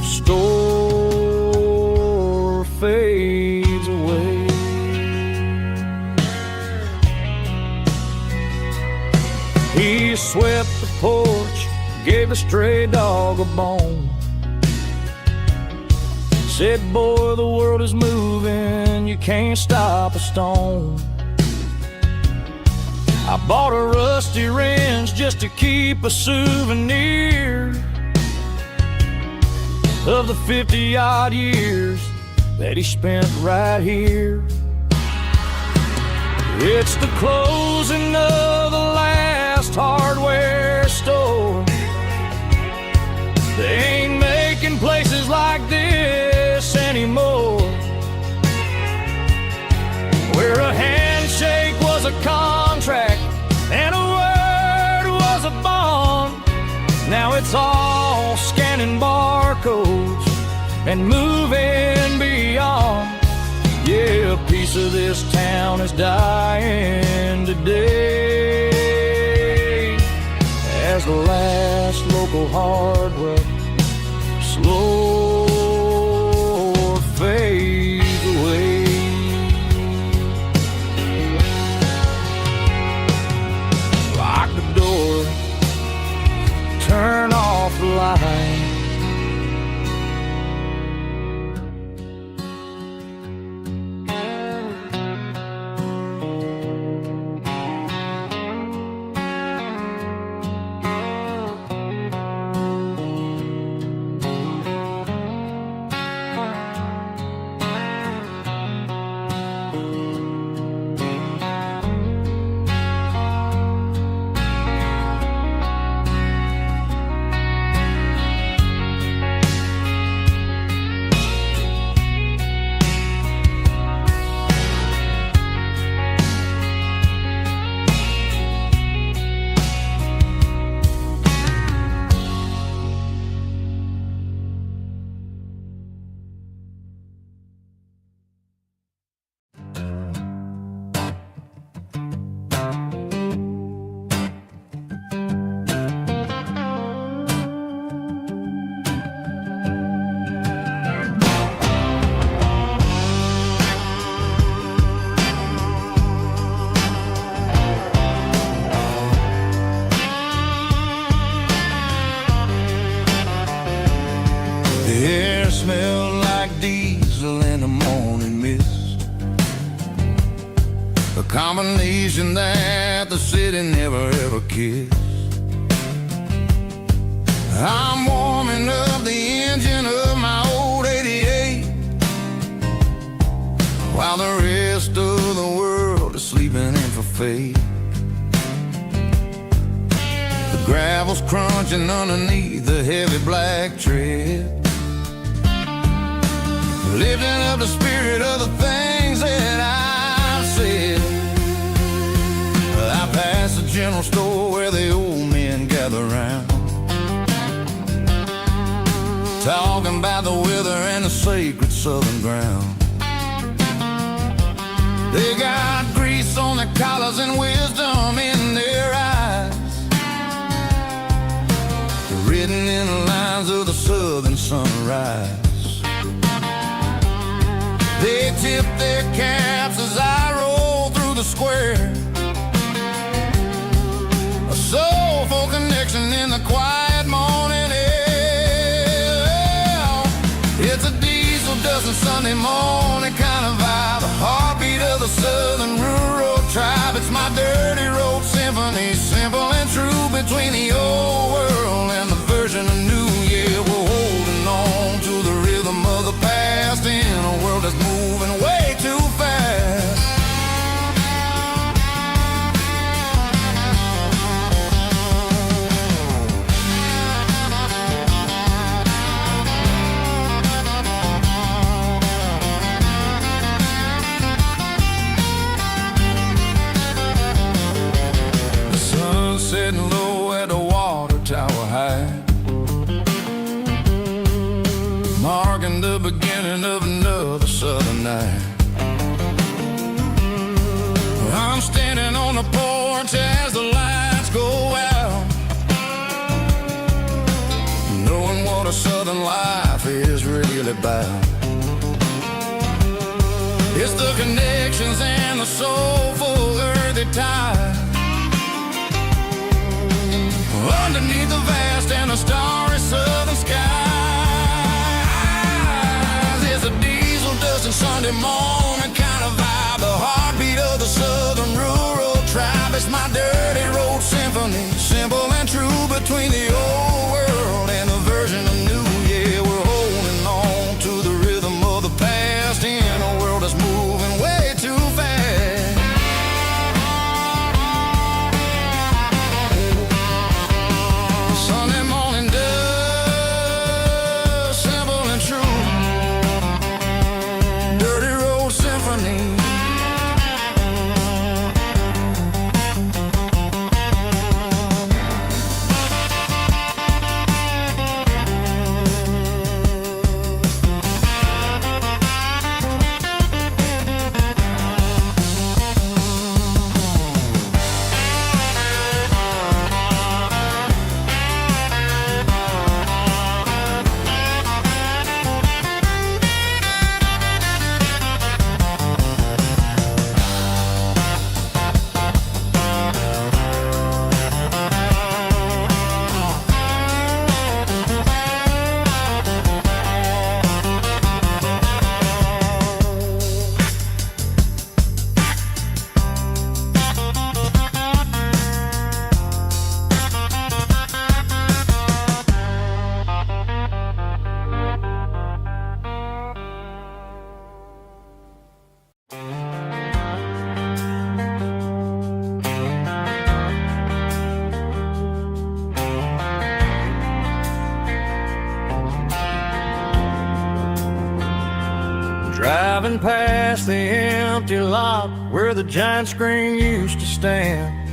store fades away. He swept the porch, gave a stray dog a bone, said, boy, the world is moving, you can't stop a stone. I bought a rusty wrench just to keep a souvenir of the 50-odd years that he spent right here. It's the closing of the last hardware store. They ain't making places like this anymore, where a handshake was a contract and a word was a bond. Now it's all scanning barcodes and moving beyond. Yeah, a piece of this town is dying today as the last local hardware slow fades away. Lock the door, turn off the light. The air smelled like diesel in the morning mist, a combination that the city never ever kissed. I'm warming up the engine of my old 88 while the rest of the world is sleeping in for fate. The gravel's crunching underneath the heavy black tread, lifting up the spirit of the things that I said. I passed the general store where the old men gather round. talking about the weather and the sacred southern ground. They got grease on their collars and wisdom in their eyes, written in the lines of the southern sunrise. They tip their caps as I roll through the square, a soulful connection in the quiet morning air. It's a diesel dusting Sunday morning kind of vibe, a heartbeat of the southern rural tribe. It's my dirty road symphony, simple and true, between the old world and the version of new. Yeah, we're holding on to the rhythm of the past in a world that's moving way too fast. Sitting low at the water tower high, marking the beginning of another southern night. I'm standing on the porch as the lights go out, knowing what a southern life is really about. It's the connections and the soulful earthy ties, underneath the vast and the starry southern skies. It's a diesel dusting Sunday morning kind of vibe, the heartbeat of the southern rural tribe. It's my dirty road symphony, simple and true, between the old world and the version of new. Yeah, we're holding on to the rhythm of the past in a world that's moving way too fast. Sunday morning dust, simple and true, dirty road symphony. Driving past the empty lot where the giant screen used to stand,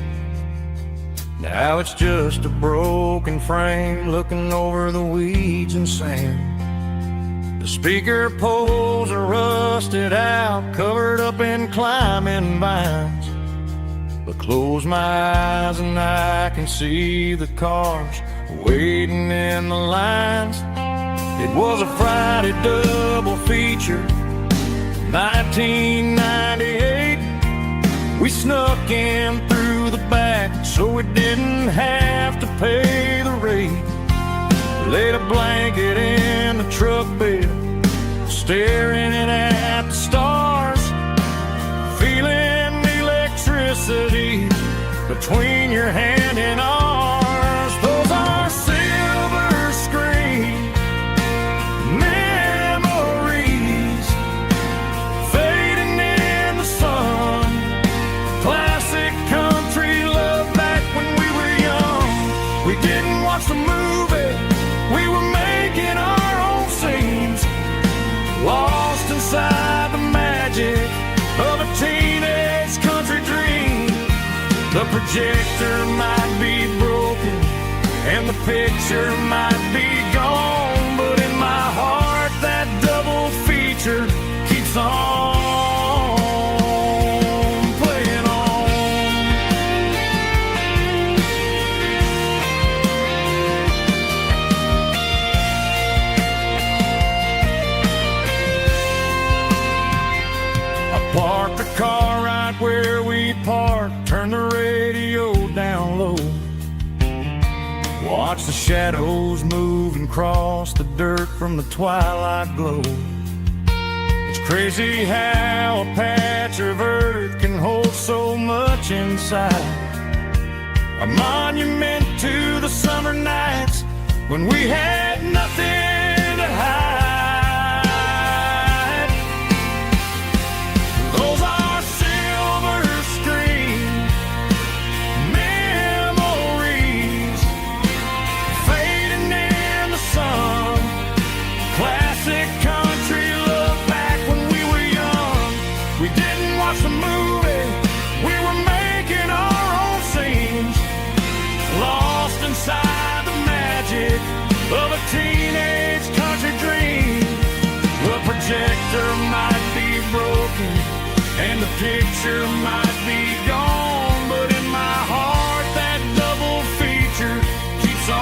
now it's just a broken frame looking over the weeds and sand. The speaker poles are rusted out, covered up in climbing vines, but close my eyes and I can see the cars waiting in the lines. It was a Friday double feature, 1998. We snuck in through the back so we didn't have to pay the rate. Laid a blanket in the truck bed, staring at the stars, feeling the electricity between your hand and ours. Those are silver screen memories fading in the sun. Classic country love back when we were young. We didn't watch the movie, we were making our own scenes, lost inside the magic of a teenage country dream. The projector might be broken and the picture might be gone, but in my watch the shadows move and cross the dirt from the twilight glow. It's crazy how a patch of earth can hold so much inside. A monument to the summer nights when we had nothing to hide. Those are silver screen memories fading in the sun. Classic country look back when we were young. We didn't watch the movie, we were making our own scenes, lost inside the magic of a teenage country dream. The projector might be broken and the picture might be gone, but in my heart that double feature keeps on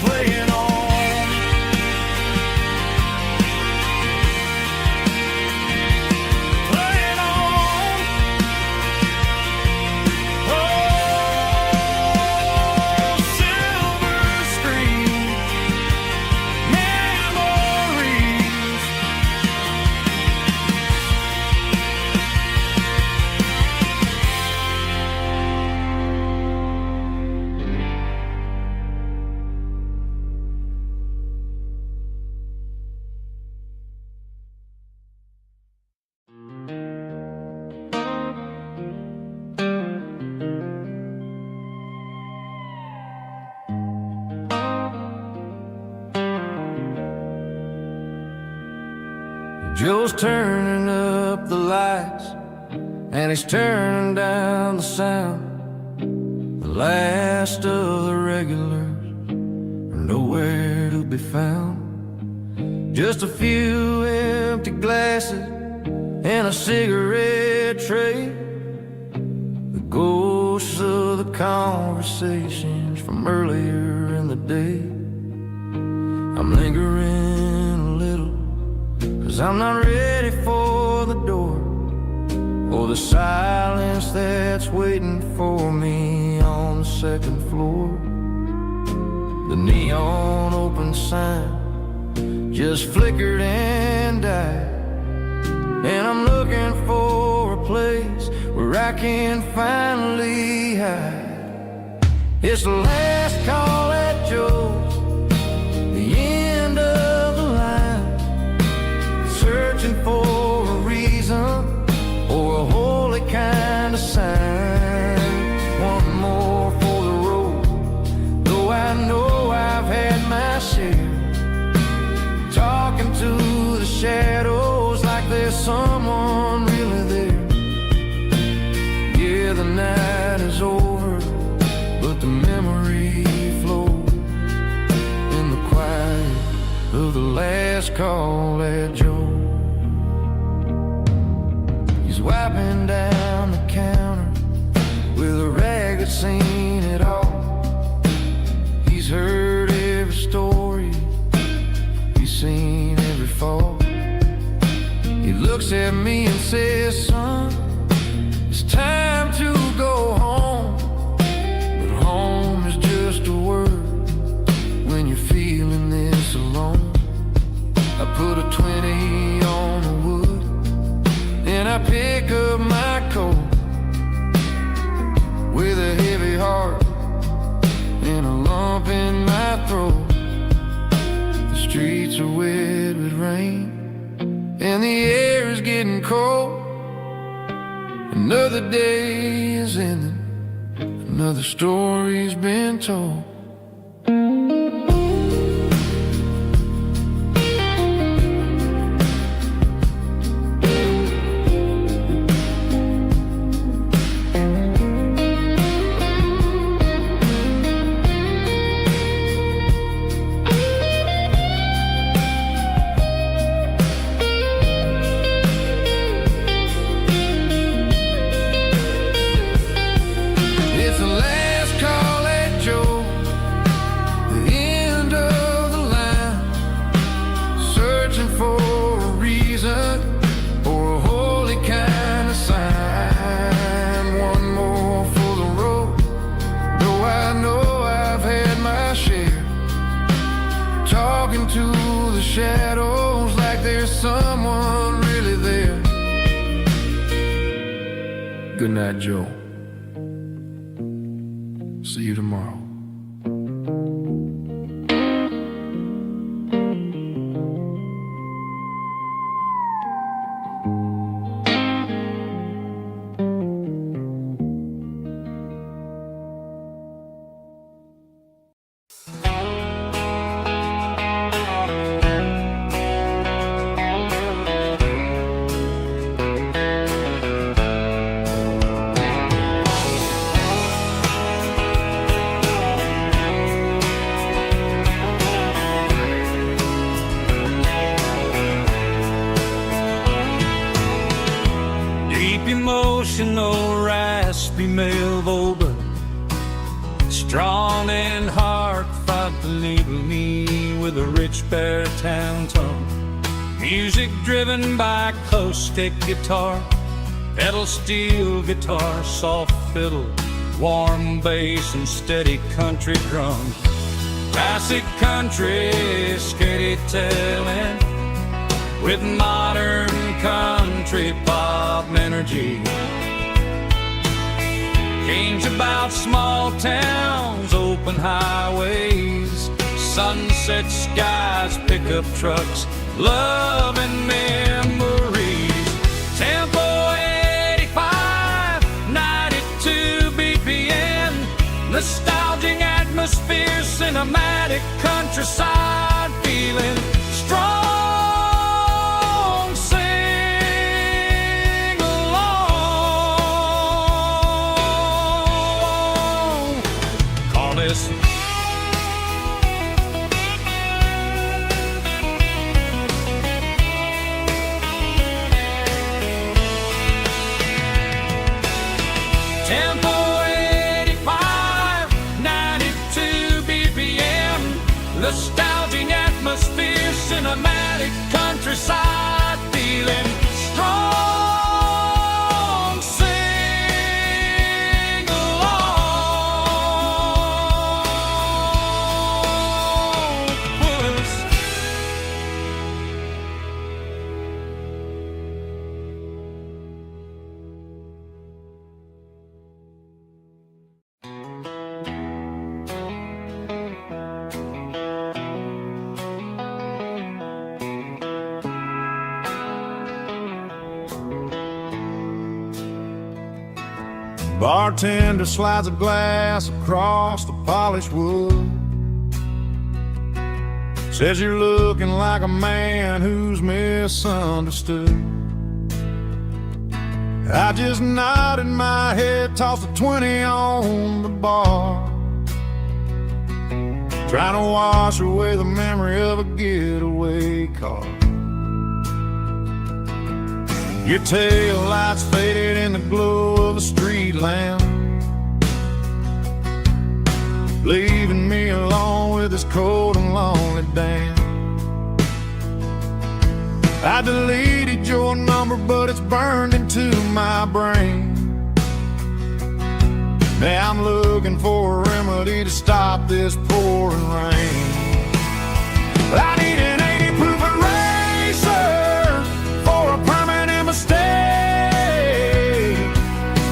playing on. Playing on. Oh, silver screen memories. Joe's turning up the lights and he's turning down the sound. The last of the regulars are nowhere to be found. Just a few empty glasses and a cigarette tray. The ghosts of the conversations from earlier in the day. I'm lingering a little, 'cause I'm not ready for the door, or the silence that's waiting for me on the second floor. The neon open sign just flickered and died, and I'm looking for a place where I can finally hide. It's the last call at Joe's, the end of the line, searching for a reason or a holy kind of sign. One more for the road, though I know I've had my share. Talking to the shadows like there's someone really there. Yeah, the night is over, but the memory flows in the quiet of the last call at Joe. He's wiping down the counter with a rag that's seen it all. He's heard every story, he's seen every fall. He looks at me and says, son, it's time to go home. But home is just a word when you're feeling this alone. I put a 20 on the wood and I pick up my coat with a heavy heart and a lump in my throat. The streets are wet with rain and the air is getting cold. Another day is ending, another story's been told. It's the last call at Joe, the end of the line, searching for a reason or a holy kind of sign. One more for the road, though I shadows like there's someone really there. Good night, Joe. See you tomorrow. Emotional, raspy male vocal, strong and heartfelt, label me with a rich baritone tone. Music driven by acoustic guitar, pedal steel guitar, soft fiddle, warm bass and steady country drum. Classic country storytelling with modern country pop energy. Games about small towns, open highways, sunset skies, pickup trucks, love and memories. Tempo 85, 92 BPM, nostalgic atmosphere, cinematic countryside feeling strong. Tempo 85, 92 BPM, nostalgic atmosphere, cinematic countryside feeling strong. Sing along, puss. Bartender slides a glass across the polished wood. Says you're looking like a man who's misunderstood. I just nodded my head, tossed a 20 on the bar, trying to wash away the memory of a getaway car. Your tail lights faded in the glow of a street lamp, leaving me alone with this cold and lonely damn. I deleted your number, but it's burned into my brain. Now I'm looking for a remedy to stop this pouring rain. I need an 80-proof eraser for a permanent mistake,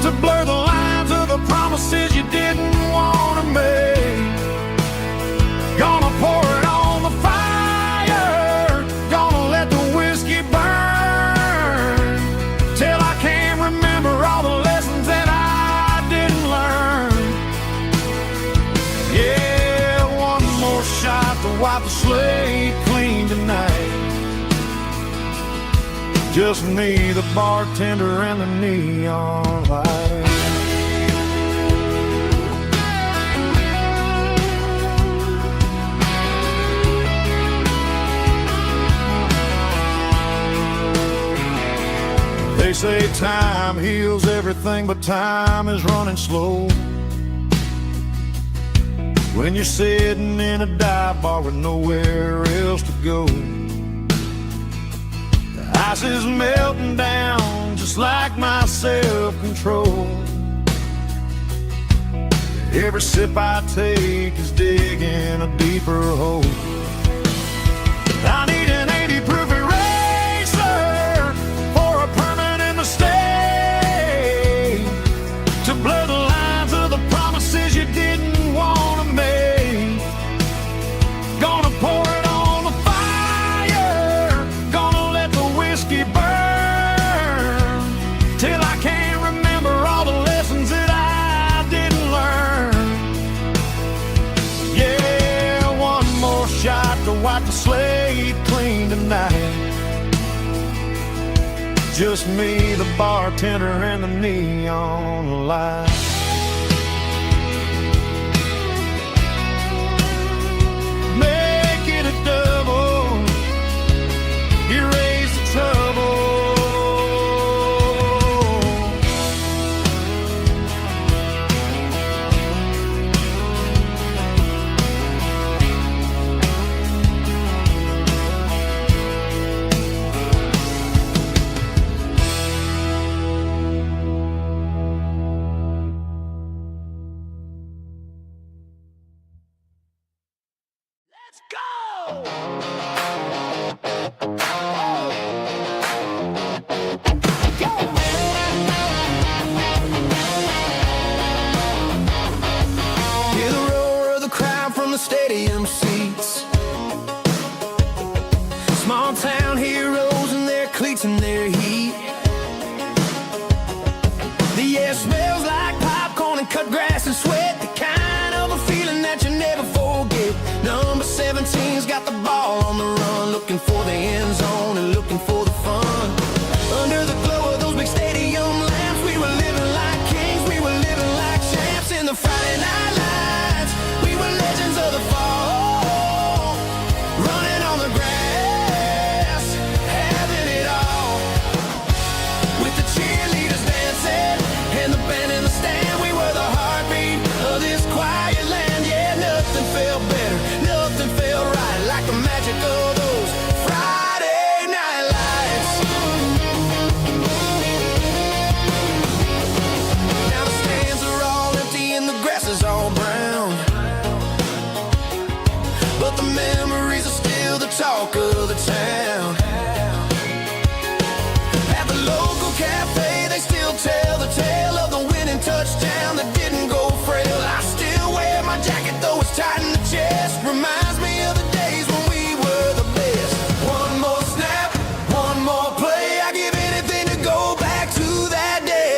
to blur the lines of the promises you didn't want to make. Gonna pour it on the fire, gonna let the whiskey burn, till I can't remember all the lessons that I didn't learn. Yeah, one more shot to wipe the slate clean tonight. Just me, the bartender, and the neon light. They say time heals everything, but time is running slow when you're sitting in a dive bar with nowhere else to go. The ice is melting down just like my self-control. Every sip I take is digging a deeper hole. I need an tonight. Just me, the bartender, and the neon light. Make it a double, erase the trouble. Stadium seats, small town heroes in their cleats and their heat. The air smells like popcorn and cut grass and sweat, the kind of a feeling that you never forget. Number 17's got the ball on the run, looking for the end zone and looking for the fun. Under the glow of those big stadium lamps, we were living like kings, we were living like champs in the Friday night lights. We were legends of the fall, running on the grass, having it all. With the cheerleaders dancing and the band in the stand, we were the heartbeat of this quiet land. Yeah, nothing felt better, nothing felt right like the magic of those Friday night lights. Now the stands are all empty and the grass is all brown, but the memories are still the talk of the town. At the local cafe, they still tell the tale of the winning touchdown that didn't go frail. I still wear my jacket, though it's tight in the chest. Reminds me of the days when we were the best. One more snap, one more play. I give anything to go back to that day.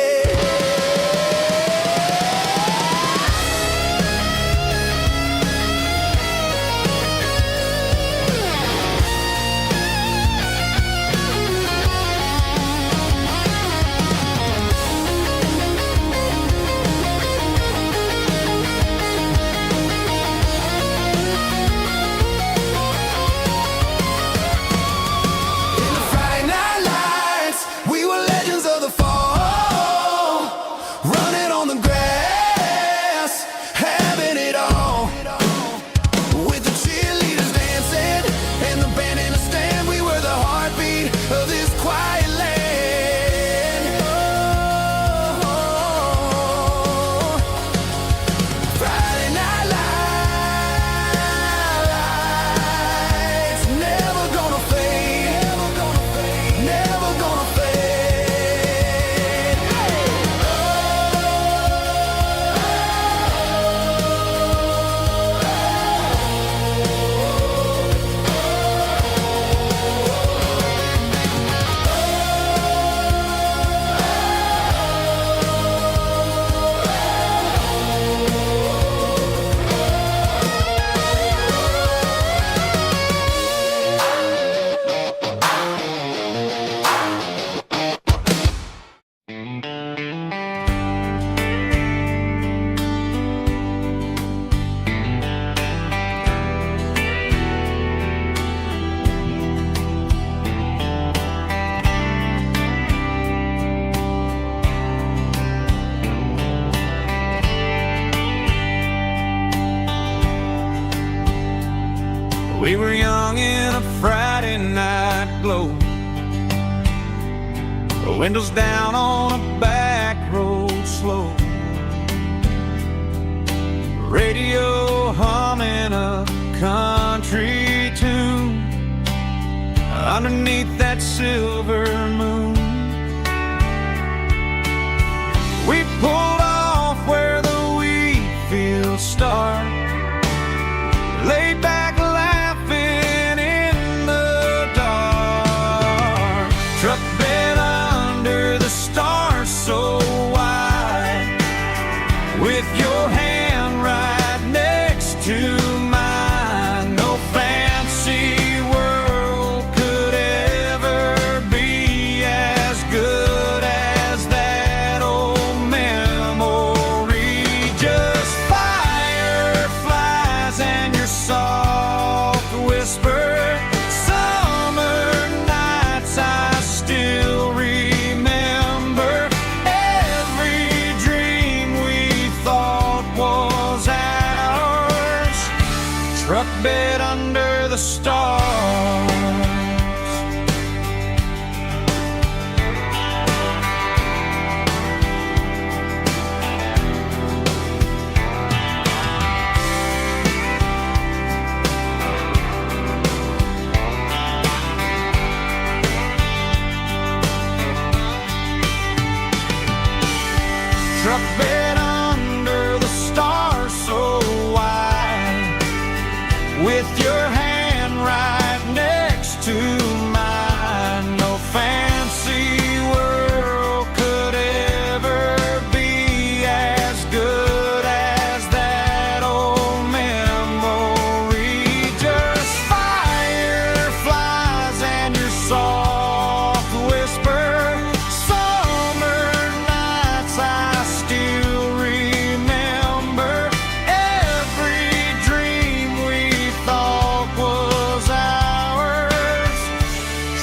In the Friday night lights, we were legends of the fall, running on the grass, having it all. With the cheerleaders dancing and the band in the stand, we were the heartbeat of this quiet land. Oh, Friday night lights, never gonna fade, never gonna fade, never gonna fade. We were young in a Friday night glow, the windows down on a back road slow, radio humming a country tune underneath that silver moon. We pulled off where the wheat fields start, laid back laughing in the dark, truck bed under the stars so wide, with your hand right next to mine. No fancy world could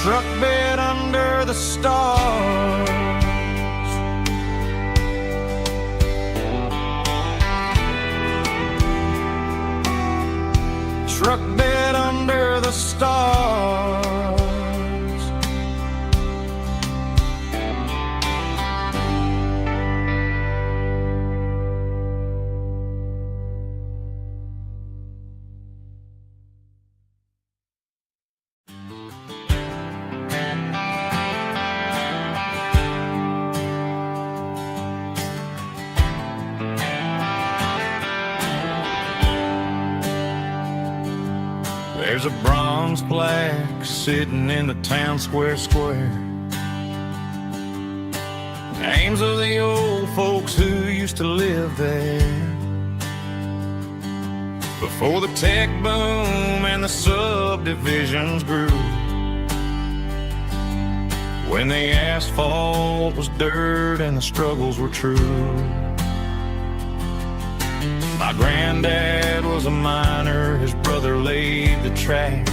truck bed under the stars. Truck bed under the stars. There's a bronze plaque sitting in the town square. Names of the old folks who used to live there before the tech boom and the subdivisions grew, when the asphalt was dirt and the struggles were true. My granddad was a miner, his brother laid the track.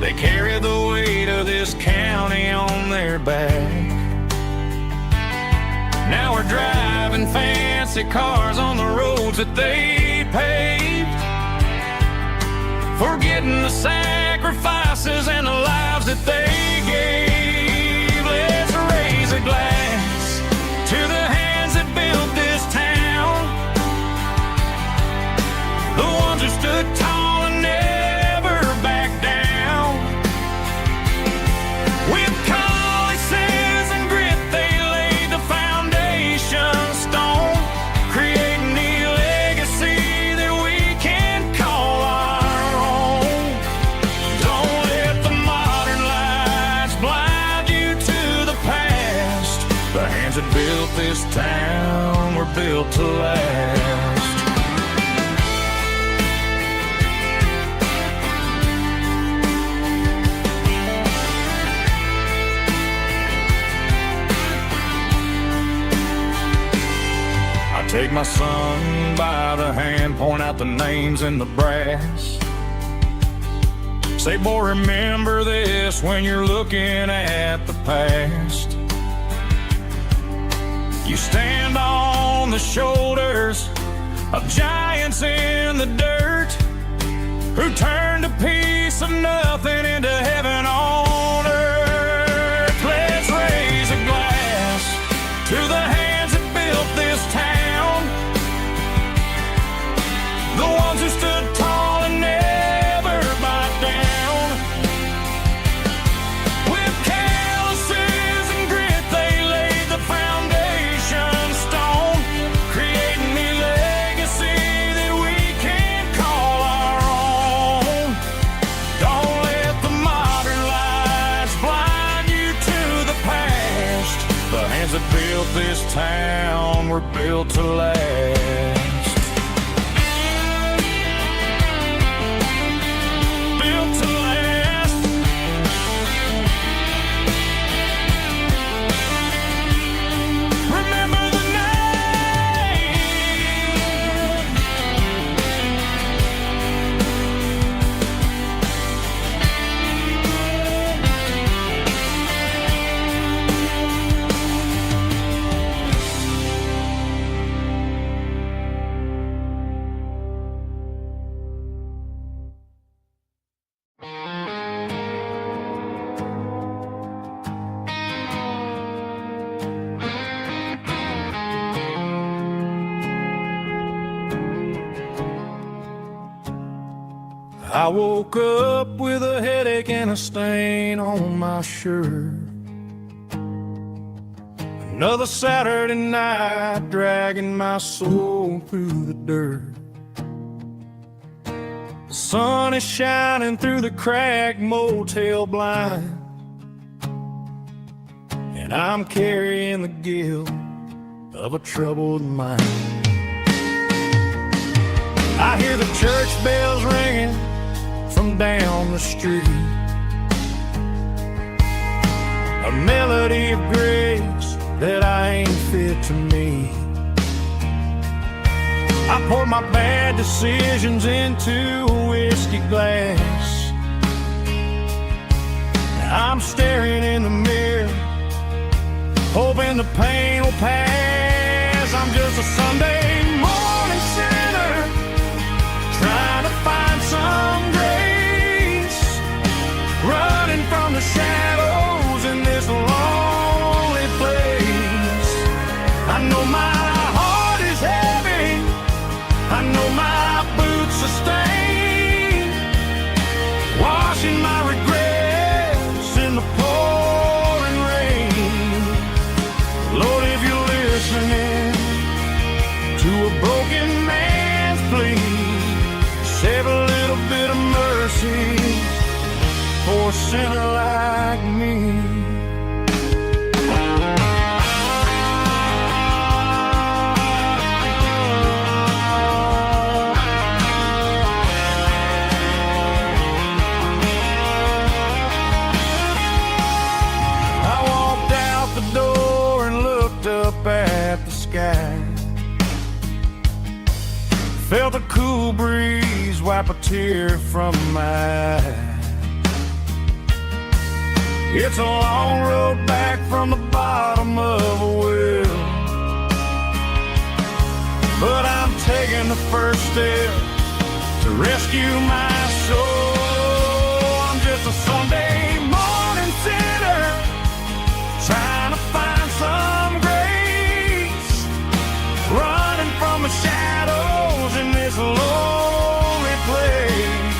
They carried the weight of this county on their back. Now we're driving fancy cars on the roads that they paved, forgetting the sacrifices and the lives that they gave. Let's raise a glass to the hands that built this town, the ones who stood tall and never backed down. With calluses and grit, they laid the foundation stone, creating the legacy that we can call our own. Don't let the modern lights blind you to the past. The hands that built this town were built to last. Take my son by the hand, point out the names in the brass. Say, boy, remember this when you're looking at the past. You stand on the shoulders of giants in the dirt, who turned a piece of nothing into heaven on earth. Let's raise a glass to the hands that built this town, the ones who stood tall and never backed down. With calluses and grit, they laid the foundation stone, creating the legacy that we can call our own. Don't let the modern lights blind you to the past. The hands that built this town were built to last. I woke up with a headache and a stain on my shirt. Another Saturday night dragging my soul through the dirt. The sun is shining through the cracked motel blind, and I'm carrying the guilt of a troubled mind. I hear the church bells ringing from down the street, a melody of grace that I ain't fit to meet. I pour my bad decisions into a whiskey glass, I'm staring in the mirror, hoping the pain will pass. I'm just a Sunday morning sinner, trying to find some grace, running from the shadows in this lonely place. I know my heart is heavy, I know my boots are stained, washing my regrets in the pouring rain. Lord, if you're listening to a broken man's plea, save a little bit of mercy for a sinner like me. At the sky, felt a cool breeze wipe a tear from my eye. It's a long road back from the bottom of a well, but I'm taking the first step to rescue my soul. I'm just a Sunday morning sinner, trying to find some grace, running from the shadows in this lonely place.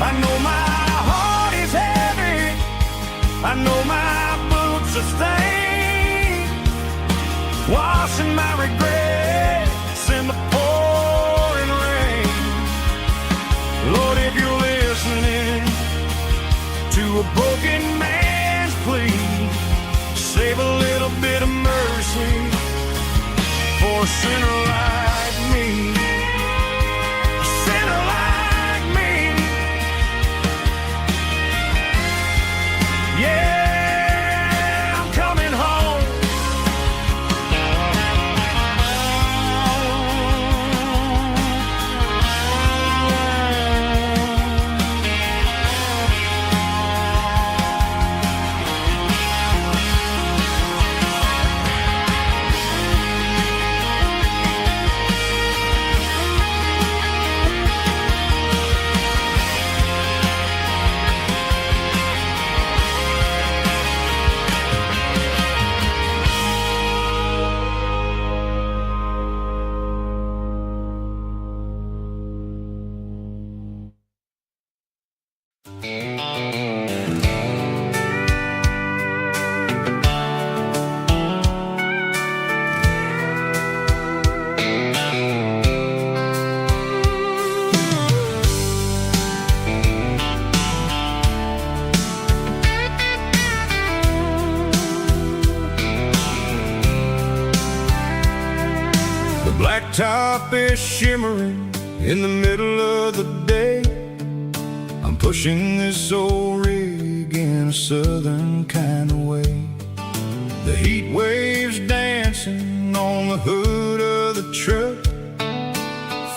I know my heart is heavy, I know my boots are stained, washing my regrets in the pouring rain. Lord, if you're listening to a broken man's plea, save a little bit of mercy for a sinner like me. A sinner like me. Yeah, I'm coming home. Blacktop is shimmering in the middle of the day. I'm pushing this old rig in a southern kind of way. The heat waves dancing on the hood of the truck,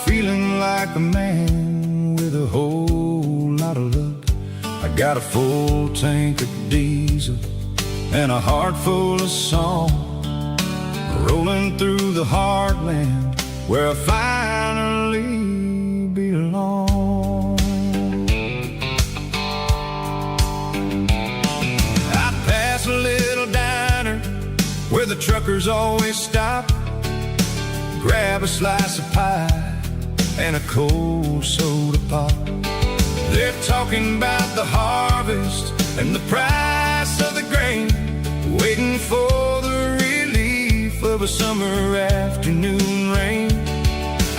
feeling like a man with a whole lot of luck. I got a full tank of diesel and a heart full of song, rolling through the heartland where I finally belong. I pass a little diner where the truckers always stop, grab a slice of pie and a cold soda pop. They're talking about the harvest and the price of the grain, waiting for the relief of a summer afternoon rain.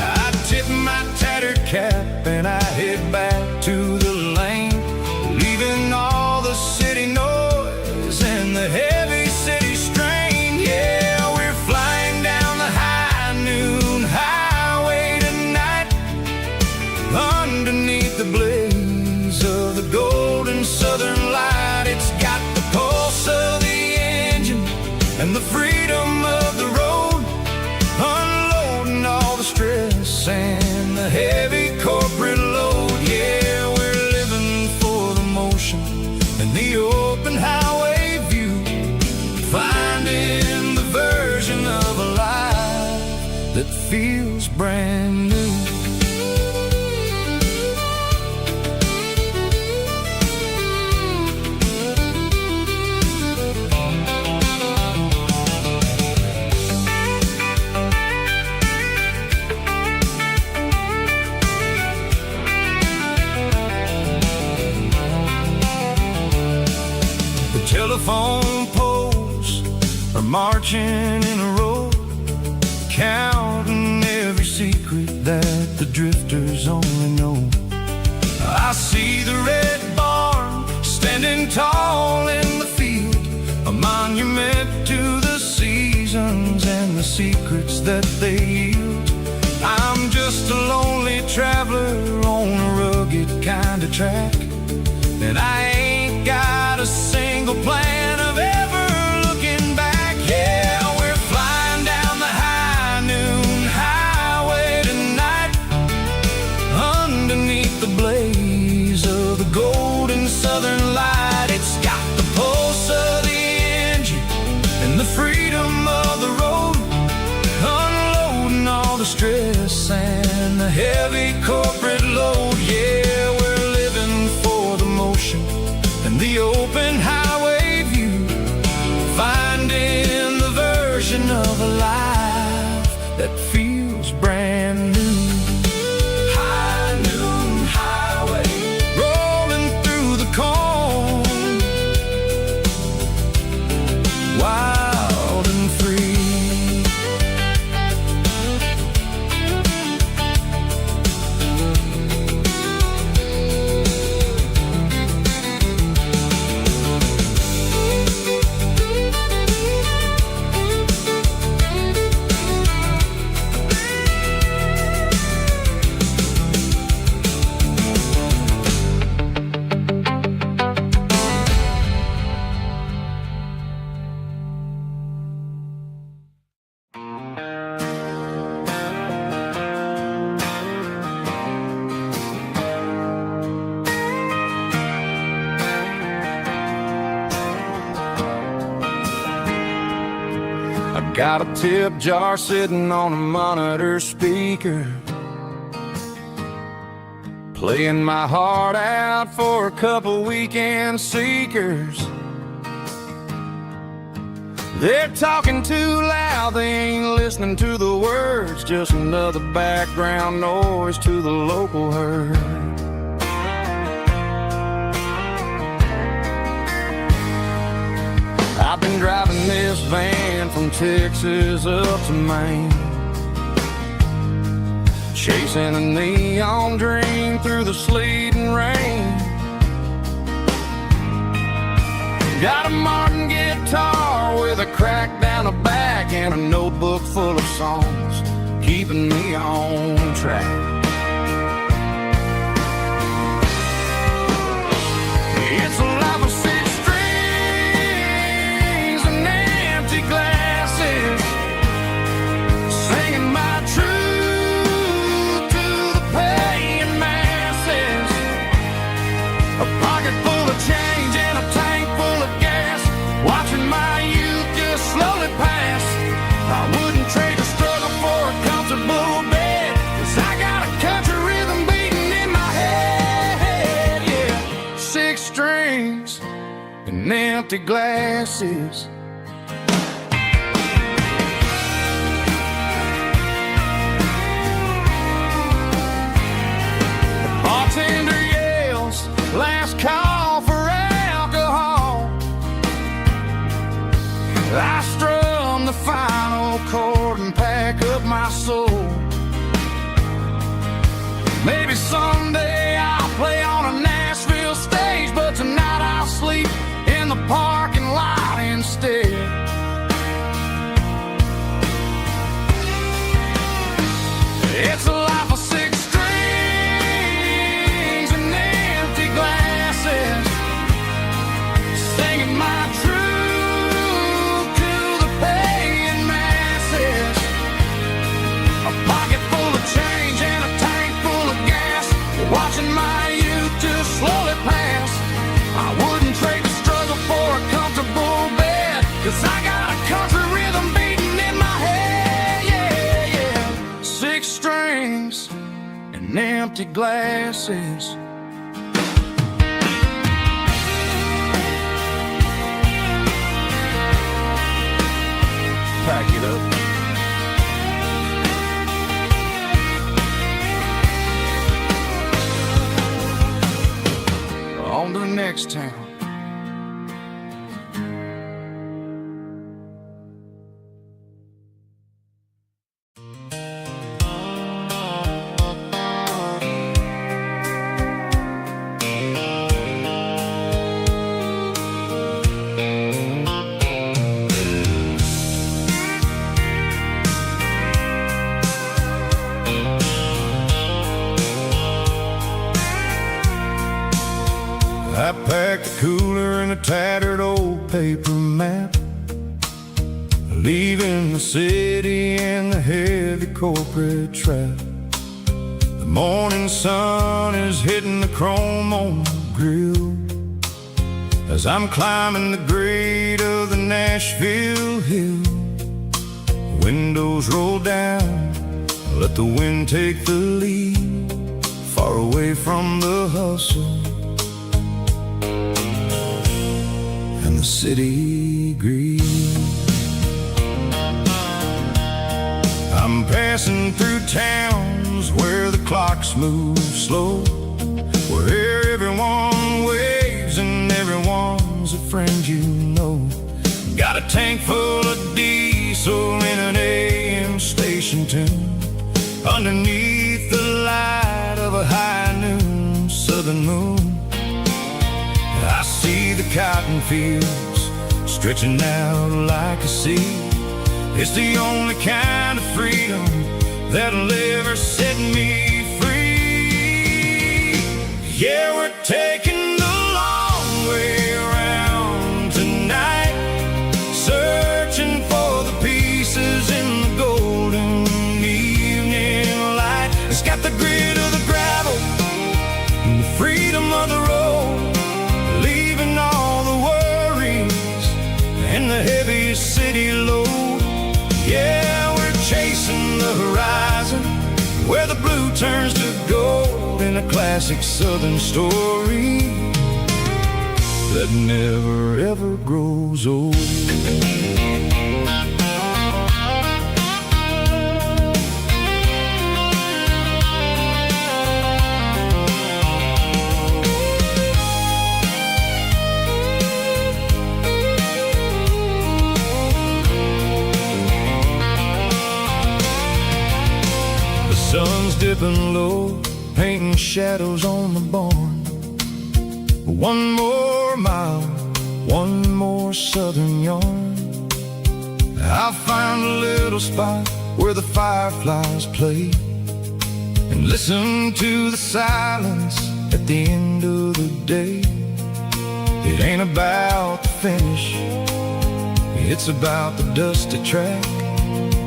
I tip my tattered cap and I head back to the lane, leaving all the city noise and the heavy city strain. Yeah, we're flying down the high noon highway tonight, underneath the blaze of the golden southern light. It's got the pulse of the engine and the freedom of the road, unloading all the stress and the heavy corporate load. Yeah, we're living for the motion and the open highway view, finding the version of a life that feels brand new. Telephone poles are marching in a row, counting every secret that the drifters only know. I see the red barn standing tall in the field, a monument to the seasons and the secrets that they yield. I'm just a lonely traveler on a rugged kind of track, and I ain't got a single plan of ever looking back. Yeah, we're flying down the high noon highway tonight, underneath the blaze of the golden southern light. It's got the pulse of the engine and the freedom of the road, unloading all the stress and the heavy corporate load. Yeah, we're living for the motion and the open highway view, finding the version of a life that feels brand new. High noon highway, rolling through the corn, wild and free. Got a tip jar sitting on a monitor speaker, playing my heart out for a couple weekend seekers. They're talking too loud, they ain't listening to the words, just another background noise to the local herd. I've been driving this van from Texas up to Maine, chasing a neon dream through the sleet and rain. Got a Martin guitar with a crack down the back and a notebook full of songs, keeping me on track. It's a life of six strings and empty glasses, singing my truth to the paying masses. A pocket full of change and a tank full of gas, watching my youth just slowly pass. I wouldn't trade a struggle for a comfortable bed, 'cause I got a country rhythm beating in my head. Yeah, six strings and empty glasses. The bartender yells, last call for alcohol. I strum the final chord and pack up my soul. Maybe someday I'll play on a Nashville stage, but tonight I'll sleep in the parking lot instead. It's a life of six strings and empty glasses, singing my truth to the paying masses. A pocket full of change and a tank full of gas, watching empty glasses. Pack it up. On to the next town. I packed a cooler and a tattered old paper map, leaving the city and the heavy corporate trap. The morning sun is hitting the chrome on the grill as I'm climbing the grade of the Nashville hill. Windows roll down, let the wind take the lead, far away from the hustle and the city greed. I'm passing through towns where the clocks move slow, where everyone waves and everyone's a friend you know. Got a tank full of diesel in an AM station tune, underneath the light of a high noon southern moon. I see the cotton fields stretching out like a sea. It's the only kind of freedom that'll ever set me free. Yeah, we're taking the long way around tonight, searching for the pieces in the golden evening light. It's got the grit of the gravel and the freedom of the road, leaving all the worries and the heavy city load. Yeah, we're chasing the horizon where the blue turns to gold, in a classic southern story that never ever grows old. Sun's dipping low, painting shadows on the barn. One more mile, one more southern yarn. I'll find a little spot where the fireflies play and listen to the silence at the end of the day. It ain't about the finish, it's about the dusty track.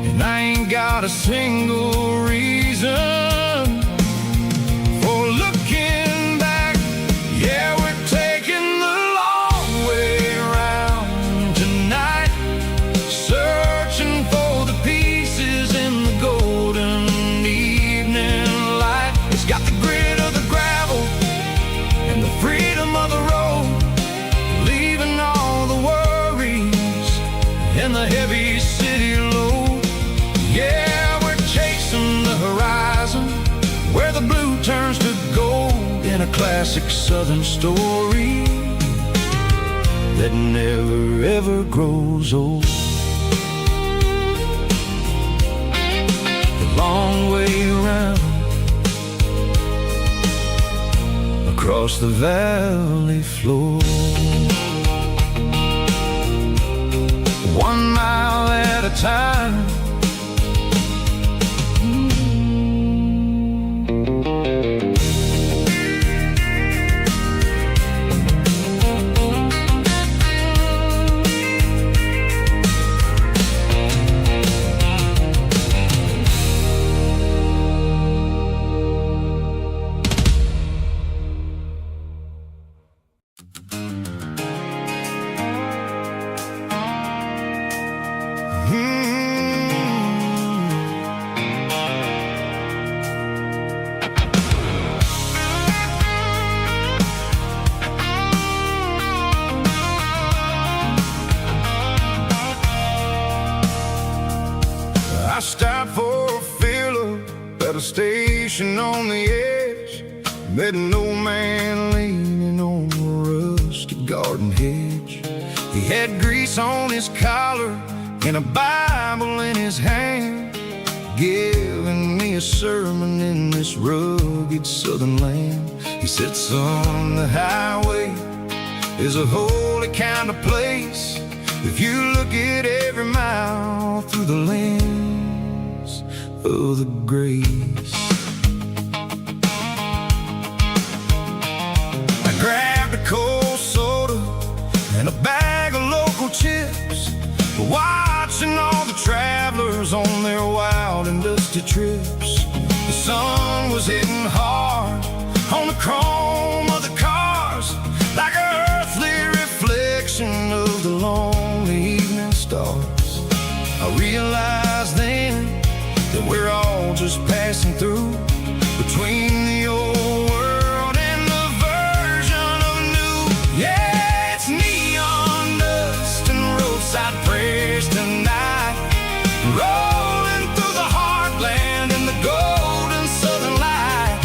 And I ain't got a single reason for looking back. Yeah, we're taking the long way around tonight, searching for the pieces in the golden evening light. It's got the grit of the gravel and the freedom of the road, leaving all the worries and the heavy city load. Yeah, we're chasing the horizon where the blue turns to gold, in a classic southern story that never ever grows old. The long way around across the valley floor, 1 mile at a time. station on the edge, met an old man leaning on a rusty garden hedge. He had grease on his collar and a Bible in his hand, giving me a sermon in this rugged southern land. He said, son, the highway is a holy kind of place if you look at every mile through the lens of the grace. I grabbed a cold soda and a bag of local chips, watching all the travelers on their wild and dusty trips. The sun was hitting hard on the chrome of the cars, like an earthly reflection of the lonely evening stars. I realized then that we're all just passing through between the old world and the version of new. Yeah, it's neon dust and roadside prayers tonight, rolling through the heartland in the golden southern light.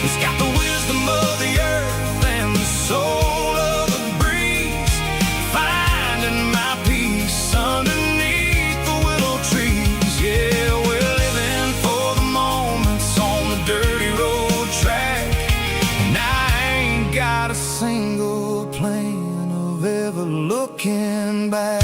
It's got the wisdom of the earth and the soul of the breeze, finding my peace underneath the willow trees. Yeah, we're living for the moments on the dirty road track, and I ain't got a single plan of ever looking back.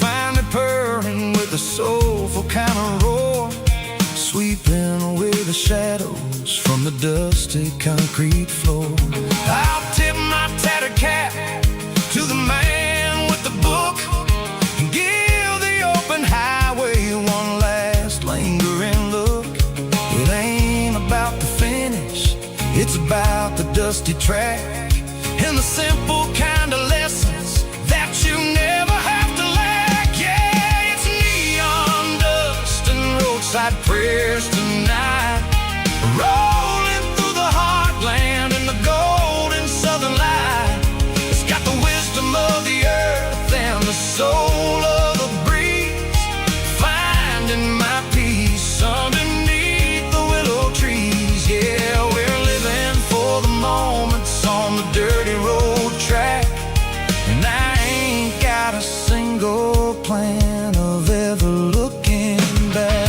Finally purring with a soulful kind of roar, sweeping away the shadows from the dusty concrete floor. I'll tip my tattered cap to the man with the book and give the open highway one last lingering look. It ain't about the finish, it's about the dusty track and the simple kind of lessons that you never have to lack. Yeah, it's neon dust and roadside prayers tonight, rolling through the heartland in the golden southern light. It's got the wisdom of the earth and the soul of the breeze, finding my peace underneath the willow trees. Yeah, we're living for the moments on the dirty road track, and I ain't got a single plan of ever looking back.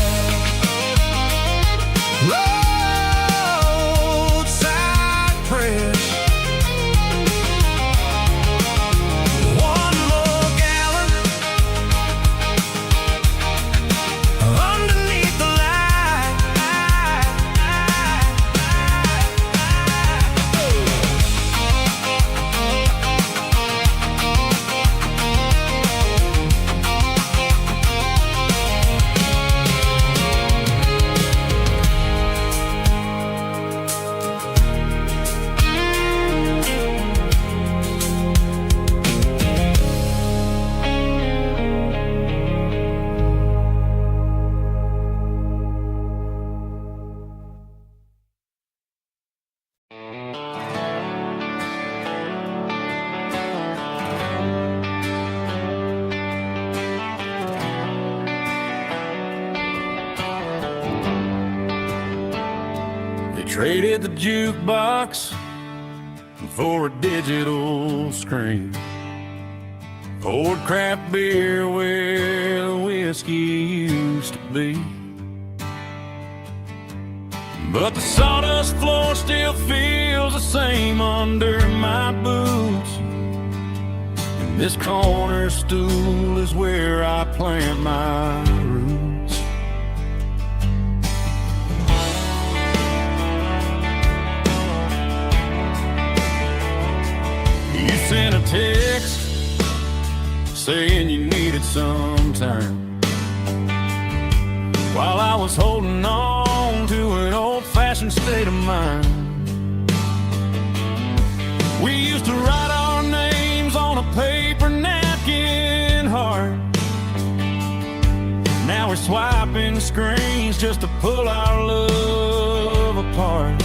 Roadside prayers, one more gallon underneath the light. They traded the jukebox for a digital screen, poured craft beer where the whiskey used to be. But the sawdust floor still feels the same under my boots, and this corner stool is where I plant my roots. You sent a text saying you needed some time, while I was holding on to an old-fashioned state of mind. We used to write our names on a paper napkin heart swiping screens just to pull our love apart.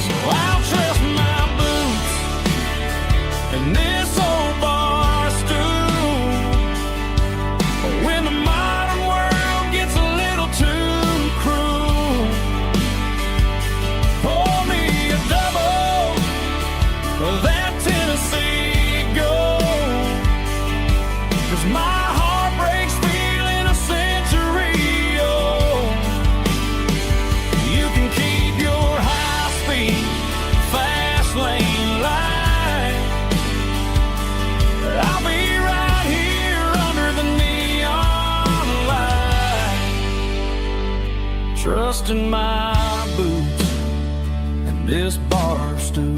So I'll trust my boots and this old bar stool when the modern world gets a little too cruel. Pour me a double of that Tennessee Gold, 'cause my heart breaks feeling a century old. You can keep your high-speed, fast lane light. I'll be right here under the neon light, trusting my boots and this bar stool.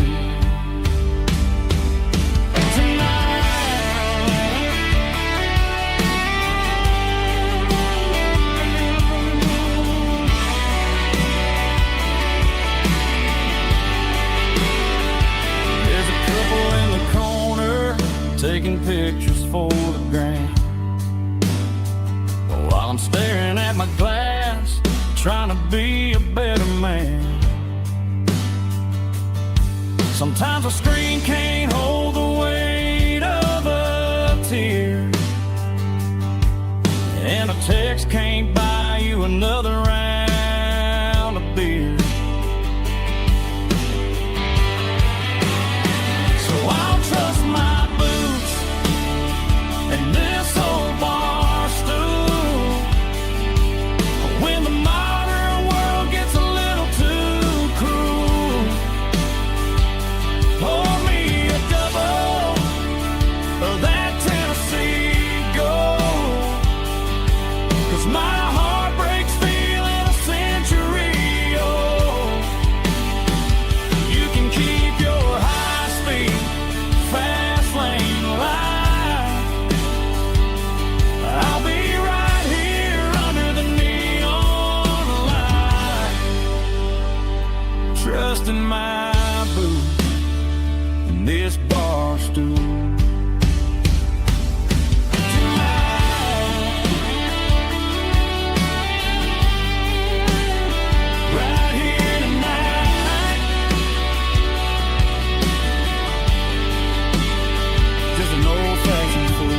Taking pictures for the gram while I'm staring at my glass, trying to be a better man. Sometimes a screen can't hold the weight of a tear, and a text can't buy you another round of beer. So I'll trust my and this old bar stool when the modern world gets a little too cruel. Pour me a double of that Tennessee Gold, 'cause my heart breaks feeling a century old. You can keep your high-speed, fast lane light. I'll be right here under the neon light, trusting my boots and this bar stool. Right here tonight, just an old-fashioned fool.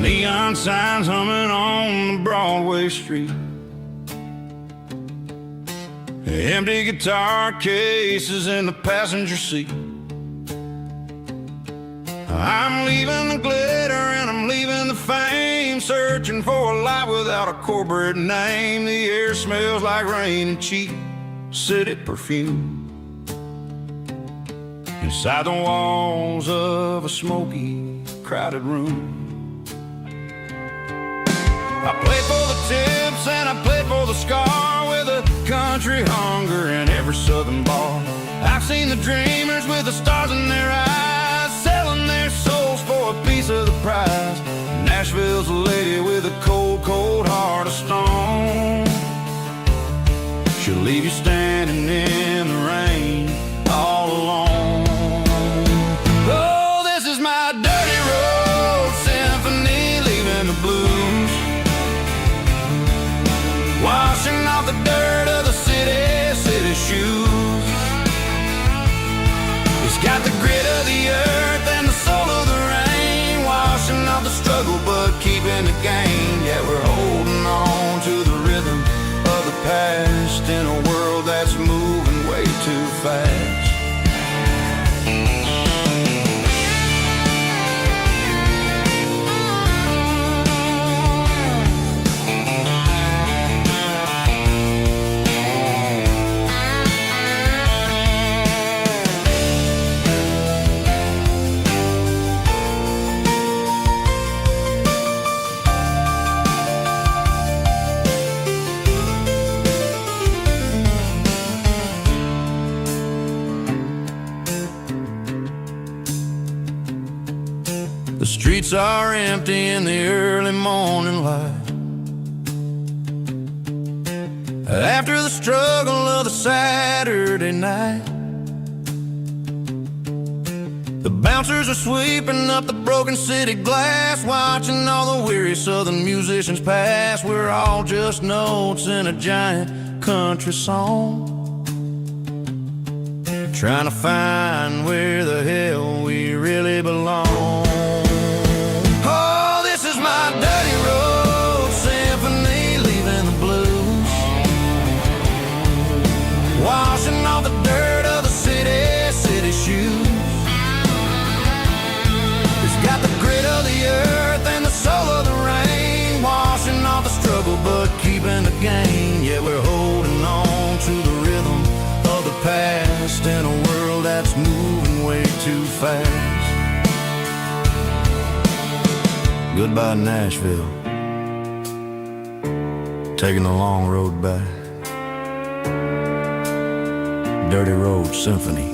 Neon signs humming on the Broadway street, empty guitar cases in the passenger seat. I'm leaving the glitter and I'm leaving the fame, searching for a life without a corporate name. The air smells like rain and cheap city perfume inside the walls of a smoky, crowded room. I played for the tips and I played for the scar, with a country hunger in every southern bar. I've seen the dreamers with the stars in their eyes, selling their souls for a piece of the prize. Nashville's a lady with a cold, cold heart of stone. She'll leave you standing in the rain all alone. Oh, this is my dirty road symphony, leaving the blues, washing off the dirt of the city shoes. It's got the grit of the earth and the soul of the rain, washing off the struggle but keeping the gain. streets are empty in the early morning light. After the struggle of the Saturday night, the bouncers are sweeping up the broken city glass, watching all the weary southern musicians pass. We're all just notes in a giant country song, trying to find where the hell we really belong. Oh, this is my dirty road symphony, leaving the blues, washing off the dirt of the city shoes. It's got the grit of the earth and the soul of the rain, washing off the struggle but keeping the gain. Yeah, we're holding on to the rhythm of the past in a world that's moving way too fast. Goodbye Nashville, taking the long road back. Dirty Road Symphony.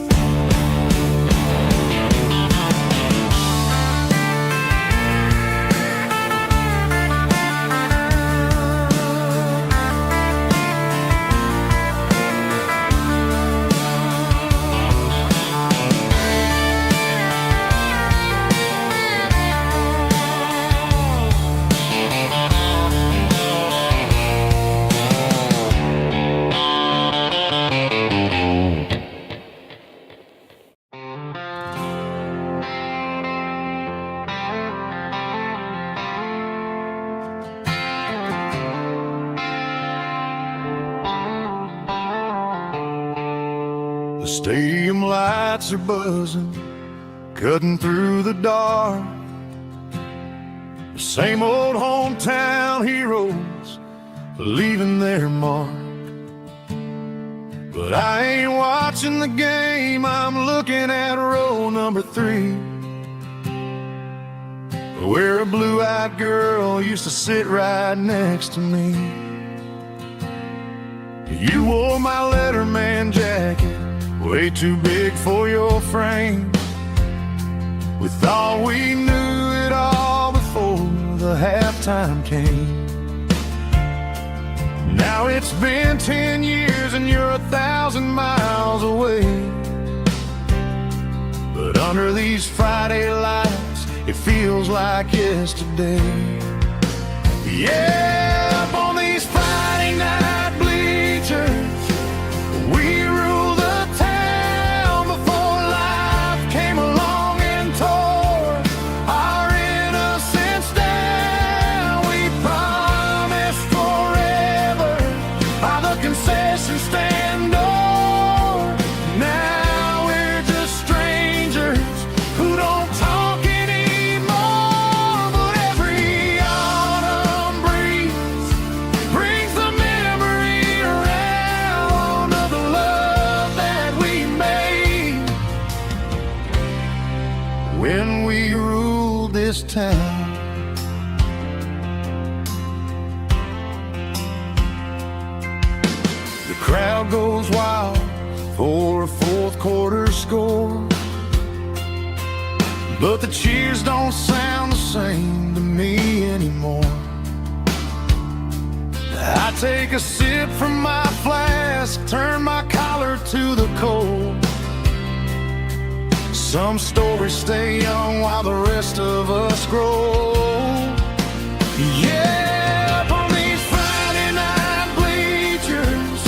The stadium lights are buzzing, cutting through the dark. The same old hometown heroes leaving their mark. But I ain't watching the game, I'm looking at row number 3, where a blue-eyed girl used to sit right next to me. You wore my Letterman jacket, way too big for your frame. We thought we knew it all before the halftime came. Now it's been 10 years and you're 1,000 miles away. But under these Friday lights, it feels like yesterday. Yeah, up on these Friday night bleachers, we rule the town before life came along and tore our innocence down. We promised forever by the concession stand door. Now we're just strangers who don't talk anymore. But every autumn breeze brings the memory around of the love that we made when we ruled this town. The crowd goes wild for a fourth quarter score, but the cheers don't sound the same to me anymore. I take a sip from my flask, turn my collar to the cold. Some stories stay young while the rest of us grow. Yeah, up on these Friday night bleachers,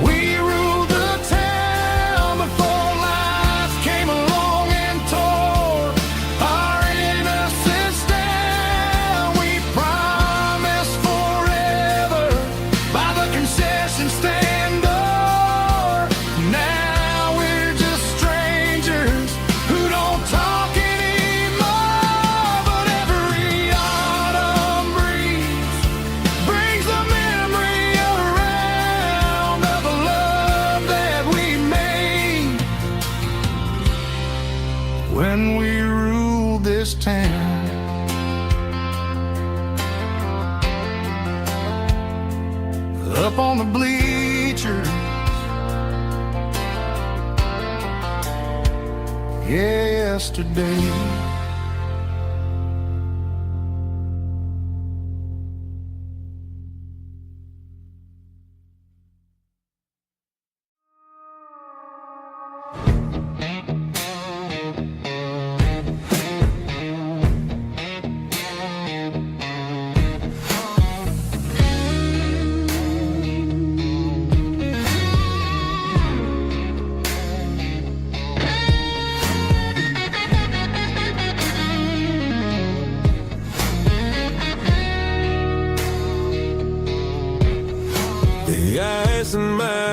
we ruled the town before life came along and tore our innocence down. We promised forever by the concession stand door. Now we're just strangers who don't talk anymore. But every autumn breeze brings the memory around of the love that we made when we ruled this town. Up on the bleachers, yesterday.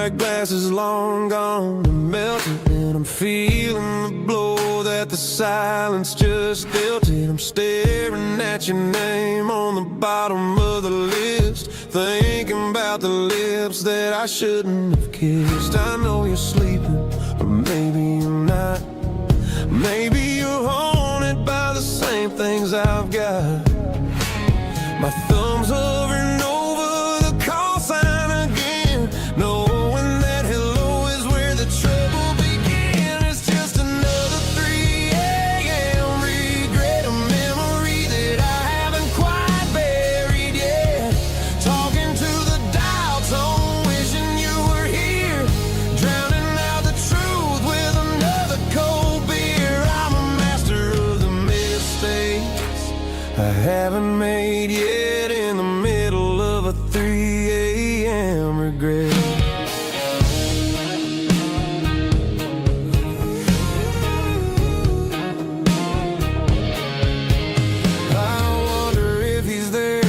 my glass is long gone and melted, and I'm feeling the blow that the silence just dealt it. I'm staring at your name on the bottom of the list, thinking about the lips that I shouldn't have kissed. I know you're sleeping, but maybe you're not. Maybe you're haunted by the same things I've got. My thumb's hovering over the call sign again, knowing that hello is where the trouble began. It's just another 3 a.m. regret, a memory that I haven't quite buried yet. Talking to the dial tone, wishing you were here, drowning out the truth with another cold beer. I'm a master of the mistakes I haven't made yet, in the middle of a 3 a.m. regret. I wonder if he's there,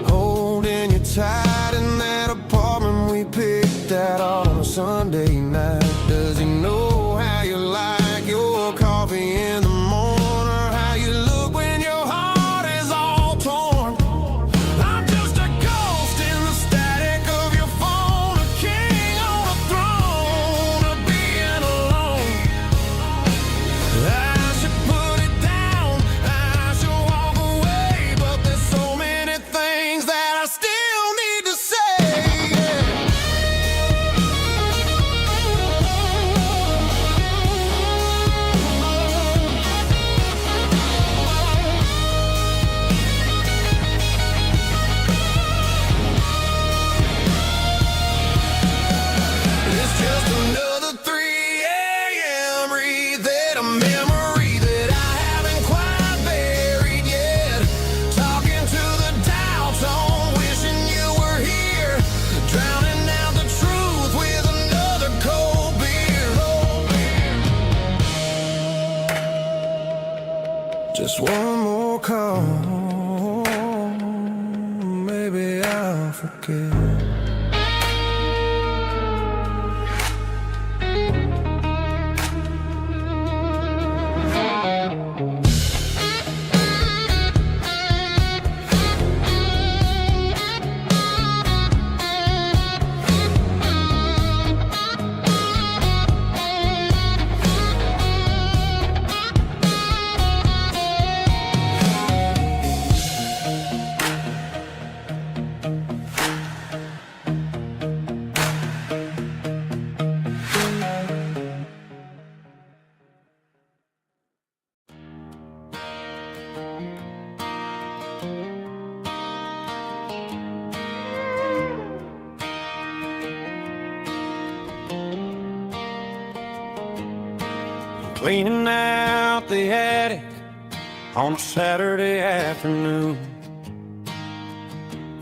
holding you tight in that apartment we picked out on a Sunday night. Does he know how you like your coffee in the morning, or how you look when your heart is all torn? I'm just a ghost in the static of your phone, a king on a throne of being alone. I should put it down, I should walk away, but there's so many things that I still need to say. It's just another 3 a.m. read, a memory that I haven't quite buried yet. Talking to the dial tone, wishing you were here, drowning out the truth with another cold beer. Just one more call, maybe I'll forget. Cleaning out the attic on a Saturday afternoon,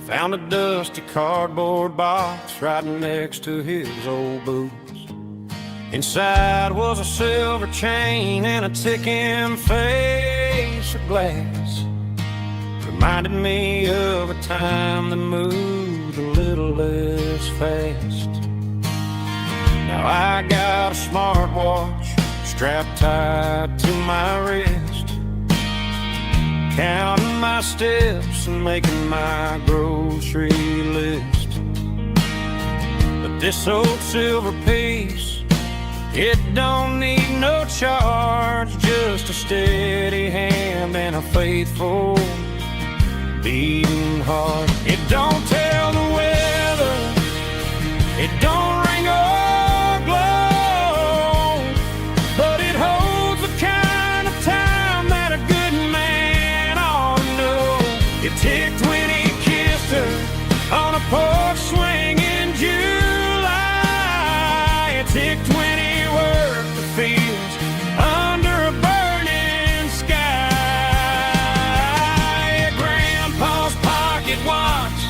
found a dusty cardboard box right next to his old boots. Inside was a silver chain and a ticking face of glass. Reminded me of a time that moved a little less fast. Now I got a smartwatch strapped tight to my wrist, counting my steps and making my grocery list. But this old silver piece, it don't need no charge, just a steady hand and a faithful beating heart. It don't tell the weather, it don't ring or glow, but it holds the kind of time that a good man ought to know. It ticked when he kissed her on a porch swing in July. It ticked when he worked the fields under a burning sky. Grandpa's pocket watch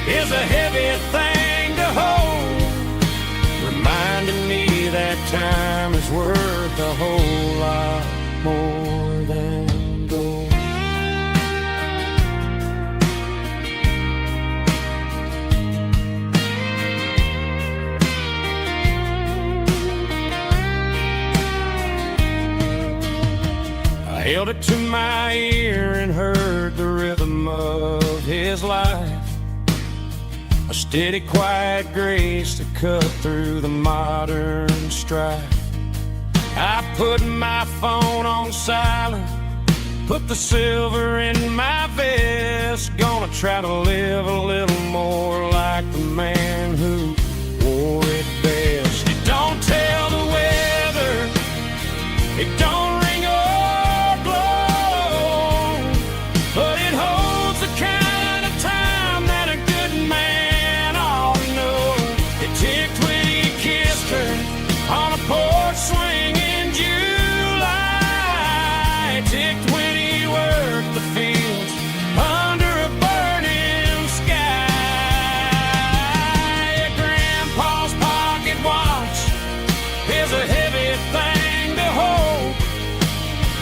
is a heavy thing to hold, reminding me that time is worth a whole lot more than gold. steady, quiet grace to cut through the modern strife. I put my phone on silent, put the silver in my vest. Gonna try to live a little more like the man who wore it best. It don't tell the weather, it don't ring or blow, but it holds the kind of time that a good man ought to know. It ticked when he kissed her on a porch swing in July. It ticked when he worked the fields under a burning sky. Grandpa's pocket watch is a heavy thing to hold,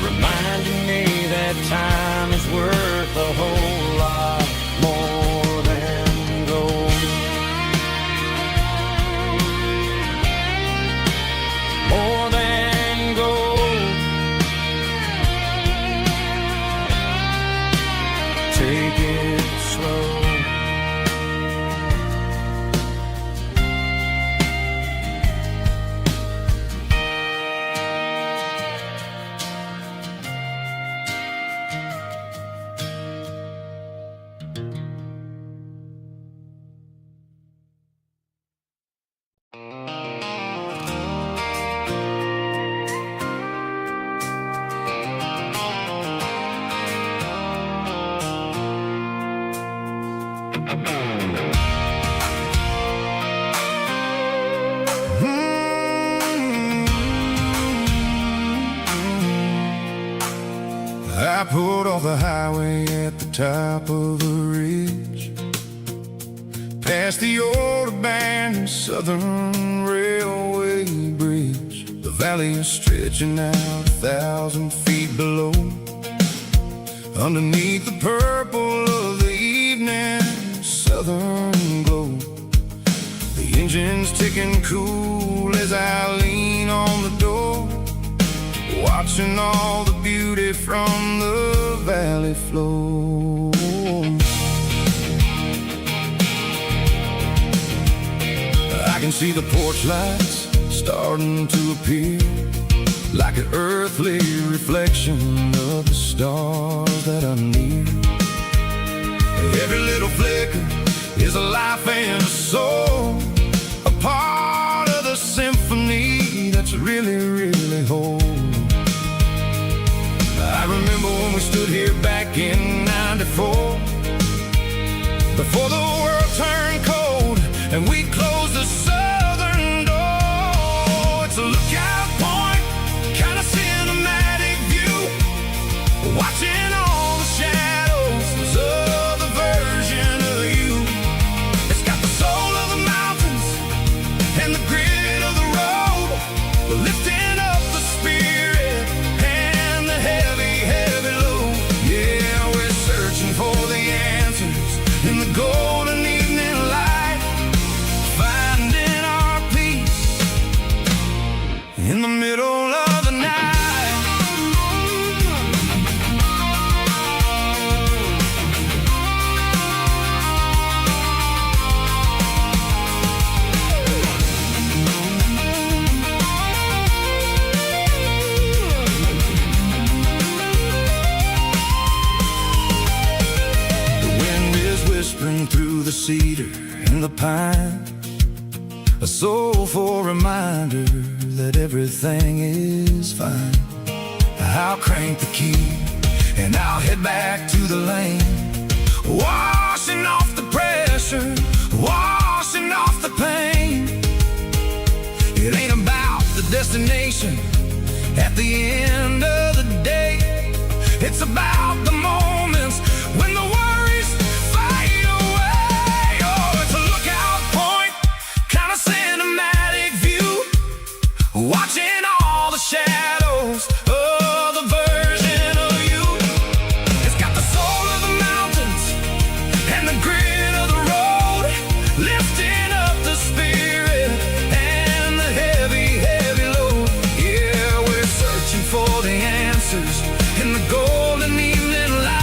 reminding me that time is worth a whole lot more than gold. More than gold. Take it slow. I pulled off the highway at the top of a ridge, past the old abandoned Southern Railway bridge. The valley is stretching out 1,000 feet below, underneath the purple of the evening southern glow. The engine's ticking cool as I lean on the door, watching all the beauty from the valley flow. I can see the porch lights starting to appear, like an earthly reflection of the stars that are near. Every little flicker is a life and a soul, a part of the symphony that's really, really whole. I remember when we stood here back in '94, before the world turned cold and we closed the southern door. It's a lookout point, kind of cinematic view, watching all the shadows of the version of you. It's got the soul of the mountains and the grit of the road, lifting up the spirit and the heavy, heavy load. Yeah, we're searching for the answers in the golden evening light, finding our peace in the middle of the night. Whispering through the cedar and the pine, a soulful reminder that everything is fine. I'll crank the key and I'll head back to the lane, washing off the pressure, washing off the pain. It ain't about the destination at the end of the day, it's about the moments when the worries fade away. Oh, it's a lookout point, kind of cinematic view, watching all the shadows of the version of you. It's got the soul of the mountains and the grit of the road, lifting up the spirit and the heavy, heavy load. Yeah, we're searching for the answers in the golden evening light.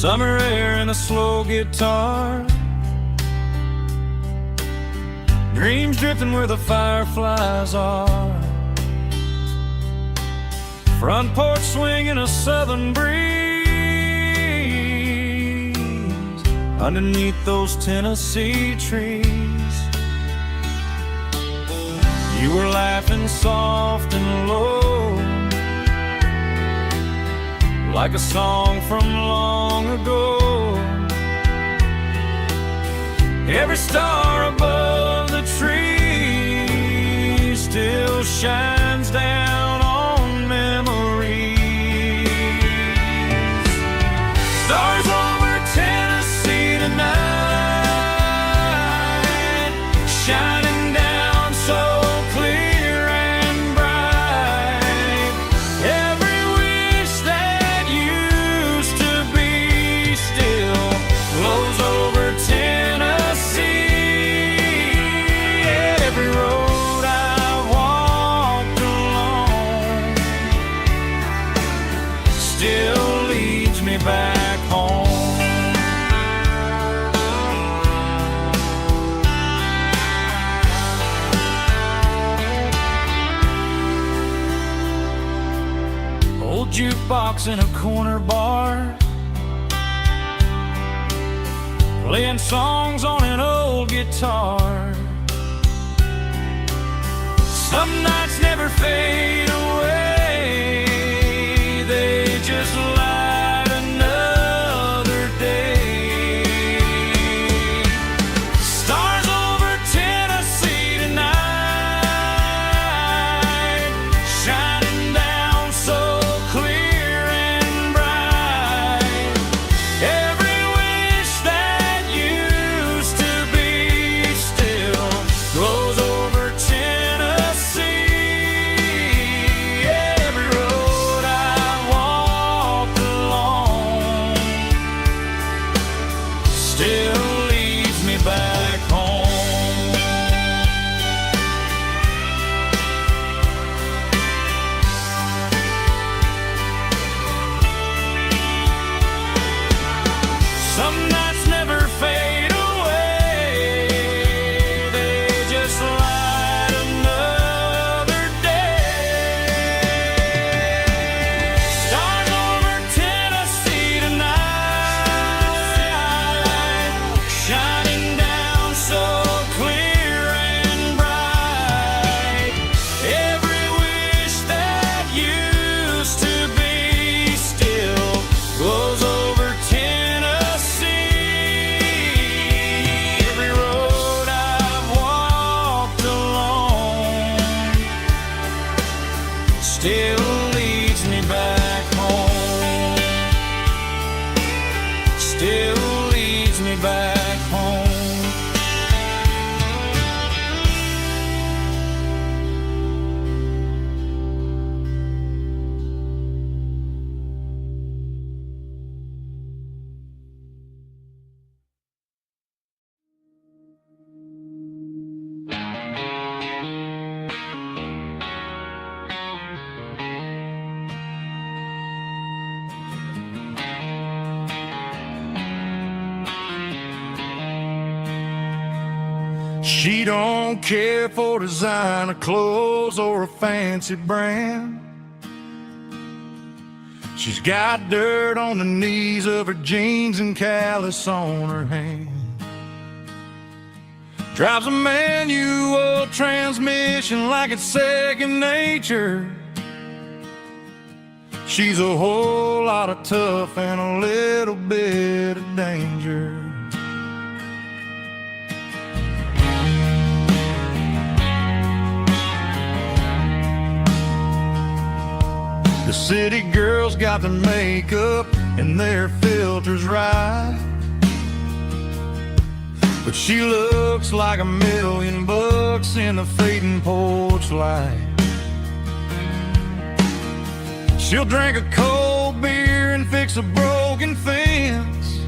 Summer air and a slow guitar, dreams drifting where the fireflies are. Front porch swinging a southern breeze underneath those Tennessee trees. You were laughing soft and low, like a song from long ago. Every star above the tree still shines down on memories. Stars over Tennessee tonight, shining down so clear and bright. Every wish that used to be still glows over Tennessee. Every road I walked along still leads me back home. Old jukebox in a corner bar, playing songs on an old guitar. Some nights never fade away, they just light another day. Stars over Tennessee tonight, shining down so clear and bright. Every wish that used to be still glows over Tennessee. Every road I walked along still leads me back home. Some nights never fade away, they just light another day. Stars over Tennessee tonight, shining down so clear and bright. Every wish that used to be still glows over Tennessee. Every road I've walked along still leads me back home. Still leads me back home. She don't care for designer clothes or a fancy brand. She's got dirt on the knees of her jeans and callus on her hand. Drives a manual transmission like it's second nature. She's a whole lot of tough and a little bit of danger. The city girls got their makeup and their filters right, but she looks like $1,000,000 in the fading porch light. She'll drink a cold beer and fix a broken fence.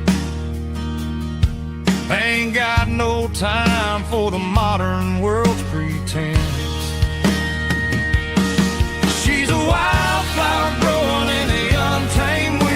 Ain't got no time for the modern world's pretense. She's a wildflower growing in the untamed weeds.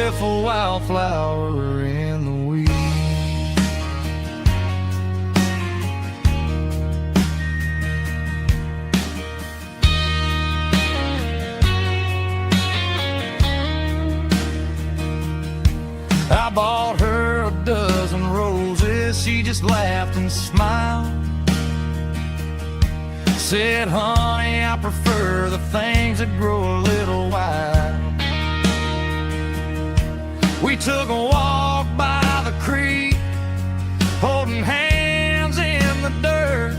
beautiful wildflower in the weeds. I bought her a dozen roses, she just laughed and smiled. Said, honey, I prefer the things that grow a little wild. We took a walk by the creek, holding hands in the dirt.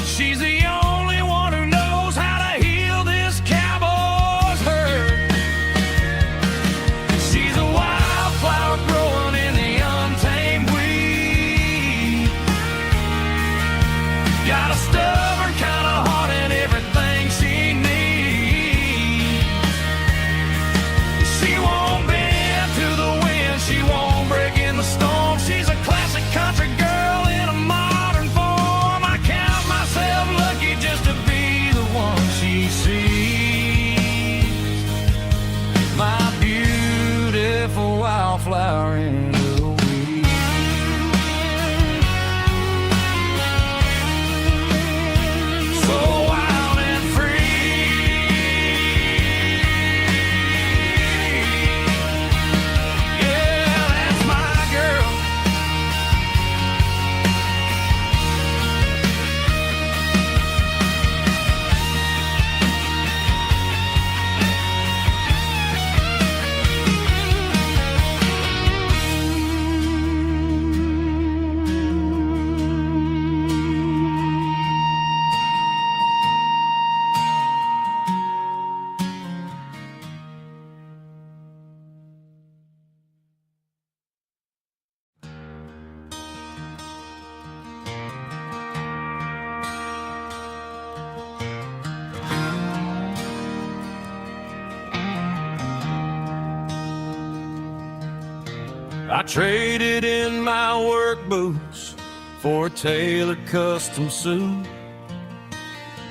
She's the only one who knows how to heal this cowboy's hurt. She's a wildflower growing in the untamed weed. Got a stubborn kind of heart and everything she needs. She won't bend to the wind, she won't break in the storm. She's a classic country girl in a modern form. I count myself lucky just to be the one she sees. My beautiful wildflower in the weeds. So wild and free. Yeah, that's my girl. I traded in my work boots for a tailored custom suit.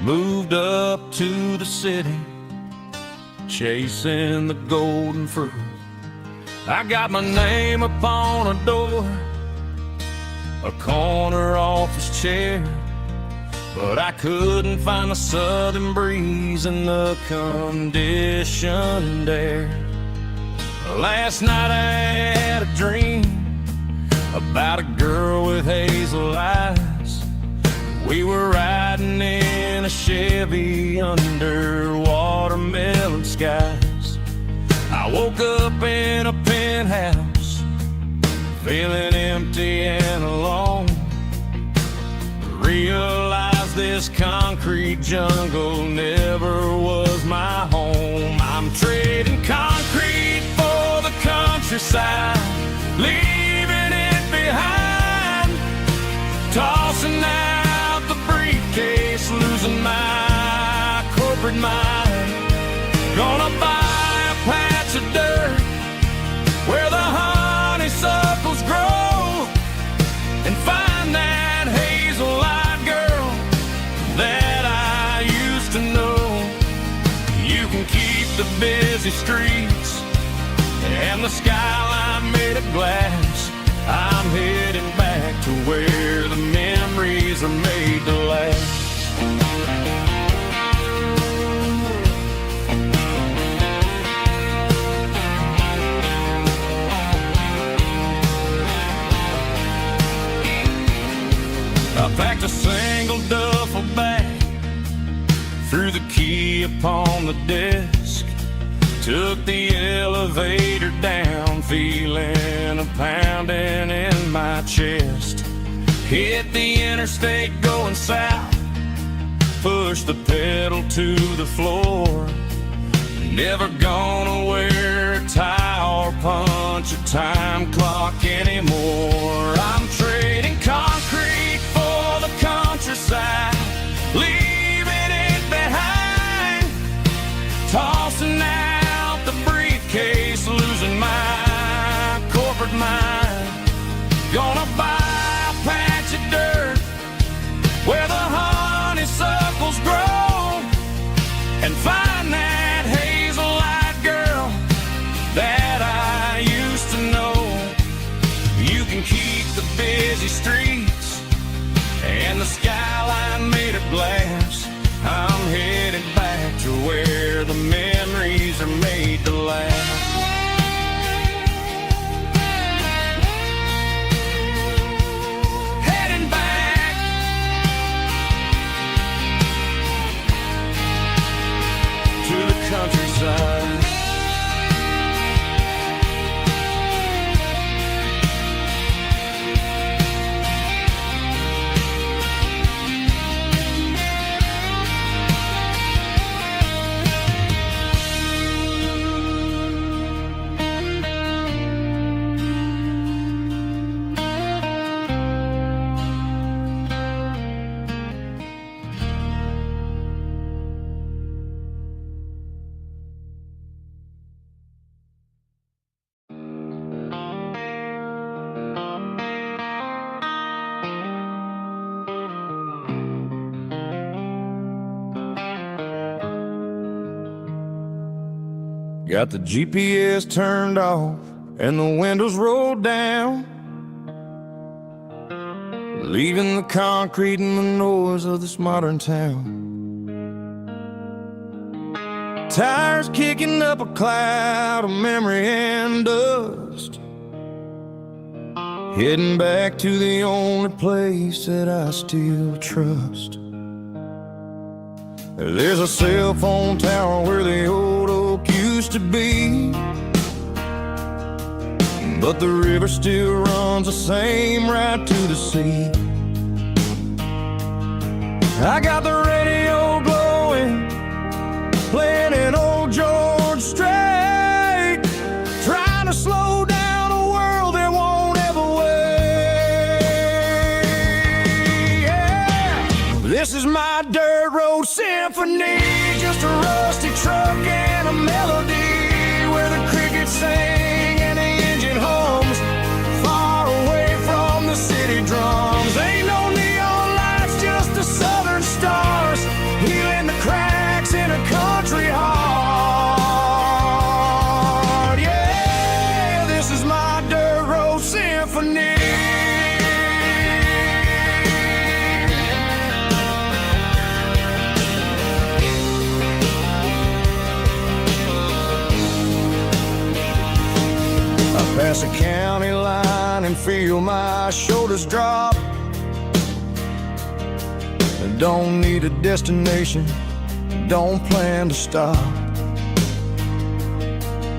Moved up to the city, chasing the golden fruit. I got my name upon a door, a corner office chair, but I couldn't find the southern breeze in the conditioned air. Last night I had a dream about a girl with hazel eyes. We were riding in a Chevy under watermelon skies. I woke up in a penthouse, feeling empty and alone. Realized this concrete jungle never was my home. I'm trading concrete for the countryside, leaving it behind. Tossing out the briefcase, losing my corporate mind. Gonna buy a patch of dirt where the honeysuckles grow, and find that hazel-eyed girl that I used to know. You can keep the busy streets and the skyline made of glass. I'm heading back to where the memories are made to last. I packed a single duffel bag, threw the key upon the desk, took the elevator down, feeling a pounding in my chest. Hit the interstate going south, pushed the pedal to the floor. Never gonna wear a tie or punch a time clock anymore. I'm trading concrete for the countryside, leaving it behind. Tossing out the briefcase, losing my corporate mind. Gonna buy a patch of dirt where the honeysuckles grow, and find that hazel-eyed girl that I busy streets and the skyline made of glass. I'm headed back to where the memories are made to last. Heading back to the countryside. Got the GPS turned off and the windows rolled down, leaving the concrete and the noise of this modern town. Tires kicking up a cloud of memory and dust, heading back to the only place that I still trust. There's a cell phone tower where the old oak used to be, but the river still runs the same right to the sea. I got the radio glowing, playing an old George Strait, trying to slow down a world that won't ever wait. Yeah. This is my dirt road symphony, just a rusty truck and a melody where the crickets sing and the engine hums, far away from the city drums. Ain't no neon lights, just the southern stars, healing the cracks in a country heart. Yeah, this is my dirt road symphony. Pass a county line and feel my shoulders drop. Don't need a destination, don't plan to stop.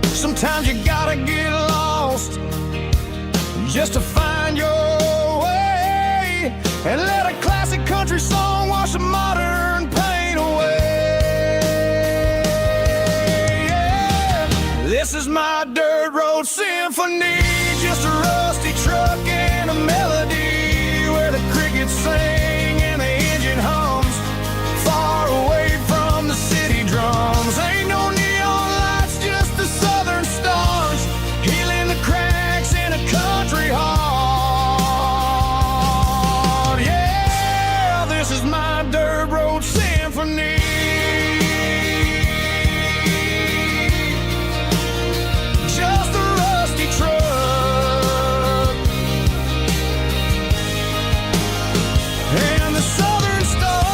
Sometimes you gotta get lost just to find your way, and let a classic country song wash a modern pain away. Yeah. This is my dirt road symphony, just a rusty truck and a melody where the crickets sing and the engine hums, far away from the city drums. Ain't no neon lights, just the southern stars, healing the cracks in a country heart. Yeah, this is my dirt road symphony. Just a rusty truck and the southern stars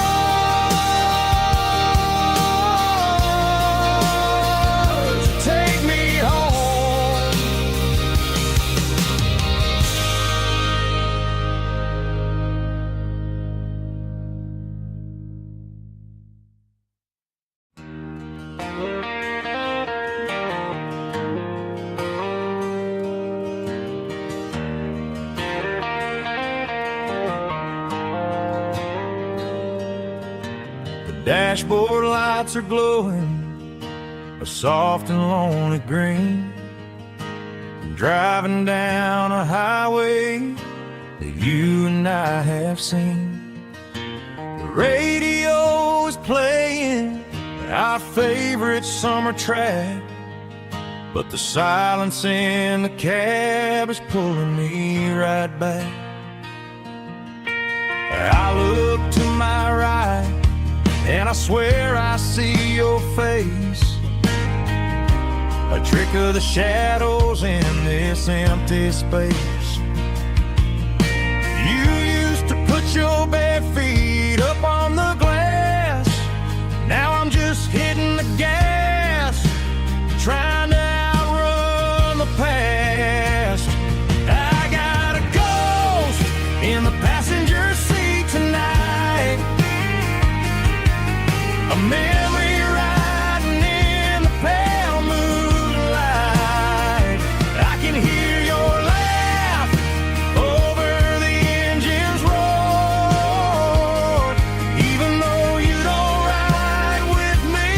take me home. Dashboard lights are glowing a soft and lonely green, driving down a highway that you and I have seen. The radio is playing our favorite summer track, but the silence in the cab is pulling me right back. I look to my right and I swear I see your face, a trick of the shadows in this empty space. You used to put your bare feet up on the glass. Now I'm just hitting the gas, trying to outrun the past. I got a ghost in the passenger seat tonight, a memory riding in the pale moonlight. I can hear your laugh over the engine's roar, even though you don't ride with me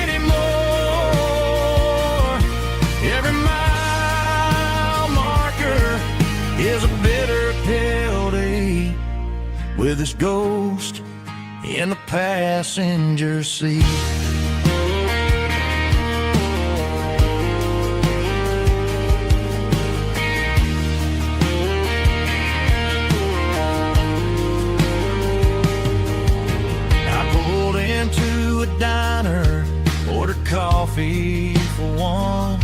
anymore. Every mile marker is a bitter pill to eat, with this ghost in the passenger seat. I pulled into a diner, ordered coffee for one,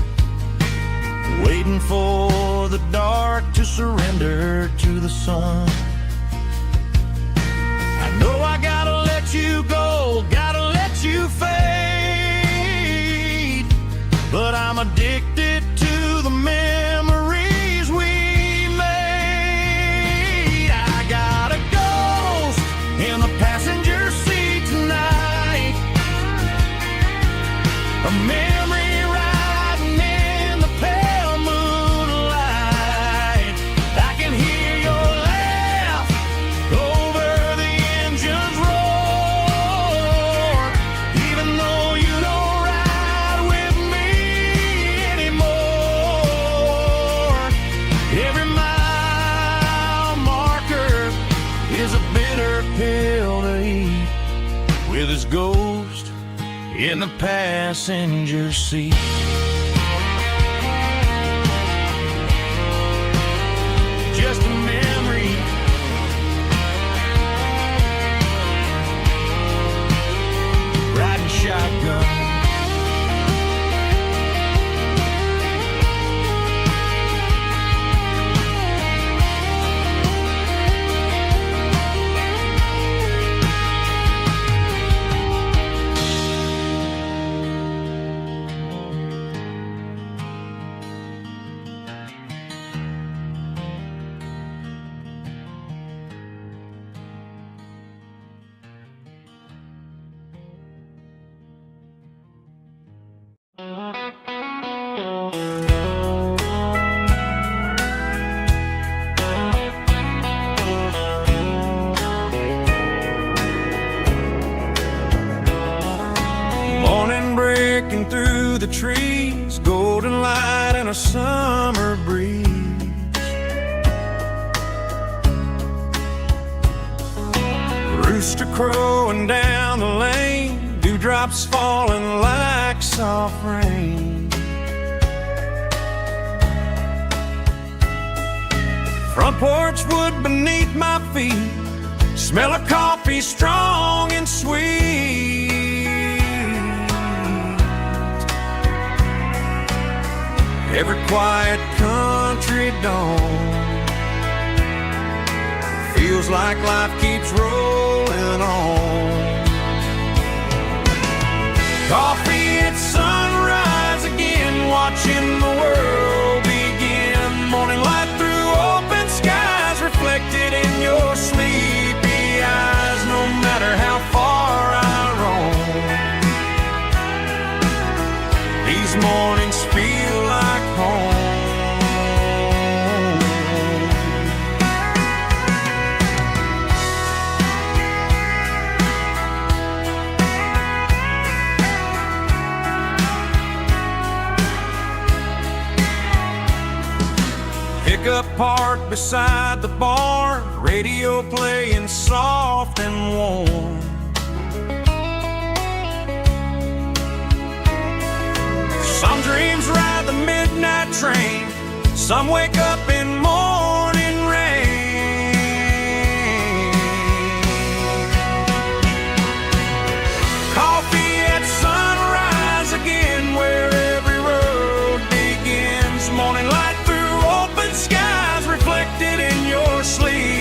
waiting for the dark to surrender to the sun. I know I gotta let you go, gotta let you fade, but I'm addicted to the memories we made. I got a ghost in the passenger seat tonight, a memory riding in the pale moonlight. I can hear your laugh over the engine's roar, even though you don't ride with me anymore. Every mile marker is a bitter pill to eat, with his ghost in the passenger seat. Just a memory, riding shotgun. Morning breaking through the trees, golden light and a summer breeze. Rooster crowing down the lane, dewdrops falling like soft rain. Front porch wood beneath my feet, smell of coffee strong and sweet. Every quiet country dawn feels like life keeps rolling on. Coffee at sunrise again, watching the world begin. Morning light through open skies, reflected in your sleepy eyes. No matter how far I roam, these mornings feel like home. Pickup parked beside the barn, radio playing soft and warm. Some dreams ride the midnight train, some wake up in morning rain. Coffee at sunrise again, where every road begins. Morning light through open skies, reflected in your sleep.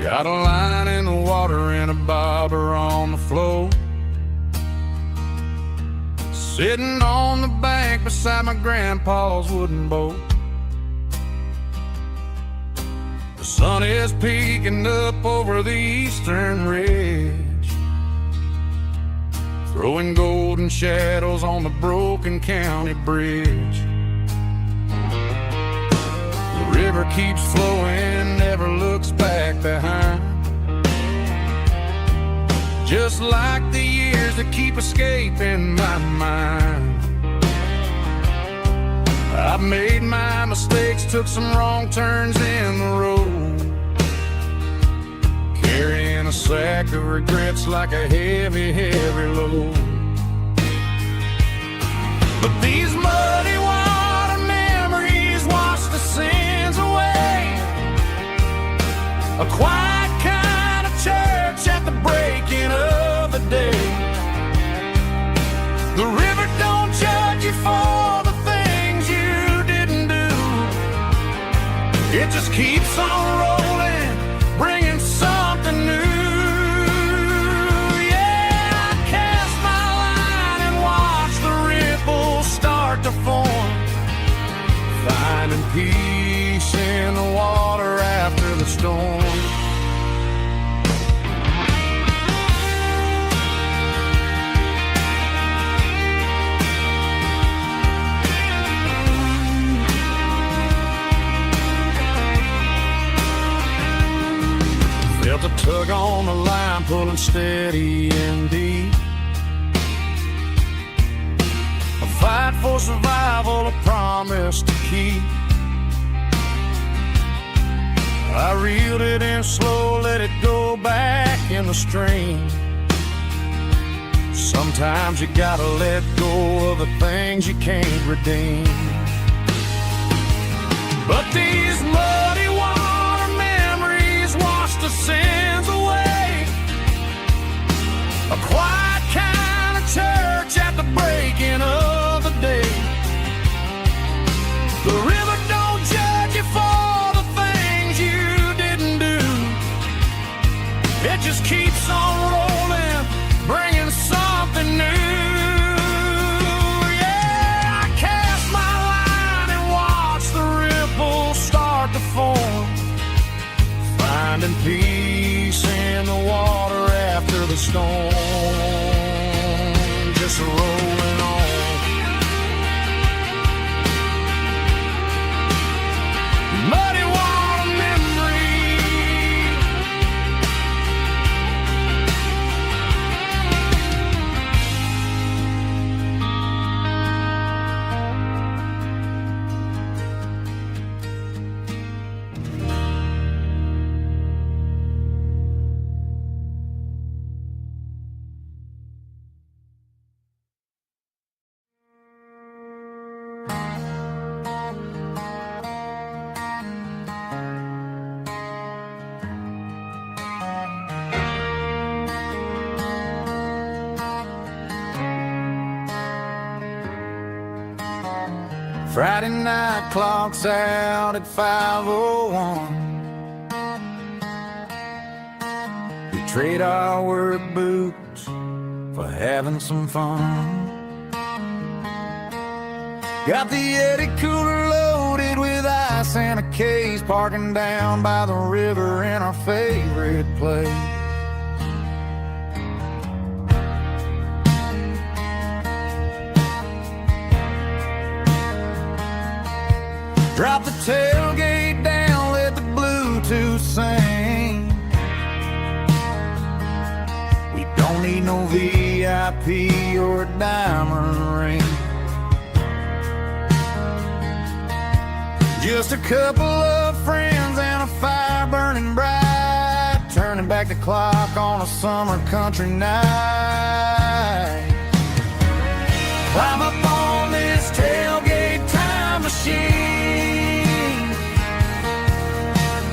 Got a line in the water and a bobber on the floor. Sitting on the bank beside my grandpa's wooden boat. The sun is peeking up over the eastern ridge, throwing golden shadows on the broken county bridge. The river keeps flowing, never looks back behind, just like the years that keep escaping my mind. I've made my mistakes, took some wrong turns in the road, carrying a sack of regrets like a heavy, heavy load. But these muddy water memories wash the sins away. A quiet kind of church at the breaking of the day. The river don't judge you for the things you didn't do. It just keeps on rolling, bringing something new. Yeah, I cast my line and watch the ripples start to form, finding peace in the water after the storm. Felt a tug on the line, pulling steady and deep. A fight for survival, a promise to keep. I reeled it in slow, let it go back in the stream. Sometimes you gotta let go of the things you can't redeem. But these muddy water memories wash the sins away. A quiet kind of church at the breaking of the day. The river don't judge you for the things you didn't do. It just keeps on rolling, bringing something new. Yeah, I cast my line and watch the ripples start to form, finding peace in the water after the storm. Just rolling on. Muddy water memory. Friday night clock's out at 5:01. We trade our work boots for having some fun. Got the Yeti cooler loaded with ice and a case, parking down by the river in our favorite place. Drop the tailgate down, let the Bluetooth sing. We don't need no VIP or a diamond ring. Just a couple of friends and a fire burning bright, turning back the clock on a summer country night. Climb up on this tailgate time machine,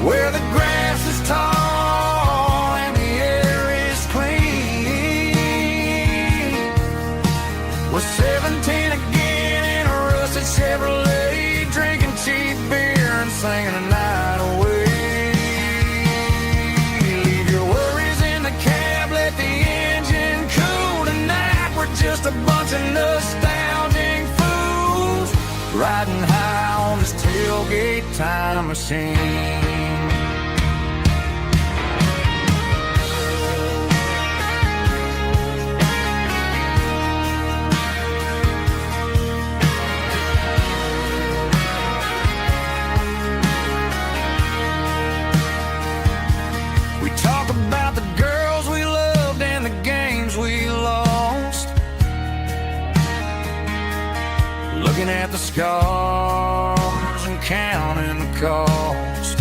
where the grass is tall and the air is clean. We're 17 again in a rusted Chevrolet, drinking cheap beer and singing the night away. tailgate time machine. We talk about the girls we loved and the games we lost, looking at the scars and counting the cost.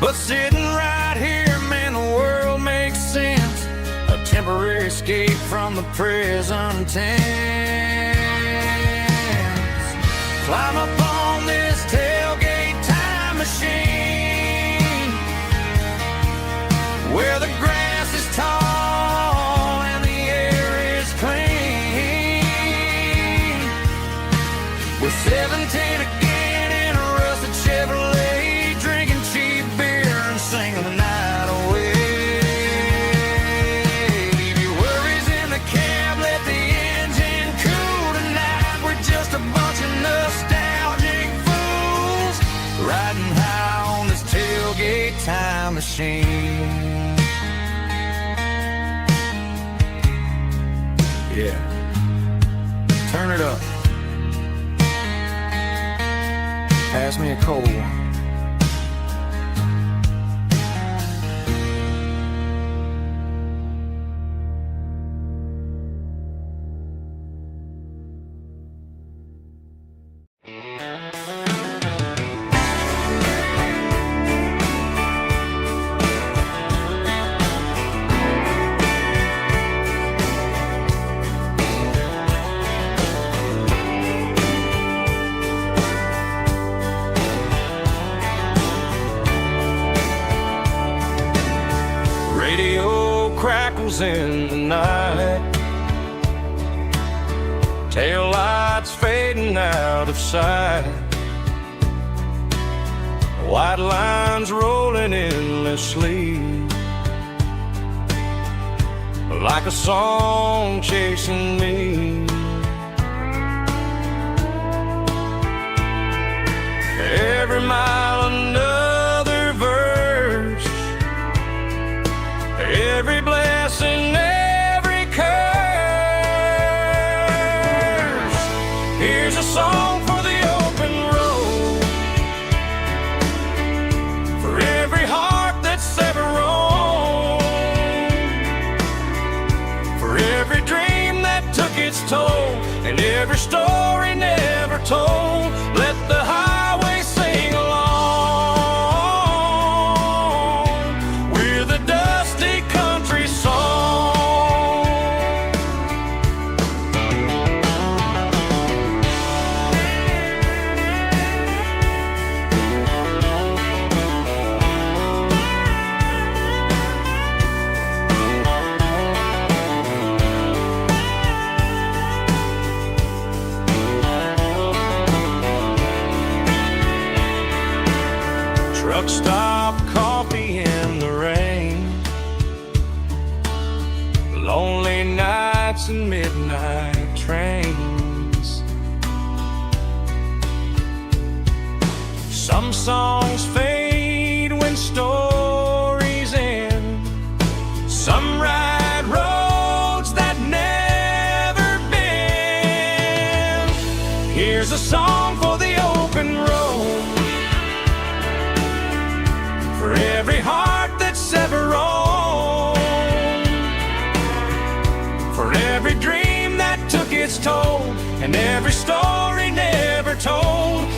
But sitting right here, man, the world makes sense. A temporary escape from the present tense. Climb up on this tailgate time machine, where the grass is tall and the air is clean. We're 17 again in a rusted Chevrolet, drinking cheap beer and singing the night away. Leave your worries in the cab, let the engine cool tonight. We're just a bunch of nostalgic fools riding high on this tailgate time machine. Yeah, turn it up. Pass me a cold one. Radio crackles in the night, tail lights fading out of sight, white lines rolling endlessly, like a song chasing me. Every mile another verse, every blessing, every curse. Here's a song for the open road, for every heart that's ever roamed, for every dream that took its toll, and every story never told. Let the highway sing along with a dusty country song. Truck stop, coffee in the rain, lonely nights and midnight trains. Some songs fade when stories end, some ride roads that never bend. Here's a song for the open road, for every heart that's ever roamed, for every dream that took its toll, and every story never told.